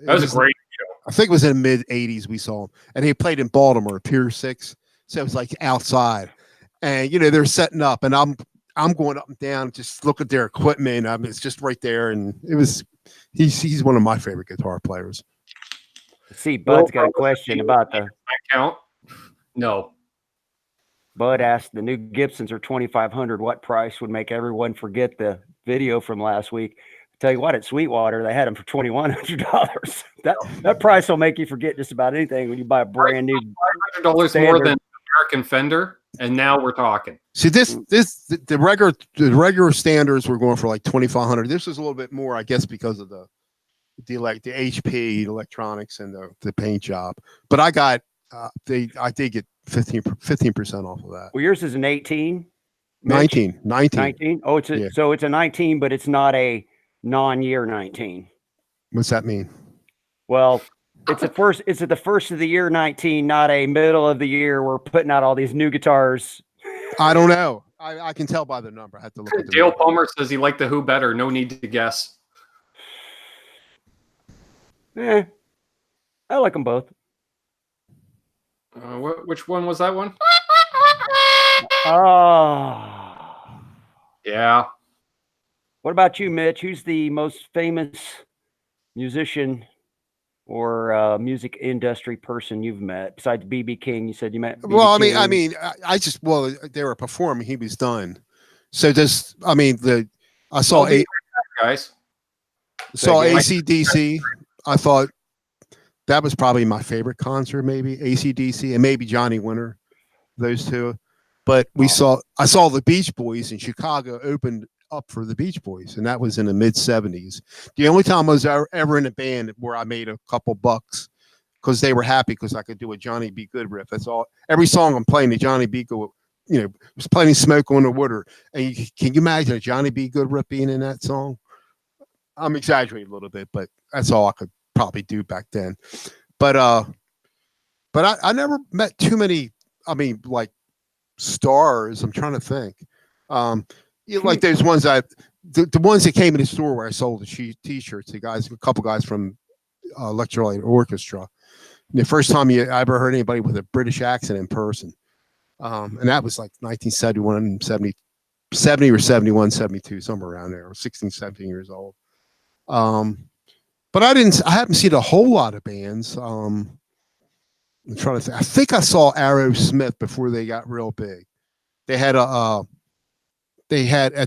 That was a great show. I think it was in the mid '80s we saw him, and he played in Baltimore, Pier 6. So it was like outside, and they're setting up, and I'm going up and down, just look at their equipment. It's just right there, and he's one of my favorite guitar players. See, Bud's got a question about the count. No. Bud asked, the new Gibsons are $2,500. What price would make everyone forget the video from last week? Tell you what, at Sweetwater, they had them for $2,100. That price will make you forget just about anything when you buy a brand new $500 more than American Fender, and now we're talking. See, the regular standards were going for like $2,500. This is a little bit more, I guess, because of the HP electronics and the paint job. But I got I did get 15% off of that. Well, yours is an 18. 19. Oh, so it's a 19, but it's not a non-year 19. What's that mean? Well, it's at the first of the year 19, not a middle of the year. We're putting out all these new guitars. I don't know. I can tell by the number. I have to look at the Dale number. Palmer says he liked the Who better. No need to guess. I like them both. Which one was that one? Oh. Yeah. What about you, Mitch? Who's the most famous musician or music industry person you've met besides B.B. King? You said you met. Well, I mean, they were performing. He was done. So I saw guys. Saw AC/DC. I thought that was probably my favorite concert. Maybe AC/DC and maybe Johnny Winter, those two. But I saw the Beach Boys in Chicago opened up for the Beach Boys, and that was in the mid '70s. The only time I was ever in a band where I made a couple bucks because they were happy because I could do a Johnny B. Good riff. That's all. Every song I'm playing, the Johnny B. Good, was playing Smoke on the Water. And can you imagine a Johnny B. Good riff being in that song? I'm exaggerating a little bit, but that's all I could probably do back then. But I never met too many. I mean, like stars. I'm trying to think. Like there's ones the ones that came in the store where I sold the t-shirts. A couple guys from Electrolyte Orchestra. And the first time I ever heard anybody with a British accent in person, and that was like 1971, 70 or 71, 72, somewhere around there. I was 16, 17 years old. But I haven't seen a whole lot of bands. I'm trying to think. I think I saw Aerosmith before they got real big. They had at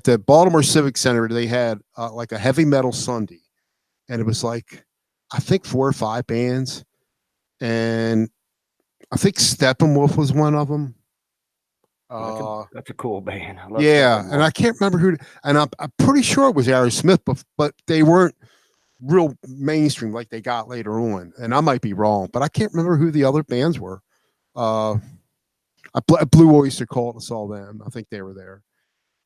the Baltimore Civic Center, they had like a heavy metal Sunday, and it was like, I think 4 or 5 bands, and I think Steppenwolf was one of them. That's a cool band. I love yeah, and I can't remember who. And I'm pretty sure it was Aerosmith, but they weren't real mainstream like they got later on. And I might be wrong, but I can't remember who the other bands were. Blue Oyster Cult, I saw them. I think they were there.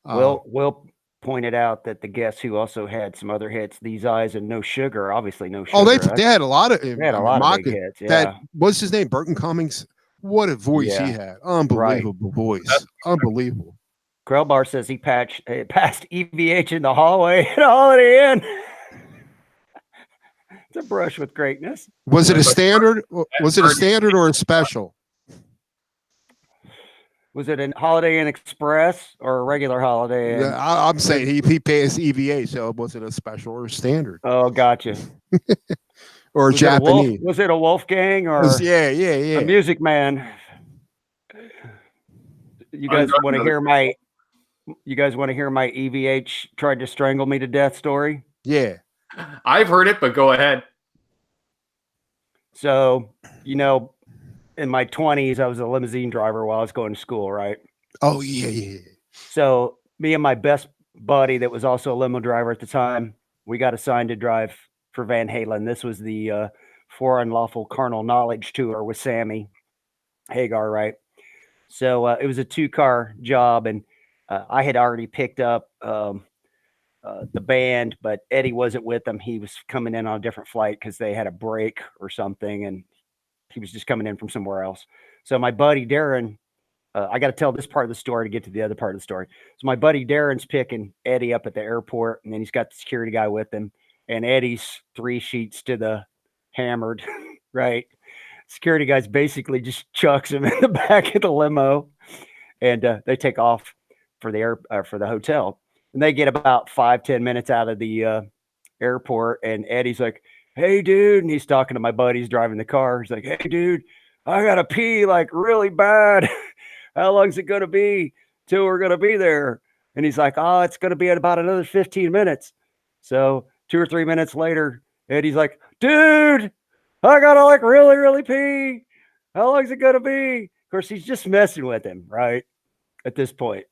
Will pointed out that the Guess Who also had some other hits. These Eyes and No Sugar, obviously No Sugar. Oh, they had a lot of. They had a lot of big hits. Yeah. What's his name? Burton Cummings. What a voice he had! Unbelievable voice. Unbelievable. Krellbar says he passed EVH in the hallway at Holiday Inn. It's a brush with greatness. Was it a standard? Was it a standard or a special? Was it a Holiday Inn Express or a regular Holiday Inn? Yeah, I'm saying he pays EVH, so was it a special or a standard? Oh, gotcha. Or was Japanese? Was it a Wolfgang or yeah. a Music Man? You guys want to hear my EVH tried to strangle me to death story? Yeah. I've heard it, but go ahead. So, in my 20s, I was a limousine driver while I was going to school, right? Oh, yeah. So me and my best buddy that was also a limo driver at the time, we got assigned to drive for Van Halen. This was the For Unlawful Carnal Knowledge tour with Sammy Hagar, right? So it was a 2-car job, and I had already picked up the band, but Eddie wasn't with them. He was coming in on a different flight because they had a break or something, and he was just coming in from somewhere else. So my buddy Darren, I got to tell this part of the story to get to the other part of the story. So my buddy Darren's picking Eddie up at the airport, and then he's got the security guy with him, and Eddie's 3 sheets to the hammered, right? Security guy's basically just chucks him in the back of the limo, and they take off for the hotel. And they get about 5-10 minutes out of the airport, and Eddie's like, "Hey, dude," and he's talking to my buddies driving the car. He's like, "Hey, dude, I gotta pee like really bad. How long's it gonna be till we're gonna be there?" And he's like, "Oh, it's gonna be at about another 15 minutes." So 2 or 3 minutes later, Eddie's like, "Dude, I gotta like really, really pee. How long's it gonna be?" Of course, he's just messing with him, right? At this point.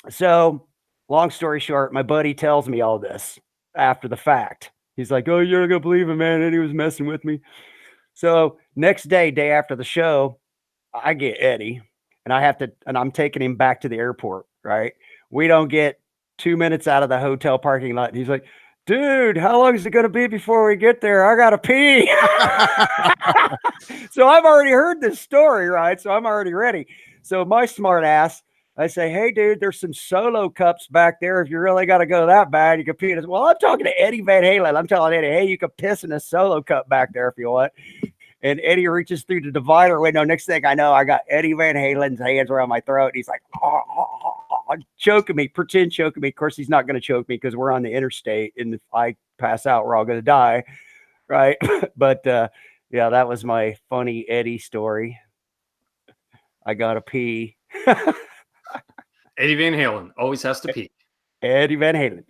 So, long story short, my buddy tells me all this after the fact. He's like, "Oh, you're not gonna believe it, man. Eddie was messing with me." So next day after the show, I get Eddie, and I'm taking him back to the airport, right? We don't get 2 minutes out of the hotel parking lot. And he's like, "Dude, how long is it going to be before we get there? I got to pee." So I've already heard this story, right? So I'm already ready. So my smart ass, I say, "Hey, dude, there's some solo cups back there. If you really got to go that bad, you can pee." Well, I'm talking to Eddie Van Halen. I'm telling Eddie, "Hey, you can piss in a solo cup back there if you want." And Eddie reaches through the divider window. Next thing I know, I got Eddie Van Halen's hands around my throat. He's like, choking me, pretend choking me. Of course, he's not going to choke me because we're on the interstate. And if I pass out, we're all going to die. Right. But yeah, that was my funny Eddie story. I got to pee. Eddie Van Halen always has to pee. Eddie Van Halen.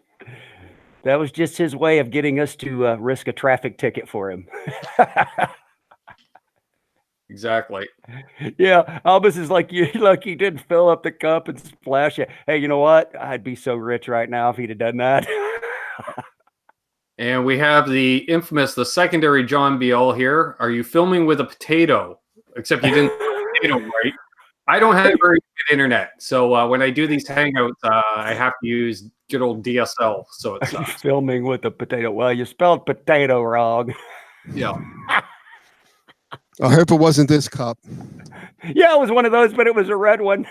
That was just his way of getting us to risk a traffic ticket for him. Exactly. Yeah, Albus is like you didn't fill up the cup and splash it. Hey, you know what? I'd be so rich right now if he'd have done that. And we have the secondary John Biel here. Are you filming with a potato? Except you didn't potato right. I don't have very good internet, so when I do these hangouts, I have to use good old DSL. So it's filming with a potato. Well, you spelled potato wrong. Yeah. I hope it wasn't this cup. Yeah, it was one of those, but it was a red one.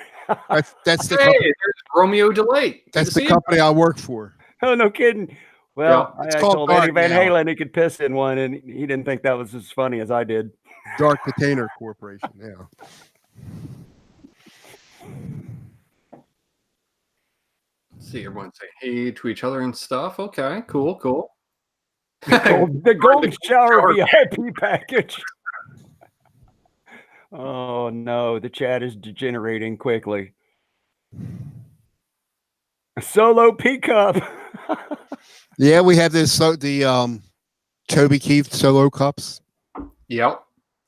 That's the Hey, company, there's Romeo Delay. that's the company I work for. Oh, no kidding. Well, It's I called told Eddie Dark Van now. Halen he could piss in one, and he didn't think that was as funny as I did. Dark Container Corporation. Yeah. See, everyone say hey to each other and stuff. Okay, cool. The golden shower VIP package. Oh no, the chat is degenerating quickly. A solo peacup. Yeah, we have this the Toby Keith solo cups, Yep.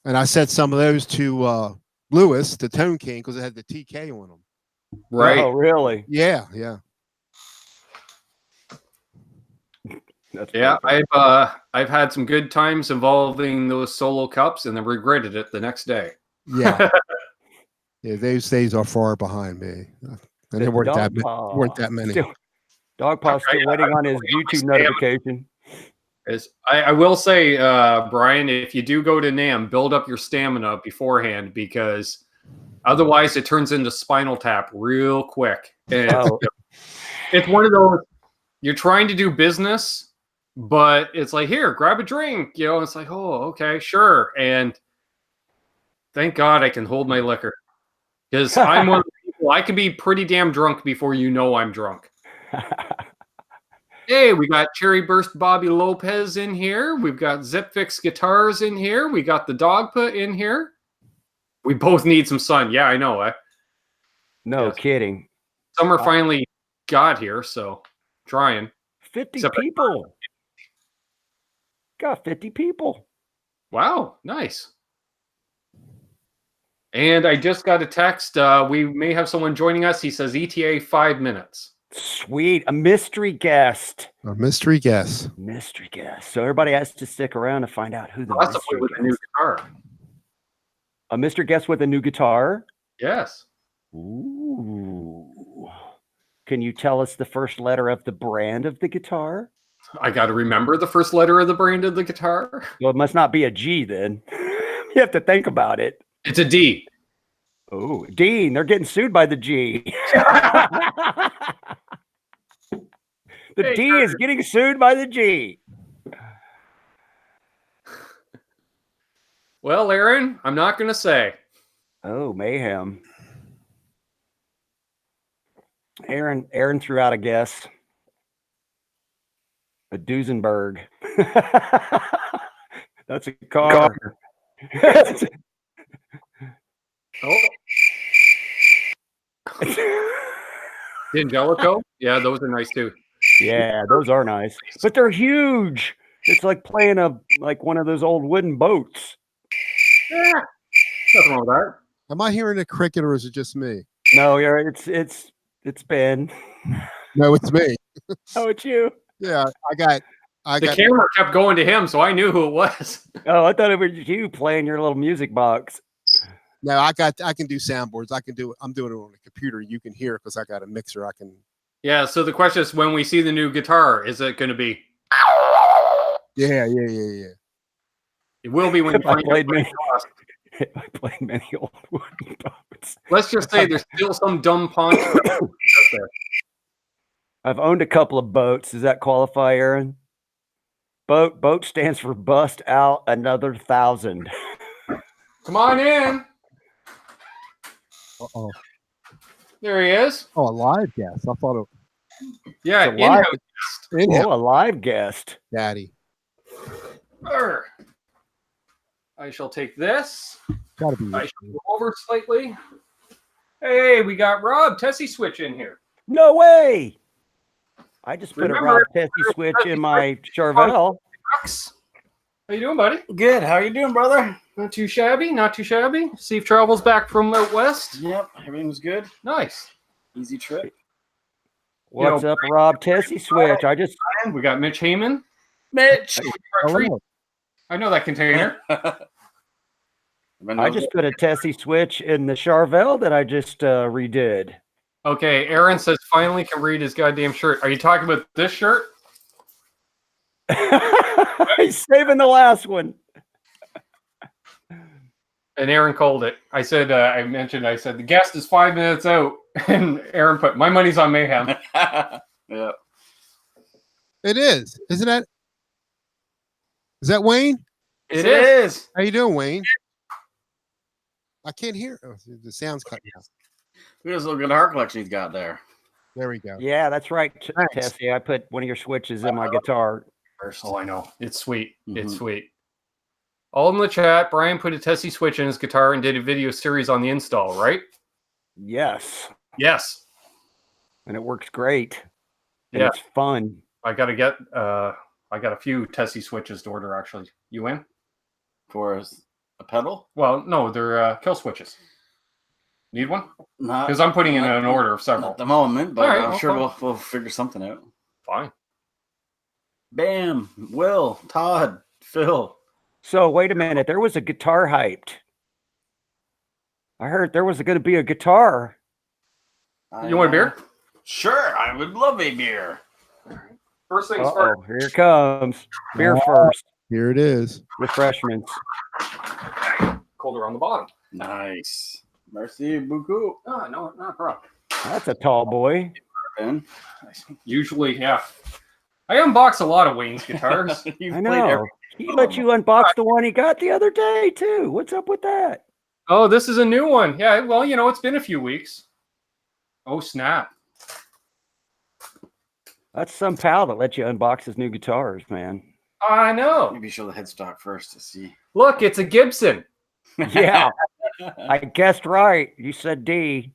and I sent some of those to Lewis, the Tone King, because it had the TK on them. Right. Oh, really? Yeah. That's Yeah, perfect. I've had some good times involving those solo cups, and then regretted it the next day. Yeah. Yeah, those days are far behind me. And there weren't that many. Dog Paw's still waiting on his YouTube notification. I will say, Brian, if you do go to NAMM, build up your stamina beforehand, because otherwise it turns into Spinal Tap real quick. And it's one of those, you're trying to do business, but it's like, here, grab a drink. You know, it's like, oh, okay, sure. And thank God I can hold my liquor, because I'm one of the people, I can be pretty damn drunk before you know I'm drunk. Hey, we got Cherry Burst Bobby Lopez in here. We've got Zip Fix Guitars in here. We got the Dog Put in here. We both need some sun. Yeah, I know. No kidding. Summer finally got here, so trying. 50 people. Got 50 people. Wow, nice. And I just got a text. We may have someone joining us. He says ETA 5 minutes. Sweet. A mystery guest. A mystery guest. Mystery guest. So everybody has to stick around to find out who the mystery with guest. a new guitar. A mystery guest with a new guitar? Yes. Ooh. Can you tell us the first letter of the brand of the guitar? I got to remember the first letter of the brand of the guitar. Well, it must not be a G then. You have to think about it. It's a D. Oh, Dean, they're getting sued by the G. The D is getting sued by the G. Well, Aaron, I'm not going to say. Oh, mayhem. Aaron threw out a guess. A Duesenberg. That's a car. Oh. The Angelico? Yeah, those are nice too. Yeah, those are nice. But they're huge. It's like playing one of those old wooden boats. Yeah. Nothing wrong with that. Am I hearing a cricket or is it just me? No, it's Ben. No, it's me. Oh, it's you. Yeah, I got The camera kept going to him, so I knew who it was. Oh, I thought it was you playing your little music box. No, I can do soundboards. I'm doing it on the computer. You can hear because I got a mixer. I can. Yeah, so the question is, when we see the new guitar, is it going to be? Yeah. It will be when you I played many old wooden boats. Let's just say there's still some dumb pawn out there. I've owned a couple of boats. Does that qualify, Aaron? Boat stands for bust out another 1,000. Come on in. Uh-oh. There he is. Oh, a live guest. I thought it. Yeah, It's a live- In-house. Oh, a live guest. Daddy. I shall take this. Gotta be. I shall go over slightly. Hey, we got Rob Tesi Switch in here. No way. I just put Remember, a Rob Tesi Switch in my Charvel. How you doing, buddy? Good. How are you doing, brother? Not too shabby, not too shabby. Safe travels back from out west. Yep, everything was good. Nice. Easy trip. What's up, Rob? Tesi Switch. I just And we got Mitch Haman. Mitch! I know that container. I just put a Tesi Switch in the Charvel that I just redid. Okay, Aaron says finally can read his goddamn shirt. Are you talking about this shirt? He's saving the last one. And Aaron called it. I said, the guest is 5 minutes out. And Aaron put, my money's on Mayhem. Yeah. It is, isn't that? Is that Wayne? It is. How you doing, Wayne? I can't hear. Oh, the sound's cutting out. Look at this little guitar collection he's got there. There we go. Yeah, that's right, Tesi. I put one of your switches in my guitar. First. Oh, I know. It's sweet. It's Mhm. sweet. All in the chat, Brian put a Tesi Switch in his guitar and did a video series on the install, right? Yes. Yes. And it works great. And Yeah. it's fun. I got a few Tesi Switches to order, actually. You in? For a pedal? Well, no, they're kill switches. Need one? Not Because I'm putting in an order of several. at the moment, but All right, I'm well, sure fine. we'll figure something out. Fine. Bam, Will, Todd, Phil. So wait a minute. There was a guitar hyped. I heard there was going to be a guitar. You want a beer? Sure, I would love a beer. First things first. Uh-oh, here it comes. Beer first. Here it is. Refreshments. Colder on the bottom. Nice. Merci beaucoup. Oh, no, not a problem. That's a tall boy. Ben. Usually, yeah. I unbox a lot of Wayne's guitars. You've I played know. He let you unbox the one he got the other day, too. What's up with that? Oh, this is a new one. Yeah, well, it's been a few weeks. Oh, snap. That's some pal that let you unbox his new guitars, man. I know. Maybe show the headstock first to see. Look, it's a Gibson. Yeah, I guessed right. You said D.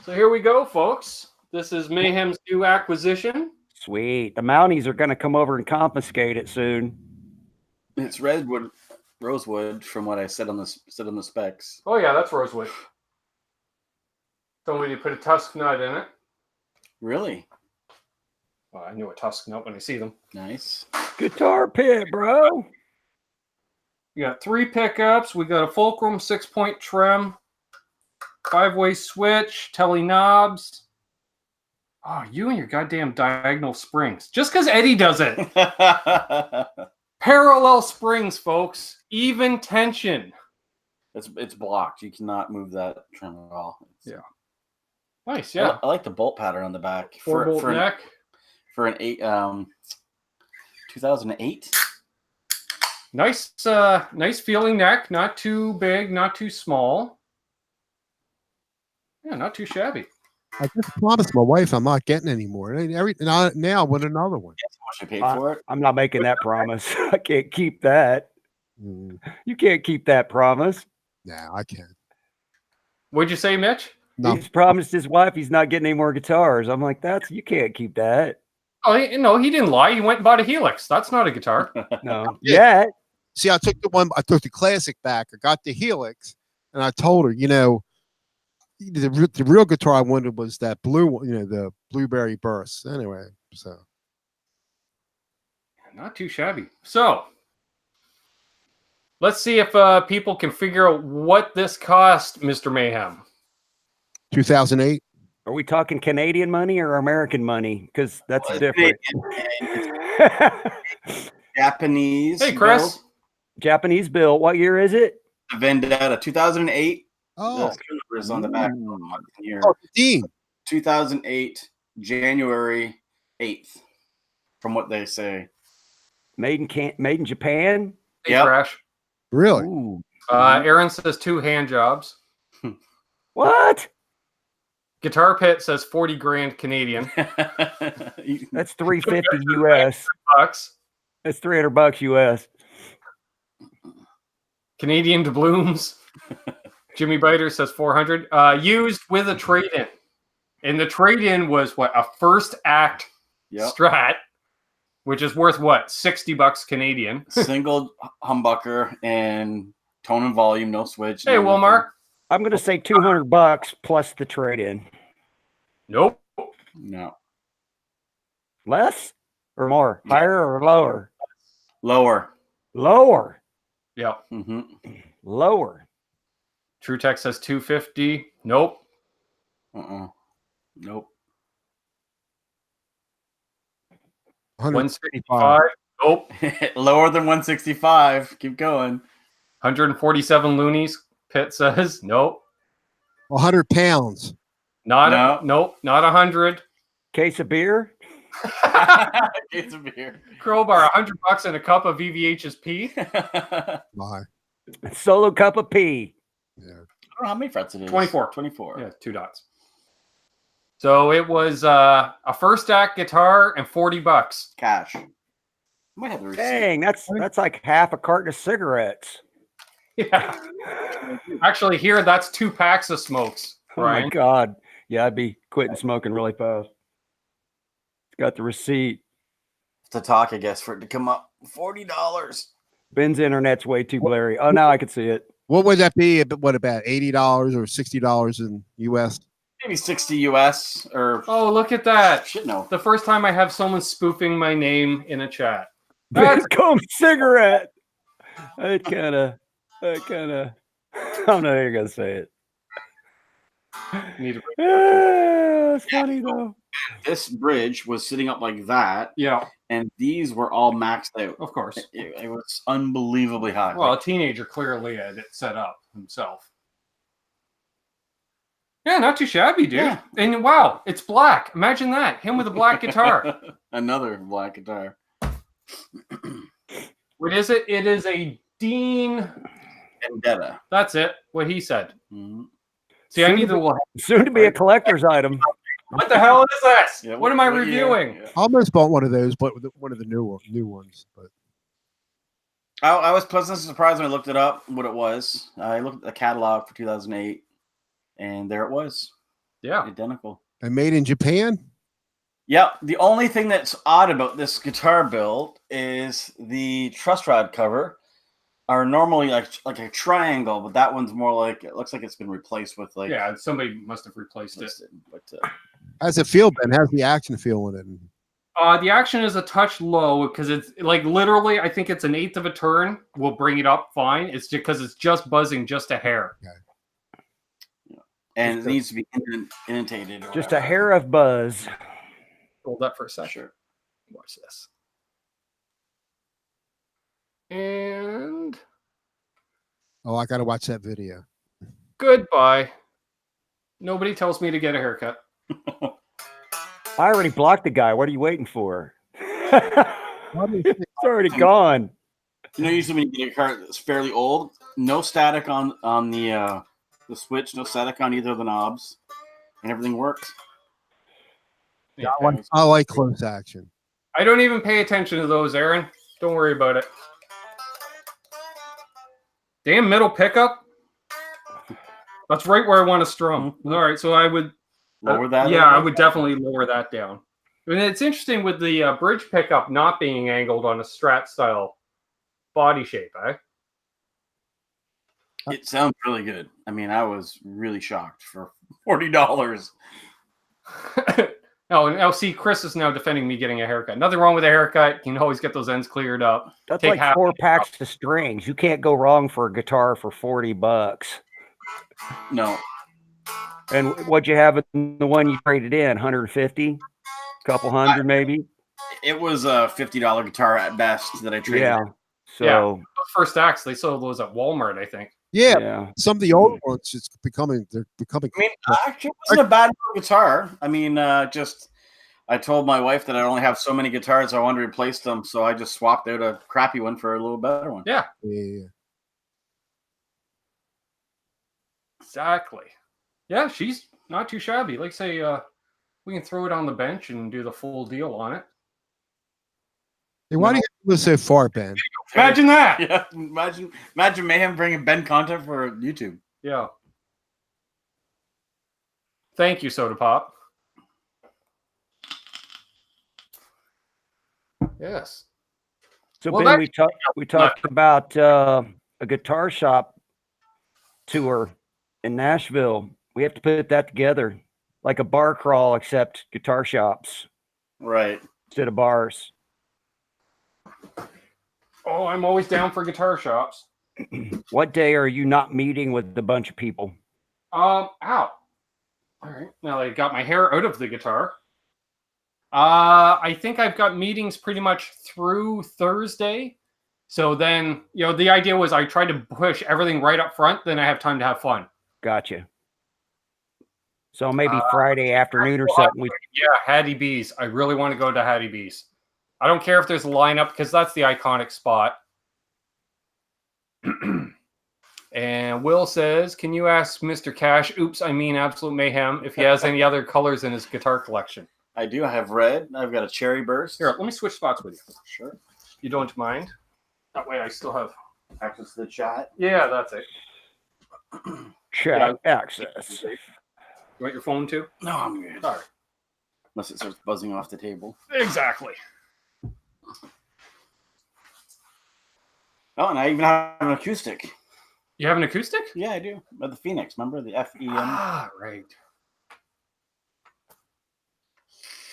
So here we go, folks. This is Mayhem's new acquisition. Sweet. The Mounties are going to come over and confiscate it soon. It's rosewood, from what I said on the specs. Oh, yeah, that's rosewood. Somebody put a tusk nut in it. Really Well, I knew a tusk nut when I see them. nice. Guitar pit, bro. We got 3 pickups. We got a fulcrum 6-point trim, 5-way switch, telly knobs. Oh, you and your goddamn diagonal springs. Just because Eddie does it. Parallel springs, folks. Even tension. It's blocked. You cannot move that trim at all. Yeah. Nice, yeah. I like the bolt pattern on the back 4-bolt neck. for an 2008. Nice, nice feeling neck. Not too big, not too small. Yeah, not too shabby. I just promised my wife I'm not getting any more. Now I want another one. That's how much I paid for it. I'm not making that promise. I can't keep that. You can't keep that promise. Nah, I can't. What'd you say, Mitch? No. He's promised his wife he's not getting any more guitars. I'm like, you can't keep that. Oh, no, he didn't lie. He went and bought a Helix. That's not a guitar. No. Yeah. Yet. See, I took the classic back. I got the Helix, and I told her, the real guitar I wanted was that blue one, the Blueberry Burst. Anyway, so Not too shabby. So, let's see if people can figure out what this cost, Mr. Mayhem. 2008. Are we talking Canadian money or American money? Because that's different. Japanese. Hey, Chris. build. Japanese bill. What year is it? The Vendetta 2008. Oh, The numbers on the back. Here. Dean. 2008, January 8th, from what they say. Made in Japan. Hey, Yep. Crash. Really? Ooh. Aaron says 2 hand jobs. What? Guitar Pit says 40 grand Canadian. That's $350 US. Bucks. That's $300 US. Canadian doubloons. Jimmy Biter says 400. Used with a trade-in. And the trade-in was what? A first act Yep. Strat. which is worth what, $60 Canadian. Single humbucker and tone and volume, no switch. Hey, no Wilmar. I'm going to say $200 plus the trade-in. Nope. No. Less or more? Higher or lower? Lower. Lower. Yeah. Mm-hmm. Lower. TrueTech says 250. Nope. Nope. 165. Nope. Lower than 165. Keep going. 147 loonies. Pitt says nope. 100 pounds. Nope. Not 100. Case of beer? Case of beer. Crowbar, $100 and a cup of VVH's pee. My. Solo cup of pee. Yeah. I don't know how many frets it is. 24. 24. Yeah, 2 dots. So it was a first act guitar and $40. Cash. Might have the receipt. Dang, that's like half a carton of cigarettes. Yeah. Actually, here that's 2 packs of smokes. Oh Brian. my God. Yeah, I'd be quitting smoking really fast. Got the receipt. To talk, I guess, for it to come up. $40. Ben's internet's way too blurry. Oh, now I can see it. What would that be? What about $80 or $60 in US? Maybe 60 US or Oh, look at that. shit. No. The first time I have someone spoofing my name in a chat. Ben Coombs cigarette. I kind of, I don't know how you're going to say it. Need to- It's funny though. This bridge was sitting up like that, Yeah, and these were all maxed out. of course. It was unbelievably high. Well, a teenager clearly had it set up himself. Yeah, not too shabby, dude. Yeah. And wow, it's black. Imagine that. Him with a black guitar. Another black guitar. What is it? It is a Deane. Vendetta. That's it. What he said. Mhm. See, I need the. Soon to be a collector's item. What the hell is this? Yeah, what am I yeah, reviewing? yeah. I almost bought one of those, but one of the new ones. But I was pleasantly surprised when I looked it up, what it was. I looked at the catalog for 2008, and there it was. Yeah. Identical. and made in Japan. Yeah, the only thing that's odd about this guitar build is the truss rod cover are normally like a triangle, but that one's more like, it looks like it's been replaced with like Yeah, somebody must have replaced it. But How's it feel, Ben? How's the action feel in it? The action is a touch low because it's like literally, I think it's an eighth of a turn. We'll bring it up fine. It's just because it's just buzzing just a hair. and it needs to be indentated. Or Just whatever. a hair of buzz. Hold up for a second. Sure. Watch this. And Oh, I got to watch that video. goodbye. Nobody tells me to get a haircut. I already blocked the guy. What are you waiting for? It's already gone. You know, usually when you get a car that's fairly old, no static on the switch, no static on either of the knobs, and everything works. Yeah, I like close action. I don't even pay attention to those, Aaron. Don't worry about it. Damn middle pickup. That's right where I want to strum. All right, so I would Lower that. Yeah, I would definitely lower that down. And it's interesting with the bridge pickup not being angled on a Strat style body shape, eh? It sounds really good. I mean, I was really shocked for $40. Now see, Chris is now defending me getting a haircut. Nothing wrong with a haircut. You can always get those ends cleared up. That's Take like half 4 of it packs of strings. You can't go wrong for a guitar for $40. No, And what'd you have in the one you traded in? 150? Couple hundred maybe? it was a $50 guitar at best that I traded. Yeah. in. So Those first acts, they sold those at Walmart, I think. Yeah, yeah. some of the old ones, they're becoming. I mean, actually, it wasn't a bad guitar. I mean, just I told my wife that I only have so many guitars, I wanted to replace them, so I just swapped out a crappy one for a little better one. Yeah, Yeah. exactly. Yeah, she's not too shabby. Like say, we can throw it on the bench and do the full deal on it. Hey, why do you have to go so far, Ben? Imagine that. Yeah, imagine Mayhem bringing Ben content for YouTube. Yeah. Thank you, Soda Pop. Yes. So Well, Ben, that- we talked about a guitar shop tour in Nashville. We have to put that together, like a bar crawl, except guitar shops Right. instead of bars. Oh, I'm always down for guitar shops. What day are you not meeting with a bunch of people? Ow. All right. Now I got my hair out of the guitar. I think I've got meetings pretty much through Thursday. So then, the idea was I tried to push everything right up front. Then I have time to have fun. Gotcha. So maybe Friday afternoon or something. Yeah, Hattie B's. I really want to go to Hattie B's. I don't care if there's a lineup because that's the iconic spot. And Will says, can you ask Mr. Cash, oops, I mean Absolute Mayhem, if he has any other colors in his guitar collection? I do. I have red. I've got a cherry burst. Here, let me switch spots with you. Sure. You don't mind? That way I still have Access to the chat. Yeah, that's it. Chat access. You want your phone too? No, I'm good. All right. Unless it starts buzzing off the table. Exactly. Oh, and I even have an acoustic. You have an acoustic? Yeah, I do. At the Phoenix, remember the FEM? Ah, right.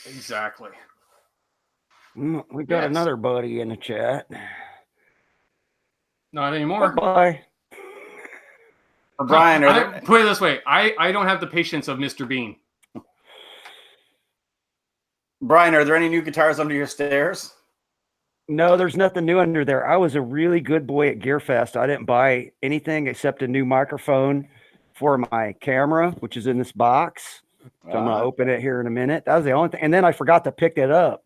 Exactly. We got another buddy in the chat. Not anymore. Bye. Brian, put it this way. I don't have the patience of Mr. Beane. Brian, are there any new guitars under your stairs? No, there's nothing new under there. I was a really good boy at Gearfest. I didn't buy anything except a new microphone for my camera, which is in this box. So I'm going to open it here in a minute. That was the only thing. And then I forgot to pick it up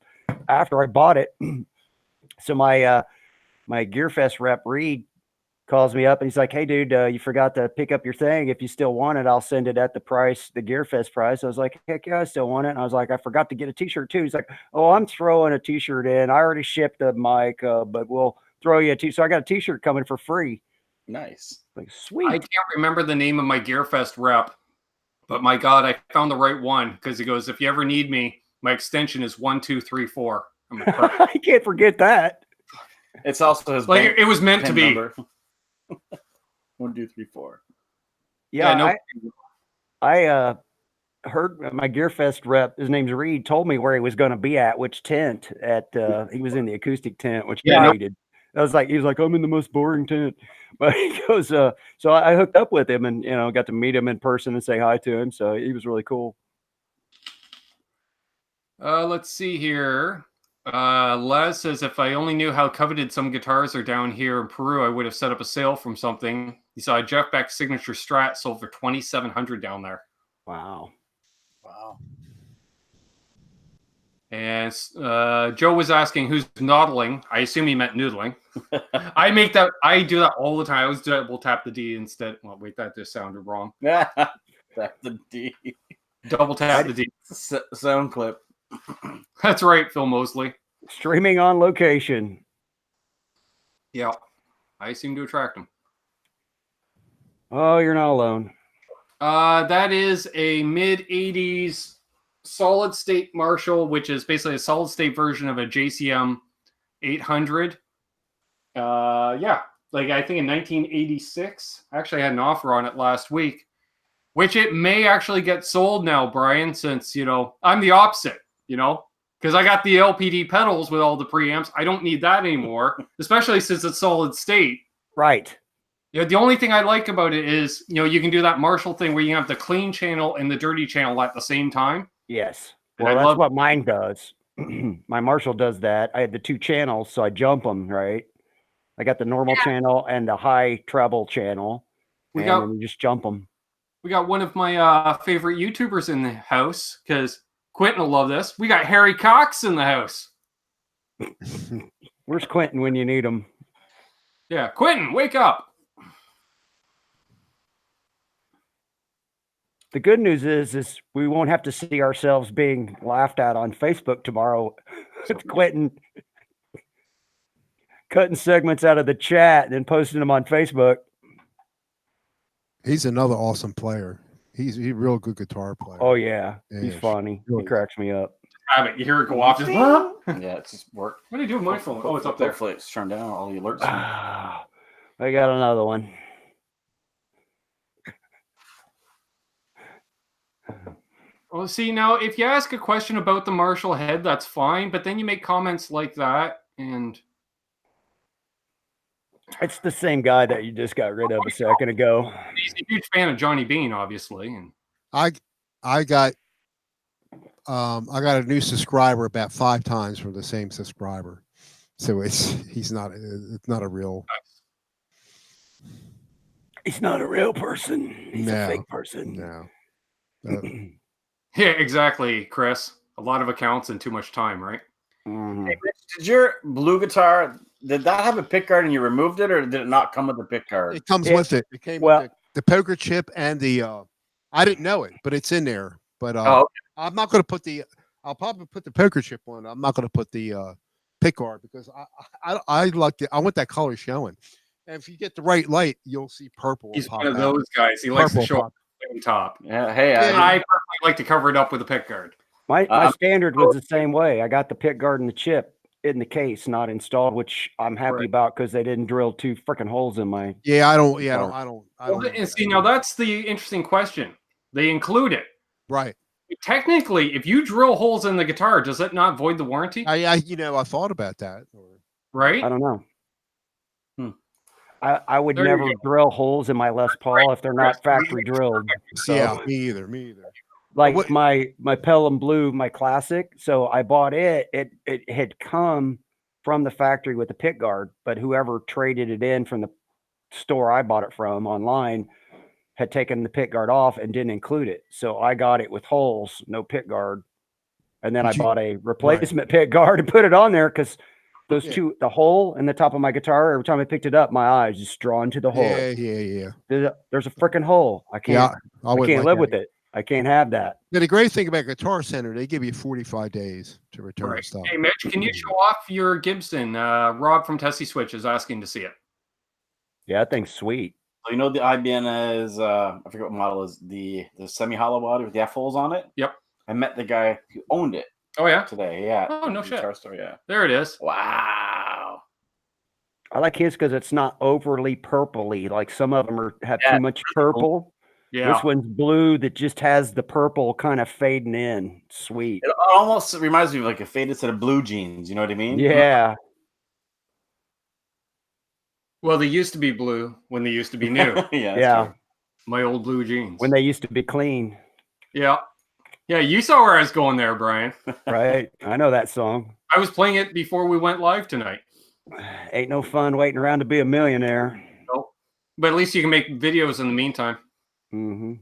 after I bought it. So my Gearfest rep, Reed, calls me up and he's like, hey, dude, you forgot to pick up your thing. If you still want it, I'll send it at the price, the Gearfest price. I was like, heck yeah, I still want it. And I was like, I forgot to get a t-shirt too. He's like, oh, I'm throwing a t-shirt in. I already shipped the mic, but we'll throw you a t-shirt. So I got a t-shirt coming for free. Nice. Like, sweet. I can't remember the name of my Gearfest rep, but my God, I found the right one because he goes, if you ever need me, my extension is 1234. I'm like, I can't forget that. It's also his like it was meant to be. Number. 1, 2, 3, 4. Yeah, no. I heard my Gearfest rep, his name's Reed, told me where he was going to be at, which tent at he was in the acoustic tent, which he hated. I was like, he was like, I'm in the most boring tent. But he goes, so I hooked up with him and got to meet him in person and say hi to him. So he was really cool. Let's see here. Les says, if I only knew how coveted some guitars are down here in Peru, I would have set up a sale from something. You saw a Jeff Beck signature Strat sold for $2,700 down there. Wow. And Joe was asking who's noodling. I assume he meant noodling. I do that all the time. I always double tap the D instead. Well, wait, that just sounded wrong. Tap the D. Double tap the D. Sound clip. That's right, Phil Mosley. Streaming on location. Yeah. I seem to attract him. Oh, you're not alone. That is a mid-80s solid state Marshall, which is basically a solid state version of a JCM 800. Yeah. Like I think in 1986. Actually, I had an offer on it last week, which it may actually get sold now, Brian, since, I'm the opposite. Because I got the LPD pedals with all the preamps. I don't need that anymore, especially since it's solid state. Right. The only thing I like about it is, you can do that Marshall thing where you have the clean channel and the dirty channel at the same time. Yes. Well, that's what mine does. My Marshall does that. I had the 2 channels, so I jump them, right? I got the normal channel and the high treble channel. And you just jump them. We got one of my favorite YouTubers in the house, because Quentin will love this. We got Harry Cox in the house. Where's Quentin when you need him? Yeah, Quentin, wake up. The good news is we won't have to see ourselves being laughed at on Facebook tomorrow with Quentin cutting segments out of the chat and then posting them on Facebook. He's another awesome player. He's a real good guitar player. Oh, yeah. He's funny. He cracks me up. have it. You hear it go off. Just, what Yeah, it's just work. do you do with my phone? Oh, it's up there. Hopefully it's turned down. All the alerts. I got another one. Well, see, now, if you ask a question about the Marshall head, that's fine. But then you make comments like that, and... It's the same guy that you just got rid of a second ago. He's a huge fan of Johnny Beane, obviously. And I got a new subscriber about 5 times from the same subscriber, so it's not a real. He's not a real person. He's a fake person. No. yeah, exactly, Chris. A lot of accounts and too much time, right? Mm-hmm. Hey, Mitch, did your blue guitar, did that have a pick guard and you removed it, or did it not come with the pick guard? It comes with it. It came with the poker chip and the. I didn't know it, but it's in there. But I'm not going to put the. I'll probably put the poker chip on. I'm not going to put the pick guard because I like it. I want that color showing. And if you get the right light, you'll see purple. He's one of those guys. He likes to show up on top. Yeah. Hey, I personally like to cover it up with a pick guard. My standard was the same way. I got the pick guard and the chip in the case, not installed, which I'm happy about because they didn't drill 2 freaking holes in my. Yeah, I don't. And see, now that's the interesting question. They include it, right? Technically, if you drill holes in the guitar, does it not void the warranty? I thought about that. Right? I don't know. I would never drill holes in my Les Paul if they're not factory drilled. So. Yeah, me either. Like my Pelham Blue, my classic. So I bought it. It had come from the factory with the pick guard, but whoever traded it in from the store I bought it from online had taken the pick guard off and didn't include it. So I got it with holes, no pick guard. And then I bought a replacement pick guard and put it on there because those two, the hole in the top of my guitar, every time I picked it up, my eyes just drawn to the hole. Yeah. There's a freaking hole. I can't live with it. I can't have that. Yeah, the great thing about Guitar Center, they give you 45 days to return stuff. Hey, Mitch, can you show off your Gibson? Rob from Tesi Switch is asking to see it. Yeah, that thing's sweet. So you know the IBN is I forget what model is the semi-hollow body with the F-holes on it? Yep. I met the guy who owned it. Oh yeah? Today, yeah. Oh no shit. Guitar store, yeah. There it is. Wow. I like his because it's not overly purpley. Like some of them have too much purple. Yeah. This one's blue that just has the purple kind of fading in. Sweet. It almost reminds me of like a faded set of blue jeans. You know what I mean? Yeah. Well, they used to be blue when they used to be new. Yeah. My old blue jeans. When they used to be clean. Yeah. Yeah, you saw where I was going there, Brian. Right. I know that song. I was playing it before we went live tonight. Ain't no fun waiting around to be a millionaire. Nope. But at least you can make videos in the meantime. Mm-hmm.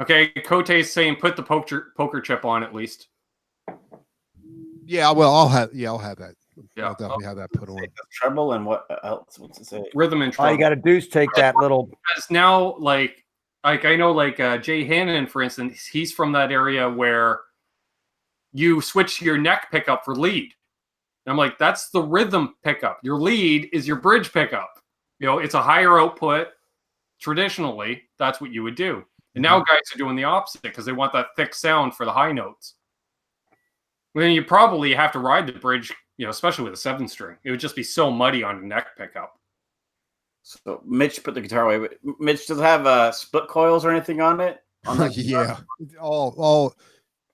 Okay, Kote's saying put the poker chip on at least. Yeah, well, I'll have that. Yeah, I'll definitely have that put on. Treble and what else? What's it say? Rhythm and treble. All you got to do is take that little. Because now, like I know, like Jay Hannon, for instance, he's from that area where you switch your neck pickup for lead. And I'm like, that's the rhythm pickup. Your lead is your bridge pickup. You know, it's a higher output. Traditionally, that's what you would do. And now guys are doing the opposite because they want that thick sound for the high notes. Then you probably have to ride the bridge, you know, especially with a 7-string. It would just be so muddy on the neck pickup. So Mitch put the guitar away. Mitch, does it have split coils or anything on it? Yeah, all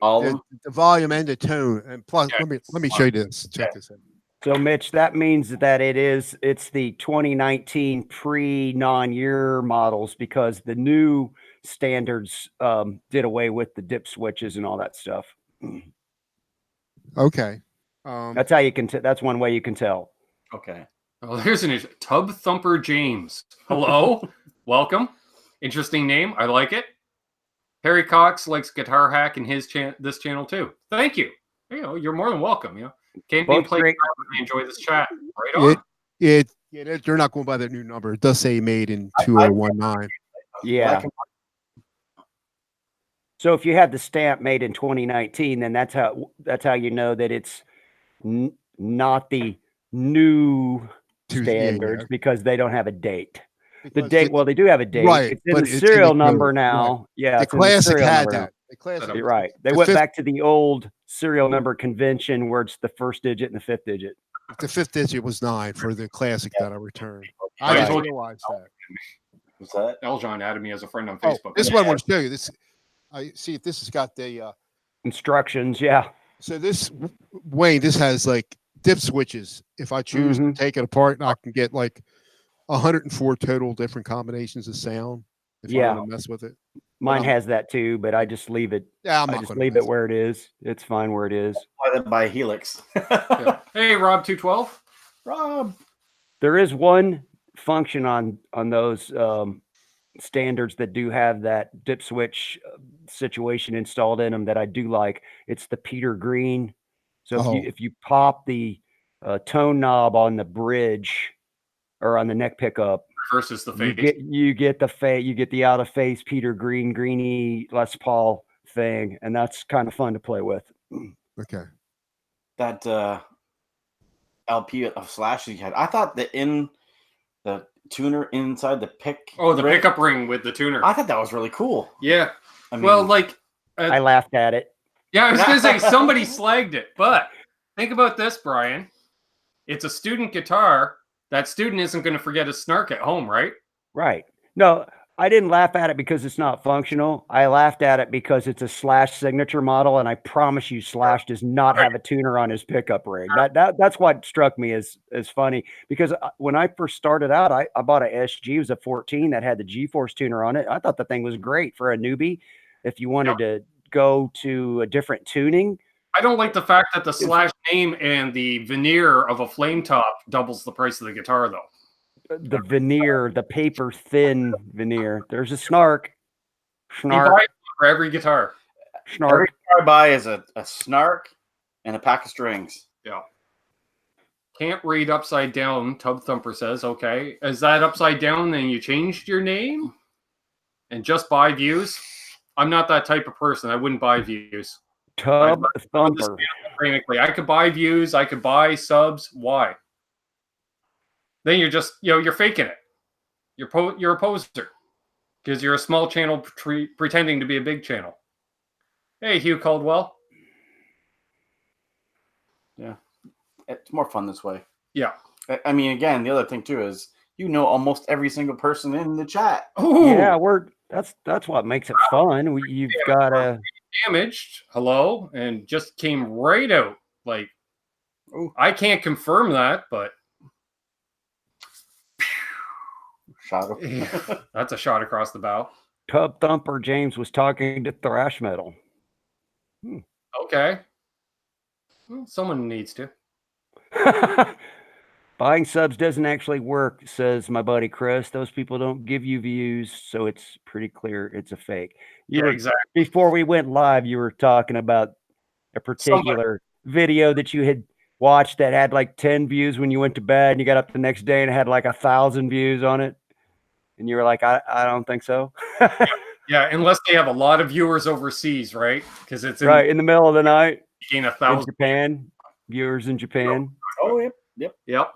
the volume and the tone, and plus, let me show you this. Check this out. So, Mitch, that means that it's the 2019 pre-non-year models because the new standards did away with the dip switches and all that stuff. Okay. That's how you can. That's one way you can tell. Okay. Oh, there's an Tub Thumper James. Hello, welcome. Interesting name. I like it. Harry Cox likes Guitar Hack in his this channel too. Thank you. You know, you're more than welcome. You know, can't be playing. Enjoy this chat. Right on. They're not going by their new number. It does say made in 2019. Yeah. So if you have the stamp made in 2019, then that's how you know that it's not the new standards because they don't have a date. The date, well, they do have a date. Right, it's in the serial number now. Right. Yeah, the classic had that. The classic. You're right. They The went fifth- back to the old serial number convention where it's the first digit and the fifth digit. The fifth digit was 9 for the classic that I returned. I Right. just realized that. What's that? Eljon added me as a friend on Oh, Facebook. this one I want to show you. This, I see if this has got the. Instructions, yeah. So this Wayne, this has like dip switches. If I choose to take it apart, I can get like 104 total different combinations of sound. If I Yeah. want to mess with it. Mine has that too, but I just leave it. Yeah, I'm I not just going leave to it where it is. It's fine where it is. Why they buy Helix? Yeah. Hey, Rob 212. Rob. There is one function on those standards that do have that dip switch situation installed in them that I do like. It's the Peter Green. So if you pop the tone knob on the bridge or on the neck pickup, Versus the you face. get the out of face Peter Green greeny Les Paul thing, and that's kind of fun to play with. Okay. That LP of Slash you had. I thought the tuner inside the pick. Oh, the ring, pickup ring with the tuner. I thought that was really cool. Yeah. I mean, Well, like, I laughed at it. yeah, I was going to say somebody slagged it, but think about this, Brian. It's a student guitar. That student isn't going to forget a snark at home, right? Right. No, I didn't laugh at it because it's not functional. I laughed at it because it's a Slash signature model, and I promise you, Slash does not have a tuner on his pickup rig. That's what struck me as funny, because when I first started out, I bought a SG. It was a 14 that had the G-Force tuner on it. I thought the thing was great for a newbie if you wanted to go to a different tuning. I don't like the fact that the Slash name and the veneer of a flame top doubles the price of the guitar, though. The veneer, the paper thin veneer. There's a snark. You buy it for every guitar. Every guitar I buy is a snark and a pack of strings. Yeah. Can't read upside down, Tub Thumper says. Okay. Is that upside down, then you changed your name? And just buy views? I'm not that type of person. I wouldn't buy views. Tub Thumper. I could buy views. I could buy subs. Why? Then you're just, you're faking it. You're a poser because you're a small channel pretending to be a big channel. Hey, Hugh Caldwell. Yeah. It's more fun this way. Yeah. I mean, again, the other thing too is almost every single person in the chat. Ooh. Yeah, that's what makes it fun. You've got to damaged. Hello, and just came right out. Like, I can't confirm that, but shot. That's a shot across the bow. Tub Thumper James was talking to thrash metal. Okay. Well, someone needs to. Buying subs doesn't actually work, says my buddy Chris. Those people don't give you views, so it's pretty clear it's a fake. Exactly. Before we went live, you were talking about a particular video that you had watched that had like 10 views when you went to bed, and you got up the next day and it had like 1,000 views on it. And you were like, I don't think so. Yeah, unless they have a lot of viewers overseas, right? Because it's in the middle of the night. Gain 1,000 in Japan. Viewers in Japan. Oh, yep.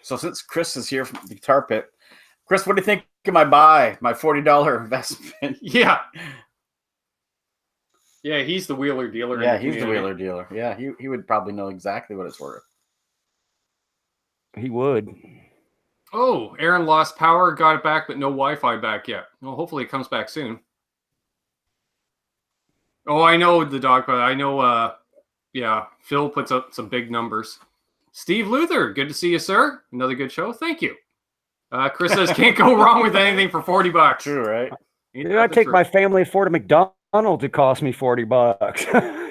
So since Chris is here from the Guitar Pit, Chris, what do you think of my $40 investment? Yeah. Yeah, he's the wheeler dealer. Yeah, he's the wheeler dealer. Yeah, he would probably know exactly what it's worth. He would. Oh, Aaron lost power, got it back, but no Wi-Fi back yet. Well, hopefully it comes back soon. Oh, I know the dog, but I know, yeah, Phil puts up some big numbers. Steve Luther, good to see you, sir. Another good show. Thank you. Chris says, can't go wrong with anything for $40. True, right? I take my family of 4 to McDonald's. It cost me $40.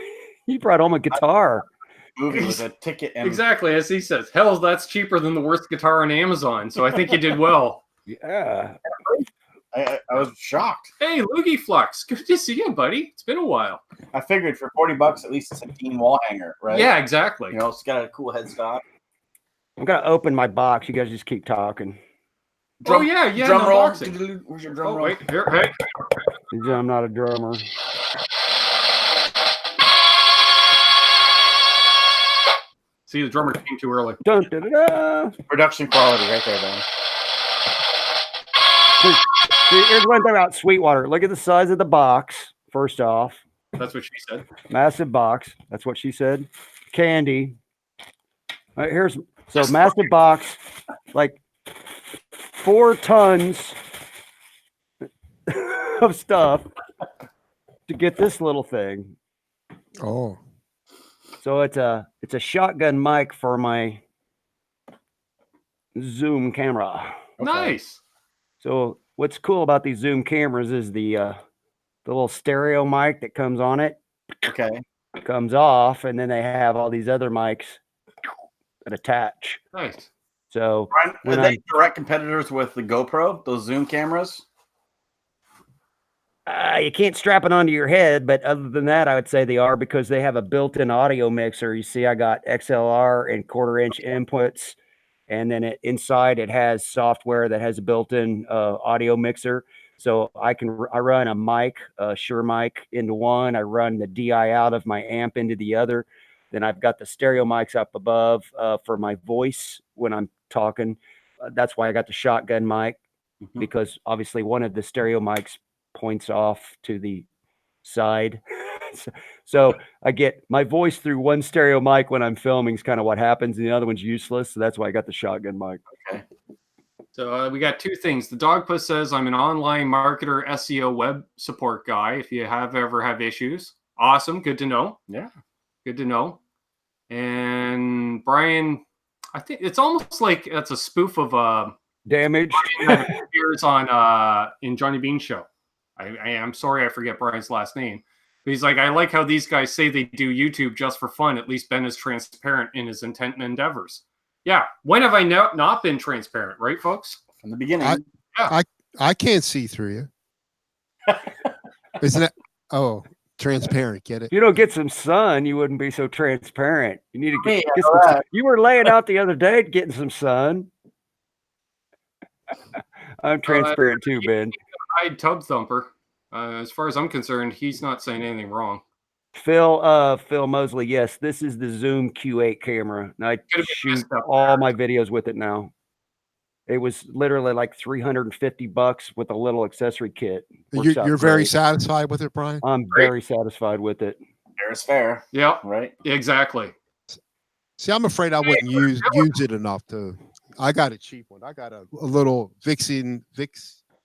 You brought home a guitar. Movie with a ticket. And exactly, as he says. Hell, that's cheaper than the worst guitar on Amazon. So I think you did well. Yeah. I was shocked. Hey, Loogie Flux. Good to see you, buddy. It's been a while. I figured for $40, at least it's a Beane wall hanger, right? Yeah, exactly. It's got a cool headstock. I'm going to open my box. You guys just keep talking. Drum roll. Where's your drum roll? Wait, here, hey. I'm not a drummer. See, the drummer came too early. Dun, dun, dun, dun. Production quality right there, man. See, here's one thing about Sweetwater. Look at the size of the box. first off. That's what she said. Massive box. That's what she said. Candy. All right, here's so massive box, like 4 tons of stuff to get this little thing. Oh, So it's a shotgun mic for my Zoom camera. Nice. So what's cool about these Zoom cameras is the little stereo mic that comes on it. Okay. Comes off, and then they have all these other mics that attach. Nice. So Brian, are they direct competitors with the GoPro, those Zoom cameras? You can't strap it onto your head, but other than that, I would say they are, because they have a built-in audio mixer. You see, I got XLR and 1/4-inch inputs, and then inside it has software that has a built-in audio mixer. So I run a mic, a Shure mic into one. I run the DI out of my amp into the other. Then I've got the stereo mics up above for my voice when I'm talking. That's why I got the shotgun mic, because obviously one of the stereo mics points off to the side. So I get my voice through one stereo mic when I'm filming is kind of what happens, and the other one's useless. So that's why I got the shotgun mic. Okay. So we got 2 things. The Dogpuss says, I'm an online marketer, SEO, web support guy. If you ever have issues. Awesome. Good to know. Yeah. Good to know. And Brian, I think it's almost like it's a spoof of Damage. Brian that appears on in Johnny Bean show. I am sorry I forget Brian's last name. But he's like, I like how these guys say they do YouTube just for fun. At least Ben is transparent in his intent and endeavors. Yeah. When have I not been transparent, right, folks? From the beginning. I can't see through you. Isn't it? Oh, transparent. Get it? If you don't get some sun, you wouldn't be so transparent. You need to get Yeah, some. right. You were laying out the other day getting some sun. I'm transparent too, Ben. Tub thumper. As far as I'm concerned, he's not saying anything wrong. Phil Mosley, yes, this is the Zoom Q8 camera, and I shoot all my videos with it now. It was literally like $350 with a little accessory kit. You're very satisfied with it, Brian? I'm very satisfied with it. Fair is fair. Yeah, right. Exactly. See, I'm afraid I wouldn't use it enough to. I got a cheap one. I got a little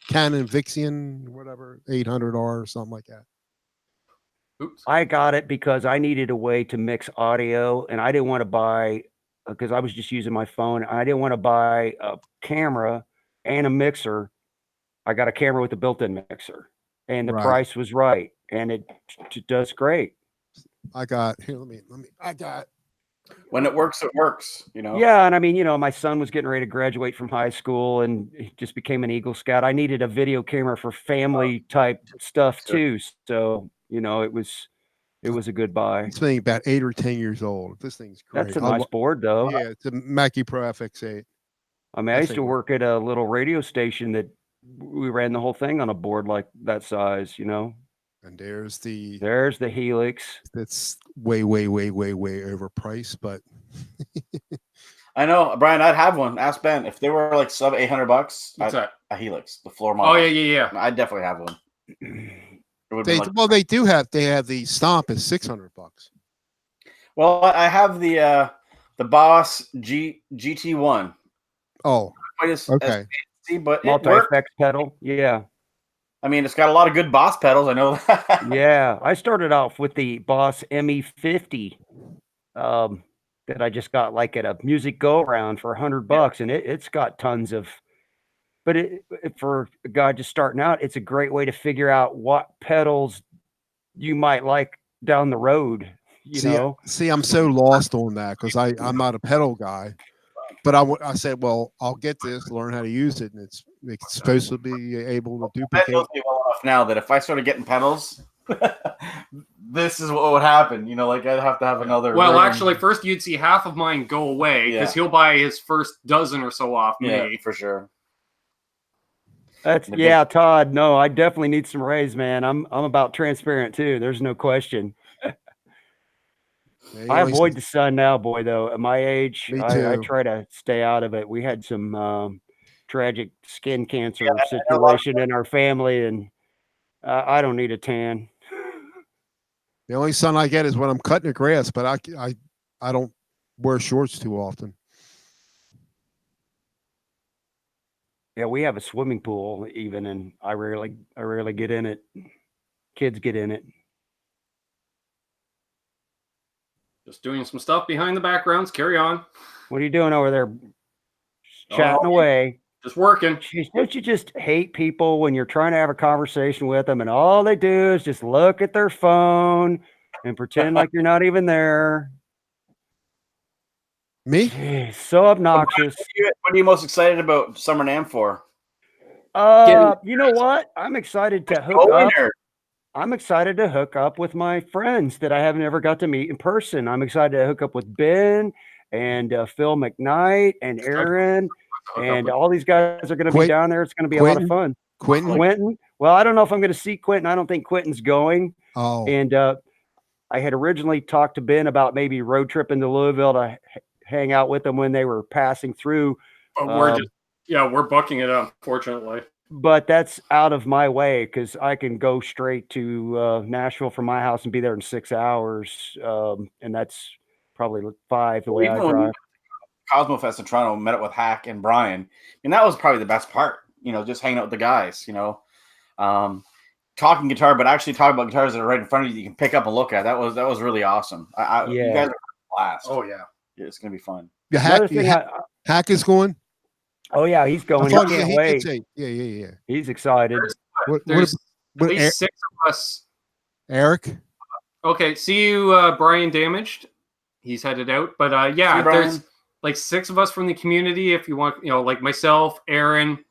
Canon Vixian, whatever, 800R or something like that. Oops. I got it because I needed a way to mix audio, and I didn't want to buy, because I was just using my phone. I didn't want to buy a camera and a mixer. I got a camera with a built-in mixer, and the price was right, and it does great. I got here. Let me. I got. When it works, you know? Yeah. And I mean, my son was getting ready to graduate from high school and he just became an Eagle Scout. I needed a video camera for family type stuff too. So, it was a good buy. This thing about 8 or 10 years old. This thing's great. That's a nice board though. Yeah, it's a Mackie Pro FX8. I mean, I used to work at a little radio station that we ran the whole thing on a board like that size, And there's the Helix. That's way overpriced, but I know, Brian. I'd have one. Ask Ben if they were like sub $800. What's that? A Helix, the floor model. Oh yeah. I'd definitely have one. They do have. They have the Stomp is $600. Well, I have the Boss GT1. Oh, okay. As fancy, but multi-effects pedal. Yeah. I mean, it's got a lot of good Boss pedals. I know that. Yeah, I started off with the Boss ME50 that I just got like at a music go around for $100, and it's got tons of. But for a guy just starting out, it's a great way to figure out what pedals you might like down the road. See, I'm so lost on that because I'm not a pedal guy. But I said, well, I'll get this, learn how to use it, and it's supposed to be able to duplicate. That knows me well enough now that if I started getting pedals, this is what would happen. Like I'd have to have another. Well, actually, first you'd see half of mine go away because he'll buy his first dozen or so off me. Yeah, for sure. Todd. No, I definitely need some raise, man. I'm about transparent too. There's no question. I avoid the sun now, boy, though. At my age, I try to stay out of it. We had some tragic skin cancer situation in our family, and I don't need a tan. The only sun I get is when I'm cutting the grass, but I don't wear shorts too often. Yeah, we have a swimming pool even, and I rarely get in it. Kids get in it. Just doing some stuff behind the backgrounds. Carry on. What are you doing over there? Chatting away. Just working. Jeez, don't you just hate people when you're trying to have a conversation with them and all they do is just look at their phone and pretend like you're not even there? Me? Jeez, so obnoxious. What are you most excited about Summer NAMM for? You know what? I'm excited to hook up. I'm excited to hook up with my friends that I haven't ever got to meet in person. I'm excited to hook up with Ben and Phil McKnight and Aaron. And all these guys are going to be down there. It's going to be a lot of fun. Quentin. Well, I don't know if I'm going to see Quentin. I don't think Quentin's going. Oh. And I had originally talked to Ben about maybe road tripping to Louisville to hang out with them when they were passing through. But we're bucking it, unfortunately. But that's out of my way because I can go straight to Nashville from my house and be there in 6 hours. And that's probably 5 the way I drive. Cosmo Fest in Toronto, met up with Hack and Brian, and that was probably the best part. Just hanging out with the guys. Talking guitar, but actually talking about guitars that are right in front of you, you can pick up and look at. That was really awesome. You guys are a blast. Oh yeah, it's gonna be fun. Yeah, Hack is going. Oh yeah, he's going. He can't wait. Yeah. He's excited. There's at least 6 of us. Eric. Okay, see you, Brian. Damaged. He's headed out, but there's like 6 of us from the community. If you want, like myself, Aaron,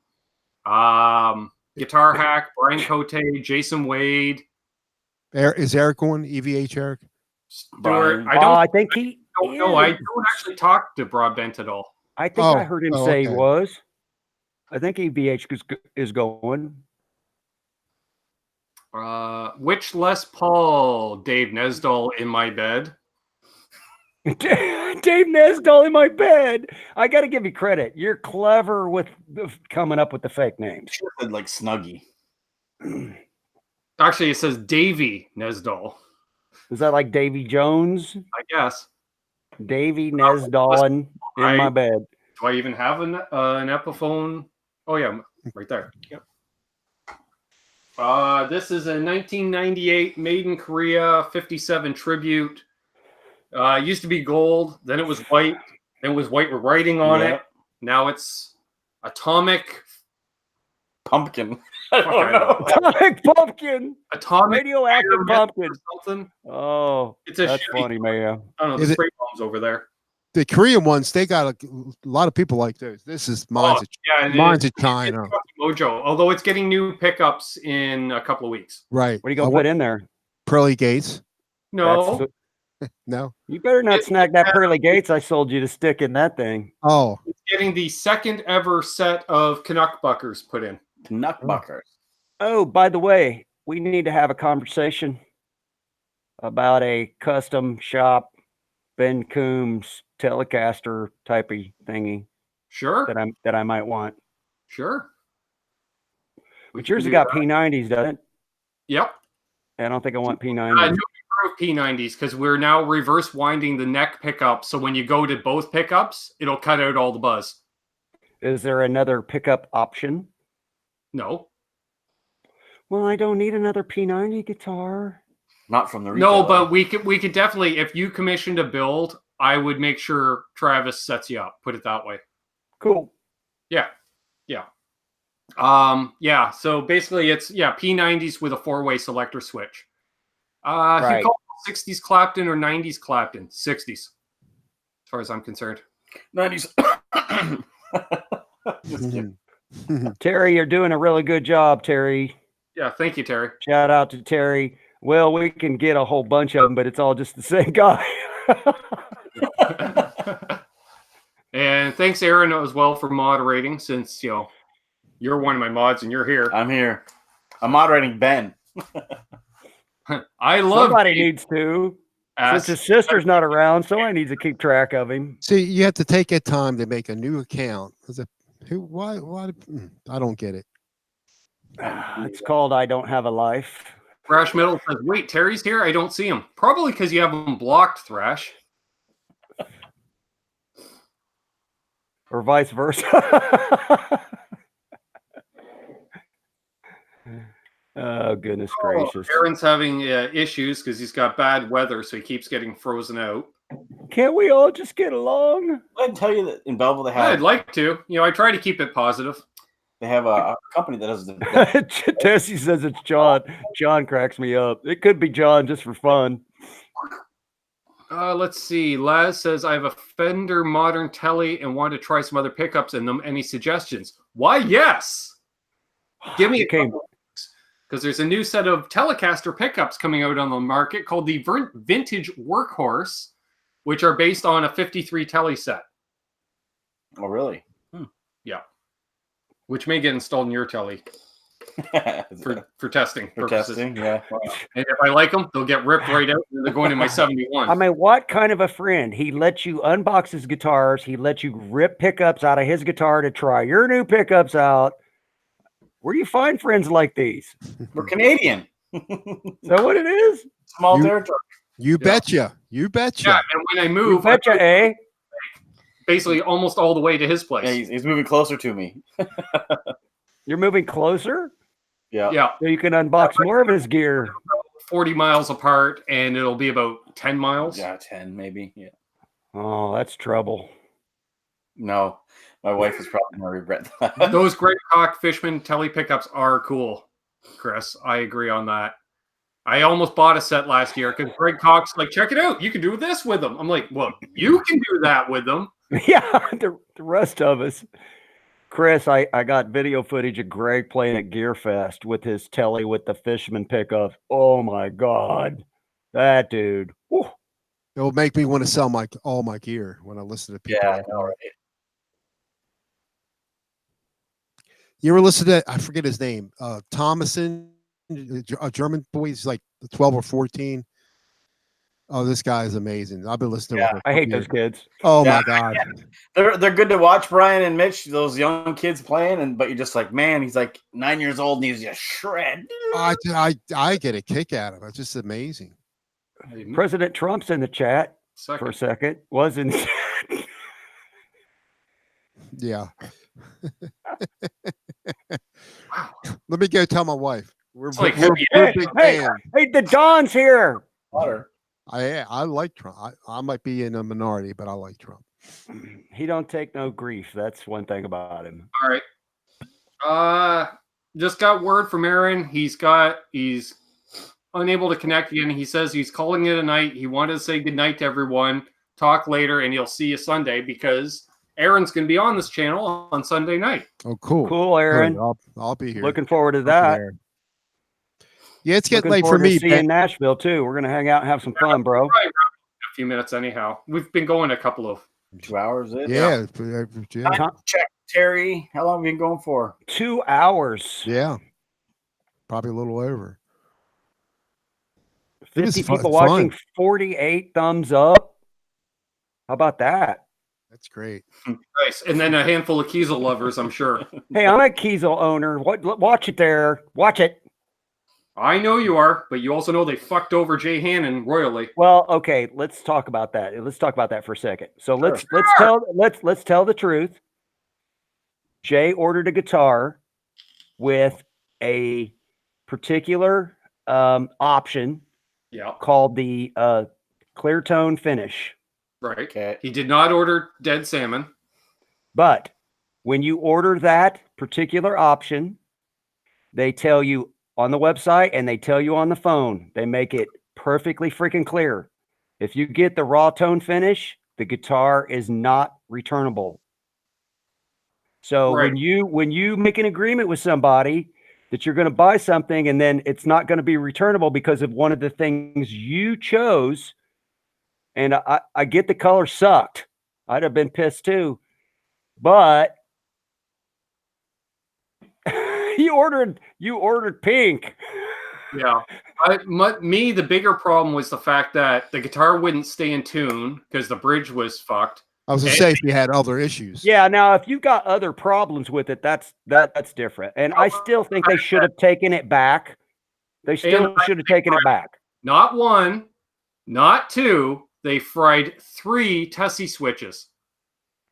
Guitar Hack, Brian Cote, Jason Wade. Is Eric going? EVH Eric. Stewart. I think he. No, I don't actually talk to Broadbent at all. I think I heard him say he was. I think EVH is going. Which Les Paul, Dave Nesdall in my bed? Dave Nesdall in my bed. I got to give you credit. You're clever with coming up with the fake names. Sure said like Snuggie. Actually, it says Davey Nesdall. Is that like Davy Jones? I guess. Davy Nesdall in my bed. Do I even have an Epiphone? Oh yeah, right there. Yep. This is a 1998 made in Korea 57 tribute. Used to be gold, then it was white, then it was white with writing on it. Now it's atomic pumpkin. Atomic pumpkin. Atomic radioactive pumpkin. Something. Oh, that's funny, man. I don't know. The spray bombs over there. The Korean ones, they got a lot of people like those. This is mine's a China. Mojo, although it's getting new pickups in a couple of weeks. Right. What are you going to put in there? Pearly Gates. No. No. You better not snag that Pearly Gates I sold you to stick in that thing. Oh. It's getting the second ever set of Canuck Buckers put in. Canuck Buckers. Oh, by the way, we need to have a conversation about a custom shop Ben Coombs Telecaster typey thingy. Sure. That I might want. Sure. But yours has got P90s, doesn't it? Yep. I don't think I want P90s. P90s because we're now reverse winding the neck pickup. So when you go to both pickups, it'll cut out all the buzz. Is there another pickup option? No. Well, I don't need another P90 guitar. Not from the retailer. No, but we could definitely, if you commissioned a build, I would make sure Travis sets you up. Put it that way. Cool. Yeah. So basically it's P90s with a 4-way selector switch. Right. You call it 60s Clapton or 90s Clapton? 60s, as far as I'm concerned. 90s. Terry, you're doing a really good job, Terry. Yeah, thank you, Terry. Shout out to Terry. Well, we can get a whole bunch of them, but it's all just the same guy. And thanks, Aaron, as well, for moderating, since you're one of my mods and you're here. I'm here. I'm moderating Ben. I love somebody needs to. Since his sister's not around, somebody needs to keep track of him. See, you have to take that time to make a new account. Why? I don't get it. It's called I Don't Have a Life. Thrash Metal says, wait, Terry's here? I don't see him. Probably because you have him blocked, Thrash. Or vice versa. Oh, goodness gracious. Aaron's having issues because he's got bad weather, so he keeps getting frozen out. Can't we all just get along? I can tell you that in Belleville they Yeah, have I'd like to. You know, I try to keep it positive. they have a company that does the Tesi says it's John. John cracks me up. It could be John just for fun. Let's see. Laz says, I have a Fender Modern Telly and want to try some other pickups in them. Any suggestions? Why, yes. Give me a couple. Because there's a new set of Telecaster pickups coming out on the market called the Vintage Workhorse, which are based on a 53 Telly set. Oh, really? Yeah. Which may get installed in your Telly for testing purposes. Testing, yeah. Wow. And if I like them, they'll get ripped right out and they're going in my 71. I mean, what kind of a friend? He lets you unbox his guitars. He lets you rip pickups out of his guitar to try your new pickups out. Where do you find friends like these? We're Canadian. Is that what it is? Small territory. You betcha. You betcha. Yeah, and when I move, You betcha, eh? basically almost all the way to his place. Yeah, he's moving closer to me. You're moving closer? Yeah. Yeah, So you can unbox more of his gear. 40 miles apart, and it'll be about 10 miles. Yeah, 10 maybe. Yeah. Oh, that's trouble. No, my wife is probably going to regret that. Those Greg Koch Fishman Telly pickups are cool, Chris. I agree on that. I almost bought a set last year because Greg Koch's like, check it out. You can do this with them. I'm like, well, you can do that with them. Yeah, the rest of us. Chris, I got video footage of Greg playing at Gearfest with his Telly with the Fishman pickup. Oh, my God. That dude. Whew. It'll make me want to sell all my gear when I listen to people. Yeah, I know, right? You ever listen to, I forget his name, Thomason, a German boy. He's like 12 or 14. Oh, this guy is amazing. I've been listening to him. I hate those kids. Oh, Yeah. my God. They're good to watch, Brian and Mitch, those young kids playing, but you're just like, man, he's like 9 years old and he's just shred. I get a kick out of it. It's just amazing. President Trump's in the chat for a second. Was in. Yeah. Let me go tell my wife. We're like, big fans. Hey, the Don's here. Water. I like Trump. I might be in a minority, but I like Trump. He don't take no grief. That's one thing about him. All right. Just got word from Aaron. He's unable to connect again. He says he's calling it a night. He wanted to say good night to everyone. Talk later, and he'll see you Sunday because Aaron's going to be on this channel on Sunday night. Oh, cool. Cool, Aaron. Good. I'll be here. Looking forward to that. Yeah, it's getting Looking late for forward to me. see you in Nashville too. We're gonna hang out and have some fun, bro. Probably a few minutes anyhow. We've been going a couple of 2 hours. Yeah. Check, Terry. How long have you been going for? 2 hours. Yeah. Probably a little over. 50 people watching, 48 thumbs up. How about that? That's great. nice, and then a handful of Kiesel lovers, I'm sure. Hey, I'm a Kiesel owner. Watch it there. Watch it. I know you are, but you also know they fucked over Jay Hannon royally. Well, okay, let's talk about that. Let's talk about that for a second. So let's tell the truth. Jay ordered a guitar with a particular option called the clear tone finish. Right. Okay. He did not order dead salmon. But when you order that particular option, they tell you on the website and they tell you on the phone. They make it perfectly freaking clear. If you get the raw tone finish, the guitar is not returnable. So when you make an agreement with somebody that you're going to buy something and then it's not going to be returnable because of one of the things you chose, and I get the color sucked. I'd have been pissed too. But you ordered pink. Yeah. The bigger problem was the fact that the guitar wouldn't stay in tune because the bridge was fucked. I was going to say if you had other issues. Yeah, now if you got other problems with it, that's different. And I still think they should have taken it back They still should have taken it back. Not one, not two. They fried 3 Tesi switches.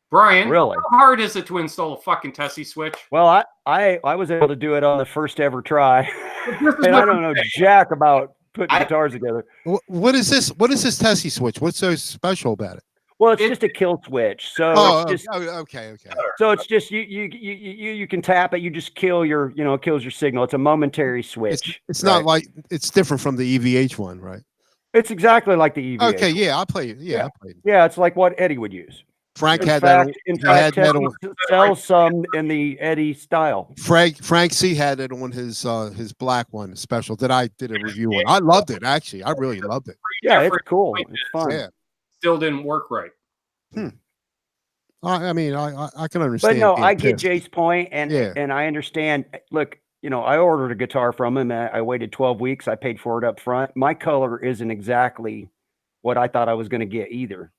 Brian, Really? how hard is it to install a fucking Tesi switch? Well, I was able to do it on the first ever try. This is And what I don't know jack about putting guitars together. What is this? What is this Tesi switch? What's so special about it? Well, it's just a kill switch. So it's just okay. so it's just you can tap it. You just kill your kills your signal. It's a momentary switch. It's not like it's different from the EVH one, right? It's exactly like the EVH. Okay, yeah, I played. Yeah, I played. Yeah, it's like what Eddie would use. Frank In had fact, that. in He fact, had that Tesi on. sells some in the Eddie style. Frank C had it on his black one special that I did a review on. I loved it actually. I really loved it. Yeah, it's cool. It's fun. Yeah. Still didn't work right. I mean, I can understand. But no, being I get pissed. Jay's point, and I understand. Look, I ordered a guitar from him, and I waited 12 weeks. I paid for it up front. My color isn't exactly what I thought I was going to get either.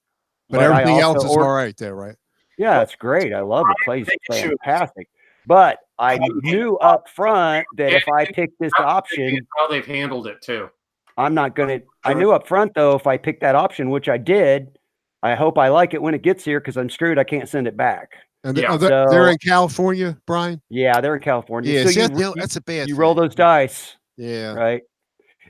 But everything else is all right there, right? Yeah, it's great. I love it. Plays fantastic. But I knew up front that if I picked this option, how they've handled it too. I'm not going to. I knew up front though, if I picked that option, which I did, I hope I like it when it gets here because I'm screwed. I can't send it back. And they're in California, Brian. Yeah, they're in California. Yeah, so that's a bad. You roll those dice. Yeah. Right.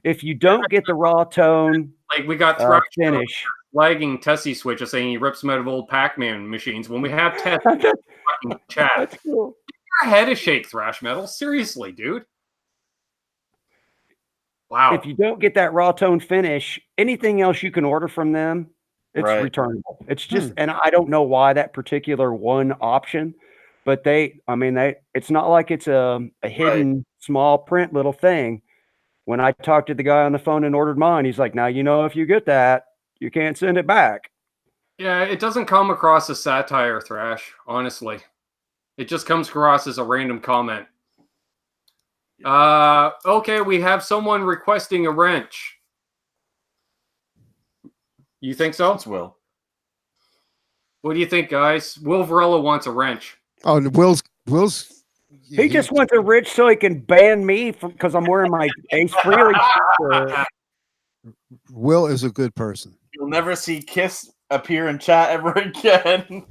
If you don't get the raw tone, like we got finish. Flagging Tesi Switch saying he rips them out of old Pac-Man machines. When we have Tesi fucking chat, that's cool. Your head is shake thrash metal. Seriously, dude. Wow. If you don't get that raw tone finish, anything else you can order from them, it's returnable. It's just, and I don't know why that particular one option, but it's not like it's a hidden small print little thing. When I talked to the guy on the phone and ordered mine, he's like, now, if you get that, you can't send it back. Yeah, it doesn't come across as satire thrash, honestly. It just comes across as a random comment. Okay, we have someone requesting a wrench. You think so? It's Will. What do you think, guys? Will Varela wants a wrench. Oh, Will's. He just wants a wrench so he can ban me because I'm wearing my Ace Frehley shirt. Will is a good person. You'll never see Kiss appear in chat ever again.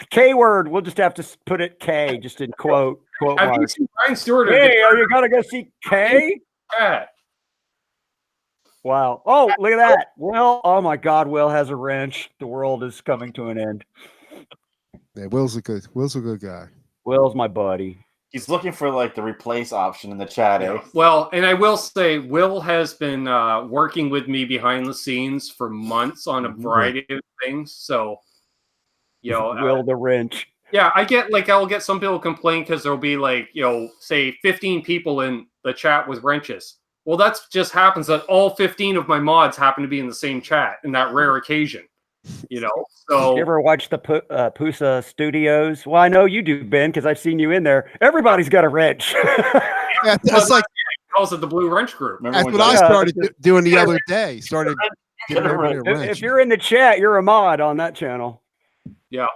K word. We'll just have to put it K, just in quote Have you seen Brian Stewart? Hey, are you gonna go see K? Wow. Oh, look at that. Will. Oh my God. Will has a wrench. The world is coming to an end. Yeah, Will's a good guy. Will's my buddy. He's looking for like the replace option in the chat. Yeah. Well, and I will say, Will has been working with me behind the scenes for months on a variety of things. So, Will the wrench. Yeah, I'll get some people complain because there'll be say 15 people in the chat with wrenches. Well, that just happens that all 15 of my mods happen to be in the same chat in that rare occasion. So you ever watch the Pusa Studios? Well, I know you do, Ben, because I've seen you in there. Everybody's got a wrench. Yeah, that's like calls it the Blue Wrench Group. That's what I started doing the other day. Started getting everybody a wrench. If you're in the chat, you're a mod on that channel. Yeah.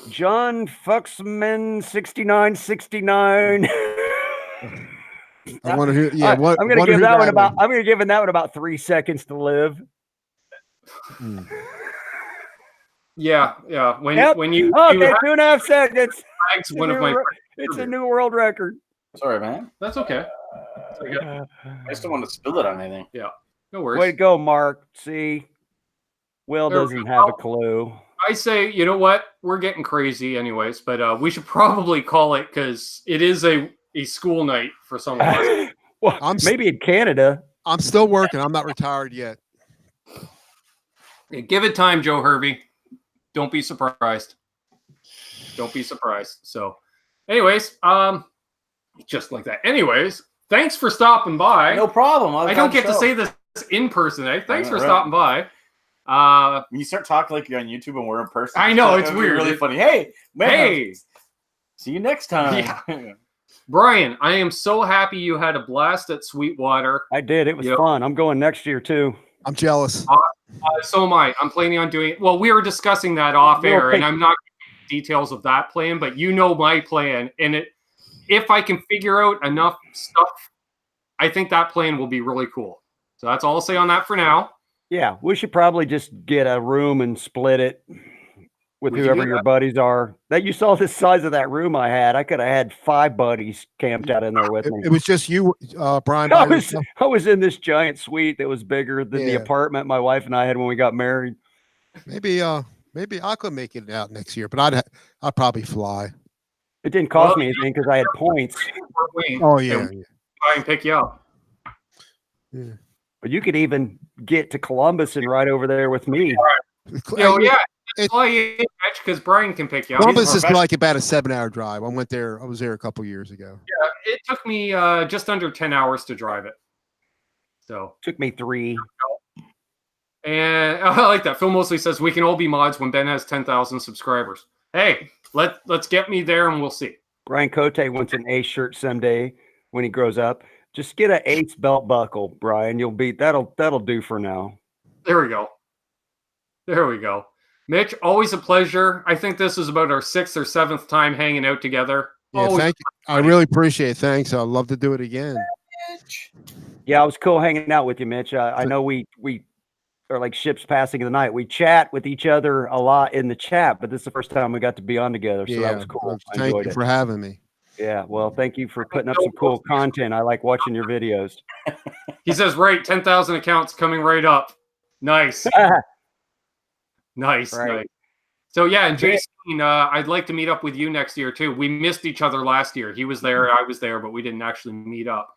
John Fuxman 6969. I want to hear. Yeah, I'm going to give that one about. I'm going to give that one about 3 seconds to live. Yeah. When you 2.5 seconds. It's a new world record. Sorry, man. That's okay. I just don't want to spill it on anything. Yeah. No worries. Way to go, Mark. See, Will doesn't have a clue. I say, you know what? We're getting crazy anyways, but we should probably call it because it is a school night for some of us. Well, maybe in Canada. I'm still working. I'm not retired yet. Give it time, Joe Hervey. Don't be surprised. Don't be surprised. So, anyways, just like that. Anyways, thanks for stopping by. No problem. I don't get to say this in person. Thanks for stopping by. When you start talking like you're on YouTube and we're in person, I know it's weird. Really funny. Hey, man. Hey, see you next time. Yeah. Brian, I am so happy you had a blast at Sweetwater. I did. It was fun. I'm going next year too. I'm jealous. So am I. I'm planning on doing it. Well, we were discussing that off air, and I'm not giving details of that plan, but you know my plan. And if I can figure out enough stuff I think that plane will be really cool. So that's all I'll say on that for now. Yeah, we should probably just get a room and split it with We can whoever do your that. buddies are. That you saw the size of that room I had. I could have had 5 buddies camped out in there with me. It was just you, Brian. By yourself? I was in this giant suite that was bigger than the Yeah. apartment my wife and I had when we got married. Maybe I could make it out next year, but I'd probably fly. It didn't cost me anything because I had points. Oh yeah, And try and pick you up. yeah. But you could even get to Columbus and ride over there with me. Yeah. It- Fly you in, because Brian can pick you up. Columbus is professional. like about a 7-hour drive. I went there. I was there a couple years ago. It took me just under 10 hours to drive it. So, Took me 3. and I like that. Phil mostly says we can all be mods when Ben has 10,000 subscribers. Hey, let's get me there and we'll see. Brian Cote wants an Ace shirt someday when he grows up. Just get an Ace belt buckle, Brian. You'll be that'll do for now. There we go. There we go. Mitch, always a pleasure. I think this is about our 6th or 7th time hanging out together. Yeah, Always thank you. I really appreciate it. Thanks. I'd love to do it again. Yeah, it was cool hanging out with you, Mitch. I know we are like ships passing in the night. We chat with each other a lot in the chat, but this is the first time we got to be on together, so that was cool. I Thank enjoyed you it. for having me. Yeah, well, thank you for putting up some cool content. I like watching your videos. He says, right, 10,000 accounts coming right up. Nice. Nice. Right. Nice. So, yeah, and Jason, I'd like to meet up with you next year, too. We missed each other last year. He was there, I was there, but we didn't actually meet up.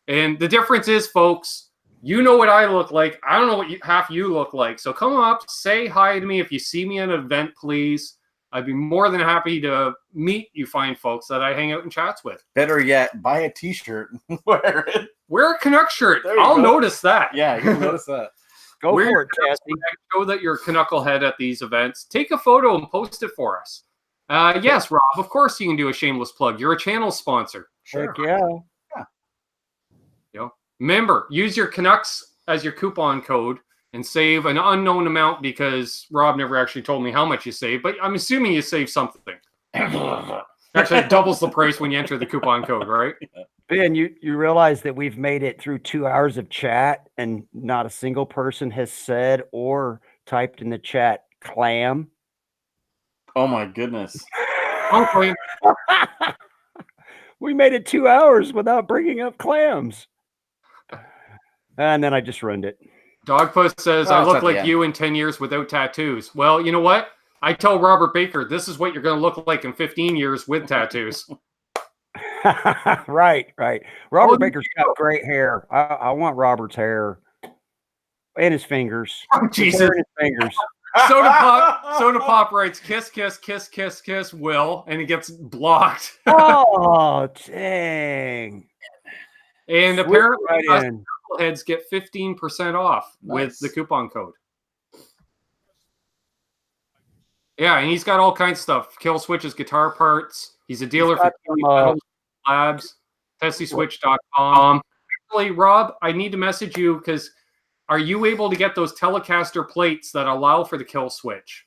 And the difference is, folks, you know what I look like. I don't know what half you look like. So come up, say hi to me. If you see me at an event, please. I'd be more than happy to meet you fine folks that I hang out and chats with. Better yet, buy a T-shirt and wear it. Wear a Canuck shirt. There you I'll go. notice that. Yeah, you notice that. Go Wear for it, your Cassie. Show that you're a Canucklehead at these events. Take a photo and post it for us. Yes, Rob, of course you can do a shameless plug. You're a channel sponsor. Heck yeah. You know, remember, use your Canucks as your coupon code and save an unknown amount because Rob never actually told me how much you save, but I'm assuming you save something. Actually, it doubles the price when you enter the coupon code, right? Ben, you realize that we've made it through 2 hours of chat and not a single person has said or typed in the chat clam. Oh my goodness. Okay. We made it 2 hours without bringing up clams. And then I just ruined it. Dogpuss says, Oh, I it's look at the like end. you in 10 years without tattoos. Well, you know what? I tell Robert Baker, this is what you're going to look like in 15 years with tattoos. Right. Robert Oh, Baker's got great hair. I want Robert's hair and his fingers. Oh, His hair Jesus. and his fingers. Soda Pop writes, kiss, kiss, kiss, kiss, kiss, Will, and he gets blocked. Oh, dang. And Swoop apparently, right us in. heads get 15% off with Nice. the coupon code. Yeah, and he's got all kinds of stuff. Kill Switch's guitar parts. He's a dealer got for some, Labs, TesiSwitch.com. Actually, Rob, I need to message you because are you able to get those Telecaster plates that allow for the kill switch?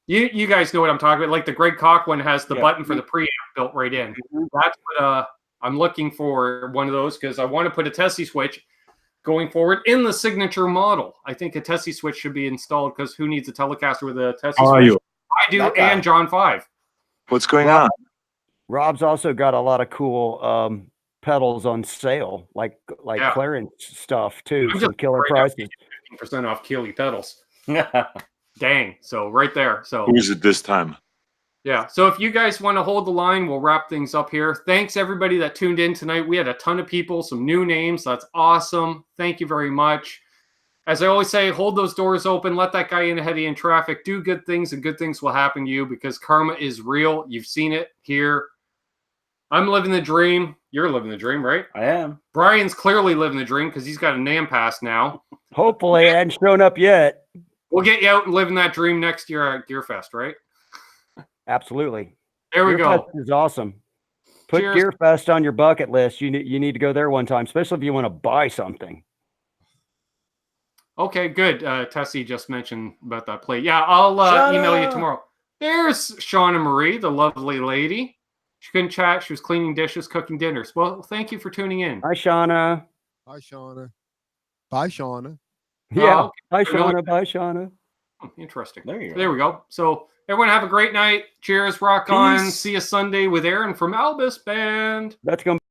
You guys know what I'm talking about. Like the Greg Koch one has the Yeah. button for the preamp built right in. Mhm. That's what I'm looking for, one of those, because I want to put a Tesi Switch going forward in the signature model. I think a Tesi Switch should be installed because who needs a Telecaster with a Tesi How are Switch? you? I do, That guy. and John 5. What's going on? Rob's also got a lot of cool pedals on sale, like Yeah. clearance stuff too. I'm So just killer right now prices. 15% off Keeley pedals. Dang. So right there. So Who is it this time? yeah. So if you guys want to hold the line, we'll wrap things up here. Thanks everybody that tuned in tonight. We had a ton of people, some new names. That's awesome. Thank you very much. As I always say, hold those doors open. Let that guy in ahead of you in traffic. Do good things and good things will happen to you because karma is real. You've seen it here. I'm living the dream. You're living the dream, right? I am. Brian's clearly living the dream because he's got a NAM pass now. Hopefully, it hadn't shown up yet. We'll get you out and living that dream next year at Gearfest, right? Absolutely. There we go. Gearfest is awesome. Put Cheers. Gearfest on your bucket list. You need to go there one time, especially if you want to buy something. Okay, good. Tesi just mentioned about that plate. Yeah, I'll email you tomorrow. There's Shauna Marie, the lovely lady. She couldn't chat. She was cleaning dishes, cooking dinners. Well, thank you for tuning in. Hi, Shauna. Bye, Shauna. Bye, Shauna. Yeah. okay. Hi, Really? Shauna. Bye, Shauna. Interesting. There you So go. there we go. So everyone have a great night. Cheers. Rock on. Peace. See you Sunday with Aaron from Albus Band. That's going to